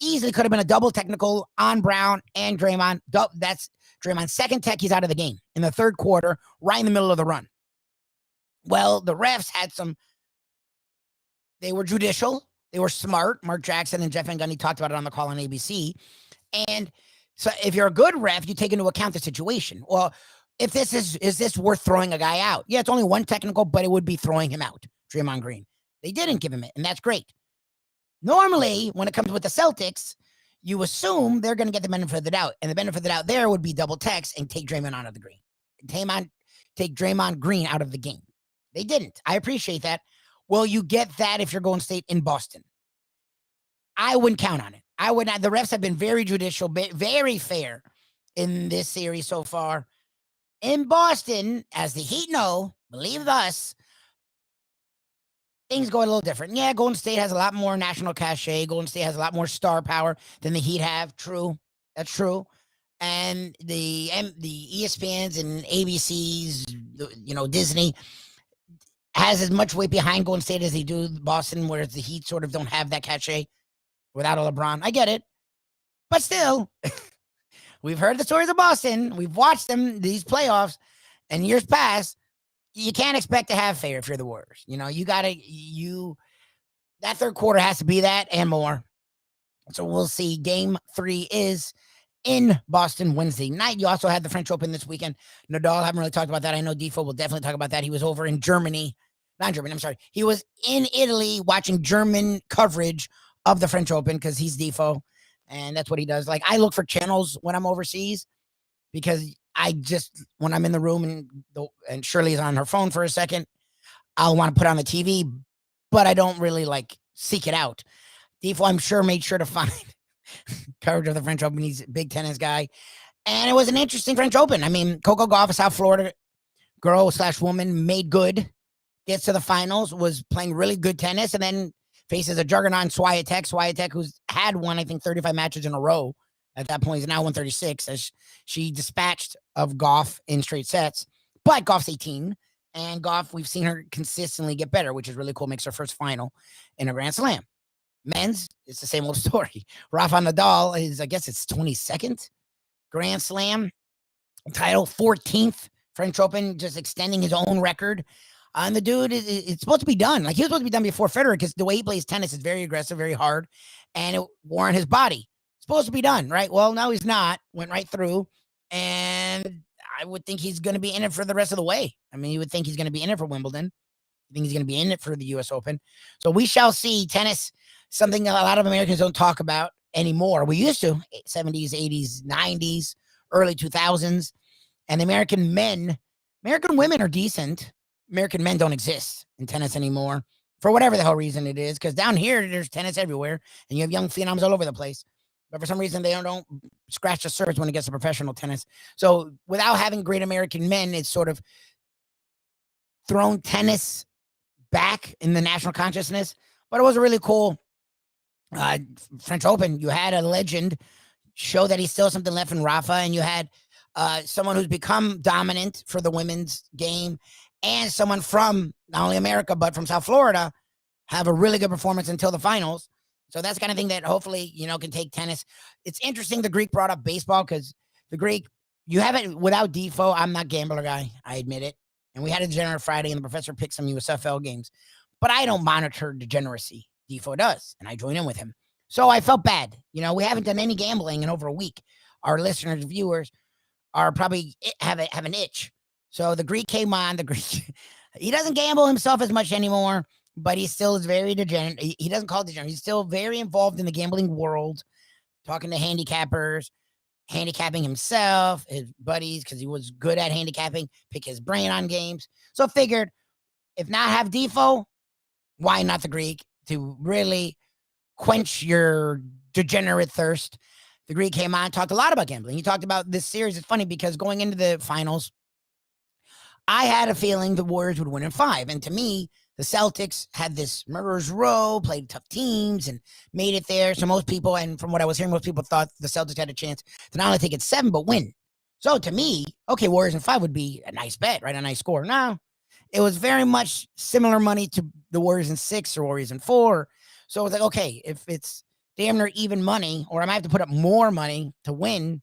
Easily could have been a double technical on Brown and Draymond. That's Draymond's second tech. He's out of the game in the third quarter, right in the middle of the run. Well, the refs had they were judicial. They were smart. Mark Jackson and Jeff Van Gundy talked about it on the call on ABC. And so if you're a good ref, you take into account the situation. Well, if this is this worth throwing a guy out? Yeah, it's only one technical, but it would be throwing him out, Draymond Green. They didn't give him it, and that's great. Normally, when it comes with the Celtics, you assume they're going to get the benefit of the doubt. And the benefit of the doubt there would be double text and take Draymond out of the green. take Draymond Green out of the game. They didn't. I appreciate that. Well, you get that if you're Golden State in Boston. I wouldn't count on it. I would not. The refs have been very judicial, very fair in this series so far. In Boston, as the Heat know, believe us, things go a little different. Yeah, Golden State has a lot more national cachet. Golden State has a lot more star power than the Heat have. True. That's true. And the ESPNs and ABCs, Disney has as much weight behind Golden State as they do Boston, whereas the Heat sort of don't have that cachet without a LeBron. I get it. But still, we've heard the stories of Boston. We've watched them, these playoffs, and years past. You can't expect to have fair if you're the Warriors. That third quarter has to be that and more. So we'll see. Game 3 is in Boston Wednesday night. You also had the French Open this weekend. Nadal, haven't really talked about that. I know Defo will definitely talk about that. He was over in Germany. Not Germany, I'm sorry. He was in Italy watching German coverage of the French Open because he's Defo. And that's what he does. Like, I look for channels when I'm overseas because when I'm in the room and Shirley's on her phone for a second, I'll want to put on the TV, but I don't really seek it out. Defo, I'm sure, made sure to find coverage of the French Open. He's a big tennis guy. And it was an interesting French Open. I mean, Coco Gauff, a South Florida girl/woman, made good, gets to the finals, was playing really good tennis, and then faces a juggernaut Swiatek, who's had won, I think, 35 matches in a row. At that point, he's now 136, as she dispatched of Gauff in straight sets. But Gauff's 18, and Gauff, we've seen her consistently get better, which is really cool. Makes her first final in a Grand Slam. Men's, it's the same old story. Rafa Nadal is, I guess it's 22nd Grand Slam title, 14th French Open, just extending his own record. And the dude, it's supposed to be done. He was supposed to be done before Federer because the way he plays tennis is very aggressive, very hard, and it wore on his body. Supposed to be done, right? Well, no, he's not. Went right through, and I would think he's going to be in it for the rest of the way. I mean, you would think he's going to be in it for Wimbledon. I think he's going to be in it for the U.S. Open. So we shall see. Tennis, something a lot of Americans don't talk about anymore. We used to, 70s, 80s, 90s, early 2000s. And the American women are decent. American men don't exist in tennis anymore for whatever the hell reason it is. Because down here, there's tennis everywhere, and you have young phenoms all over the place. But for some reason, they don't scratch the surface when it gets to professional tennis. So without having great American men, it's sort of thrown tennis back in the national consciousness. But it was a really cool French Open. You had a legend show that he still has something left in Rafa, and you had someone who's become dominant for the women's game, and someone from not only America, but from South Florida have a really good performance until the finals. So that's the kind of thing that hopefully, can take tennis. It's interesting the Greek brought up baseball because the Greek, you have it without Defo. I'm not a gambler guy. I admit it. And we had a Degenerate Friday and the professor picked some USFL games. But I don't monitor degeneracy. Defo does. And I join in with him. So I felt bad. We haven't done any gambling in over a week. Our listeners, viewers are probably have an itch. So the Greek came on. The Greek, he doesn't gamble himself as much anymore. But he still is very degenerate. He doesn't call it degenerate. He's still very involved in the gambling world, talking to handicappers, handicapping himself, his buddies, because he was good at handicapping, pick his brain on games. So figured, if not have Defo, why not the Greek to really quench your degenerate thirst? The Greek came on, talked a lot about gambling. He talked about this series. It's funny because going into the finals, I had a feeling the Warriors would win in 5. And to me, the Celtics had this murderer's row, played tough teams, and made it there. So most people, and from what I was hearing, most people thought the Celtics had a chance to not only take it 7, but win. So to me, okay, Warriors in 5 would be a nice bet, right? A nice score. No, it was very much similar money to the Warriors in 6 or Warriors in 4. So it was like, okay, if it's damn near even money, or I might have to put up more money to win,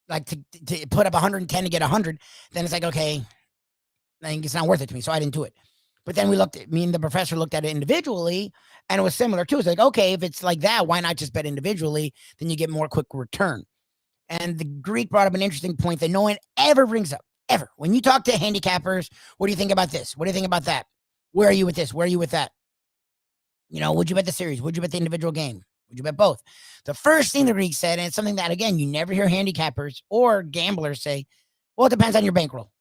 like to put up 110 to get 100, then it's like, okay, I think it's not worth it to me. So I didn't do it. But then me and the professor looked at it individually, and it was similar too. It's like, okay, if it's like that, why not just bet individually? Then you get more quick return. And the Greek brought up an interesting point that no one ever brings up, ever. When you talk to handicappers, what do you think about this? What do you think about that? Where are you with this? Where are you with that? Would you bet the series? Would you bet the individual game? Would you bet both? The first thing the Greek said, and it's something that, again, you never hear handicappers or gamblers say, well, it depends on your bankroll.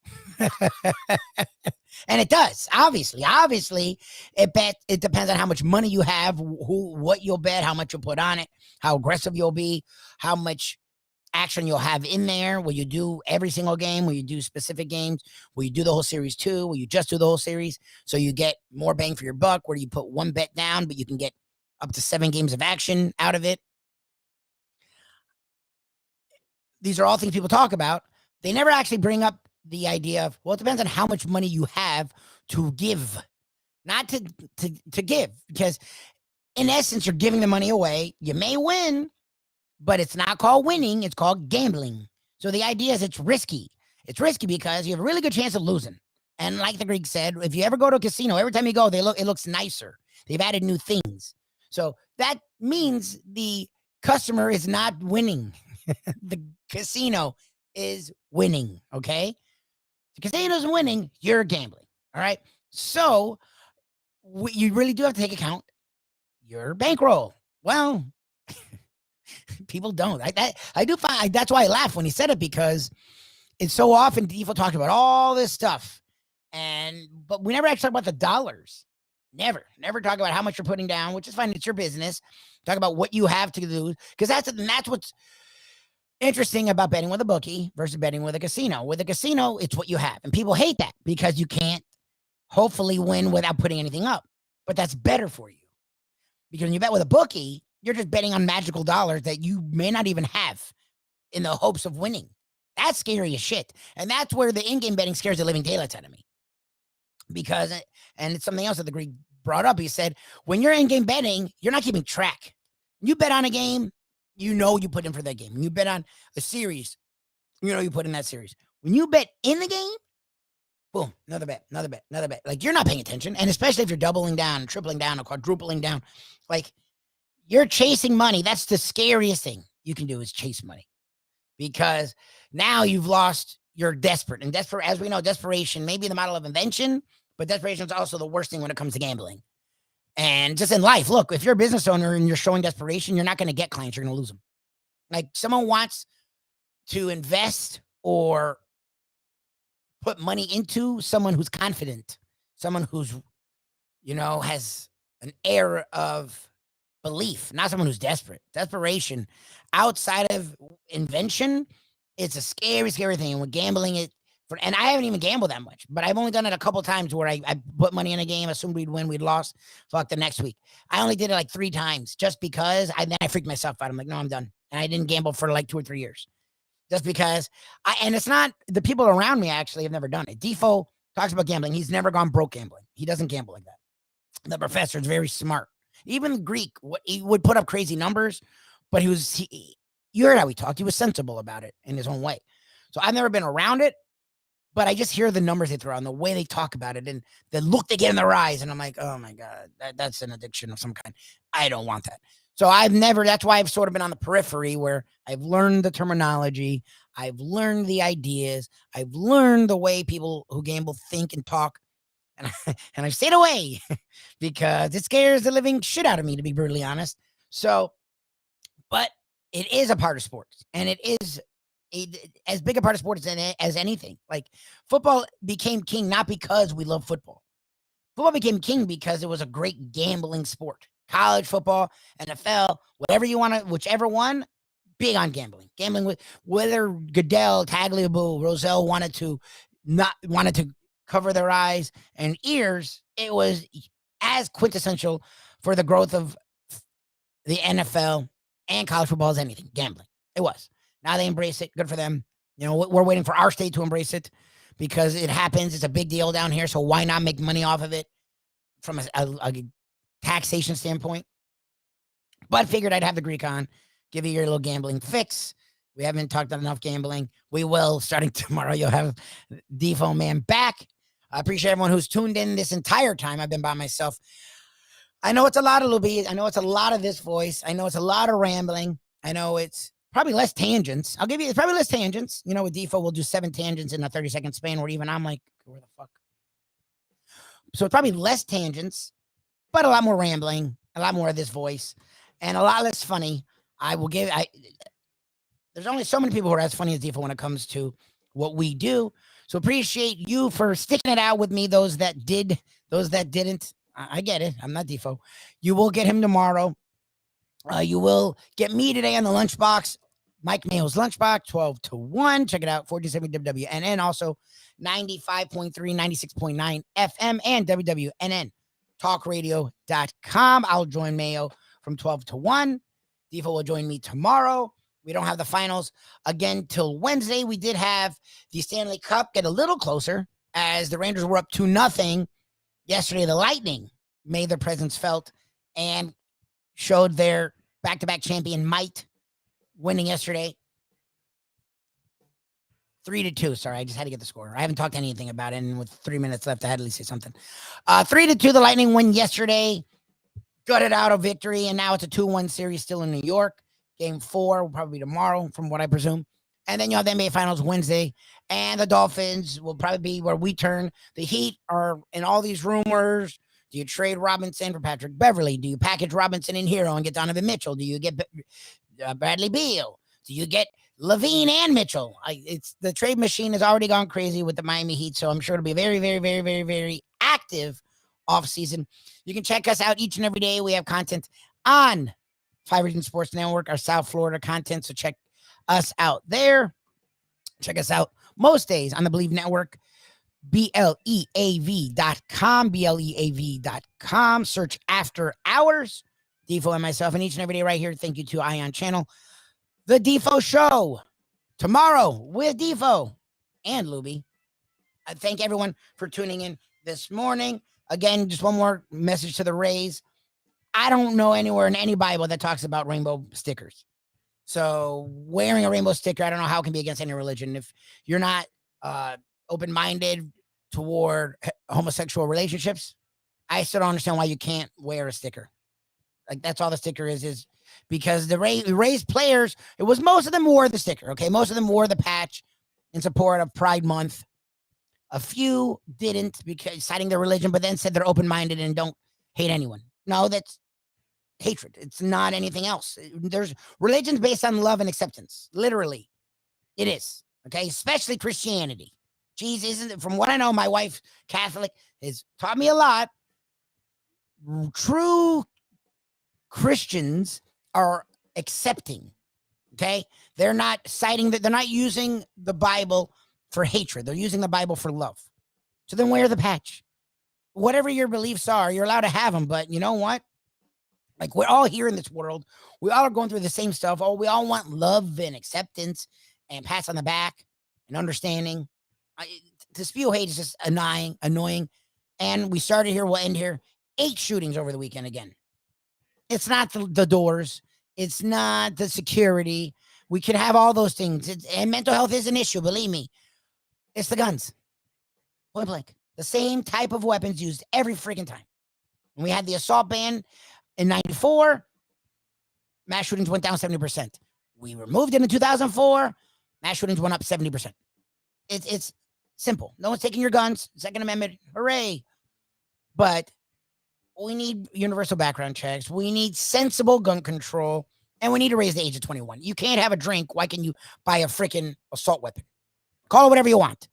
And it does. Obviously, it depends on how much money you have, what you'll bet, how much you'll put on it, how aggressive you'll be, how much action you'll have in there. Will you do every single game? Will you do specific games? Will you do the whole series too? Will you just do the whole series so you get more bang for your buck, where you put one bet down, but you can get up to 7 games of action out of it? These are all things people talk about. They never actually bring up the idea of, well, it depends on how much money you have to give, not to give, because in essence, you're giving the money away. You may win, but it's not called winning. It's called gambling. So the idea is it's risky. It's risky because you have a really good chance of losing. And like the Greek said, if you ever go to a casino, every time you go, it looks nicer. They've added new things. So that means the customer is not winning. The casino is winning, okay? The casino's winning, you're gambling, all right? So you really do have to take account your bankroll. Well, people don't. I do find that's why I laugh when he said it, because it's so often Defo talks about all this stuff, but we never actually talk about the dollars. Never talk about how much you're putting down, which is fine. It's your business. Talk about what you have to do, because that's what's interesting about betting with a bookie versus betting with a casino. With a casino, it's what you have, and people hate that because you can't hopefully win without putting anything up. But that's better for you, because when you bet with a bookie, you're just betting on magical dollars that you may not even have in the hopes of winning. That's scary as shit. And that's where the in-game betting scares the living daylights out of me. Because, and it's something else that the Greek brought up. He said, when you're in-game betting, you're not keeping track. When you bet on a game, you know you put in for that game. When you bet on a series, you know you put in that series. When you bet in the game, boom, another bet. Like, you're not paying attention. And especially if you're doubling down, tripling down, or quadrupling down, like, you're chasing money. That's the scariest thing you can do, is chase money, because now you've lost. You're desperate, and as we know, desperation may be the model of invention, but desperation is also the worst thing when it comes to gambling. And just in life, look, if you're a business owner and you're showing desperation, you're not going to get clients. You're going to lose them. Like, someone wants to invest or put money into someone who's confident, someone who's, has an air of belief, not someone who's desperate. Desperation outside of invention, it's a scary, scary thing. And with gambling, and I haven't even gambled that much, but I've only done it a couple times where I put money in a game, assumed we'd win, we'd lost, fuck the next week. I only did it like 3 times just because then I freaked myself out. I'm like, no, I'm done. And I didn't gamble for like 2 or 3 years just because and it's not, the people around me actually have never done it. Defo talks about gambling. He's never gone broke gambling. He doesn't gamble like that. The professor is very smart. Even Greek, he would put up crazy numbers, but you heard how he talked. He was sensible about it in his own way. So I've never been around it, but I just hear the numbers they throw out and the way they talk about it and the look they get in their eyes. And I'm like, oh my God, that's an addiction of some kind. I don't want that. So that's why I've sort of been on the periphery, where I've learned the terminology. I've learned the ideas. I've learned the way people who gamble think and talk. And I've stayed away because it scares the living shit out of me, to be brutally honest. So, but it is a part of sports, and it is as big a part of sports as anything. Like, football became king not because we love football. Football became king because it was a great gambling sport. College football, NFL, whatever you want to, whichever one, big on gambling. Gambling with whether Goodell, Tagliabue, Roselle wanted to cover their eyes and ears, it was as quintessential for the growth of the NFL and college football as anything. Gambling. It was. Now they embrace it. Good for them. We're waiting for our state to embrace it because it happens. It's a big deal down here. So why not make money off of it from a taxation standpoint? But figured I'd have the Greek on, give you your little gambling fix. We haven't talked about enough gambling. We will, starting tomorrow. You'll have Defo Man back. I appreciate everyone who's tuned in this entire time. I've been by myself. I know it's a lot of Lubie. I know it's a lot of this voice. I know it's a lot of rambling. I know it's probably less tangents. It's probably less tangents. With Defo, we'll do 7 tangents in a 30-second span, where even I'm like, where the fuck? So it's probably less tangents, but a lot more rambling, a lot more of this voice, and a lot less funny. There's only so many people who are as funny as Defo when it comes to what we do. So appreciate you for sticking it out with me. Those that did, those that didn't. I get it. I'm not Defo. You will get him tomorrow. You will get me today on the lunchbox. Mike Mayo's lunchbox, 12 to 1. Check it out, 47 WWNN. Also, 95.3, 96.9 FM and WWNN. Talkradio.com. I'll join Mayo from 12 to 1. Defo will join me tomorrow. We don't have the finals again till Wednesday. We did have the Stanley Cup get a little closer as the Rangers were up 2-0. Yesterday, the Lightning made their presence felt and showed their back-to-back champion might, winning yesterday 3-2. Sorry, I just had to get the score. I haven't talked anything about it, and with 3 minutes left, I had to at least say something. 3-2, the Lightning win yesterday. Gutted out a victory, and now it's a 2-1 series still in New York. Game 4 will probably be tomorrow, from what I presume. And then you have the NBA Finals Wednesday, and the Dolphins will probably be where we turn. The Heat are in all these rumors. Do you trade Robinson for Patrick Beverly? Do you package Robinson in Hero and get Donovan Mitchell? Do you get Bradley Beal? Do you get Levine and Mitchell? It's the trade machine has already gone crazy with the Miami Heat, so I'm sure it'll be a very, very, very, very, very active offseason. You can check us out each and every day. We have content on Five Region Sports Network, our South Florida content, so check us out there. Check us out most days on the Believe Network, BLEAV.com, BLEAV.com. Search After Hours. Defo and myself, and each and every day right here. Thank you to Ion Channel. The Defo Show tomorrow with Defo and Lubie. I thank everyone for tuning in this morning. Again, just one more message to the Rays. I don't know anywhere in any Bible that talks about rainbow stickers. So wearing a rainbow sticker, I don't know how it can be against any religion. If you're not open-minded toward homosexual relationships, I still don't understand why you can't wear a sticker. Like, that's all the sticker is because the Rays players, it was most of them wore the sticker, okay? Most of them wore the patch in support of Pride Month. A few didn't, because citing their religion, but then said they're open-minded and don't hate anyone. No, that's hatred. It's not anything else. There's religions based on love and acceptance. Literally, it is, okay? Especially Christianity. Jesus, from what I know, my wife, Catholic, has taught me a lot. True Christians are accepting, okay? They're not citing that, they're not using the Bible for hatred. They're using the Bible for love. So then wear the patch. Whatever your beliefs are, you're allowed to have them, but you know what? Like, we're all here in this world. We all are going through the same stuff. Oh, we all want love and acceptance and pats on the back and understanding. To spew hate is just annoying. And we started here, we'll end here. 8 shootings over the weekend again. It's not the doors. It's not the security. We can have all those things. And mental health is an issue, believe me. It's the guns. Point blank. The same type of weapons used every freaking time. When we had the assault ban in 94, mass shootings went down 70%. We removed it in 2004, mass shootings went up 70%. It's simple. No one's taking your guns. Second Amendment, hooray. But we need universal background checks. We need sensible gun control. And we need to raise the age of 21. You can't have a drink. Why can you buy a freaking assault weapon? Call it whatever you want.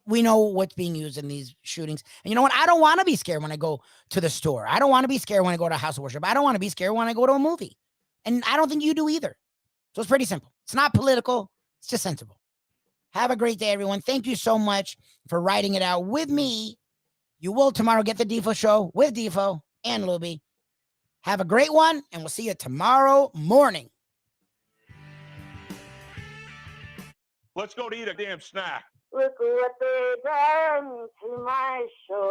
We know what's being used in these shootings. And you know what? I don't want to be scared when I go to the store. I don't want to be scared when I go to a house of worship. I don't want to be scared when I go to a movie. And I don't think you do either. So it's pretty simple. It's not political. It's just sensible. Have a great day, everyone. Thank you so much for writing it out with me. You will tomorrow get the Defo Show with Defo and Lubie. Have a great one, and we'll see you tomorrow morning. Let's go to eat a damn snack. Look what they done to my show.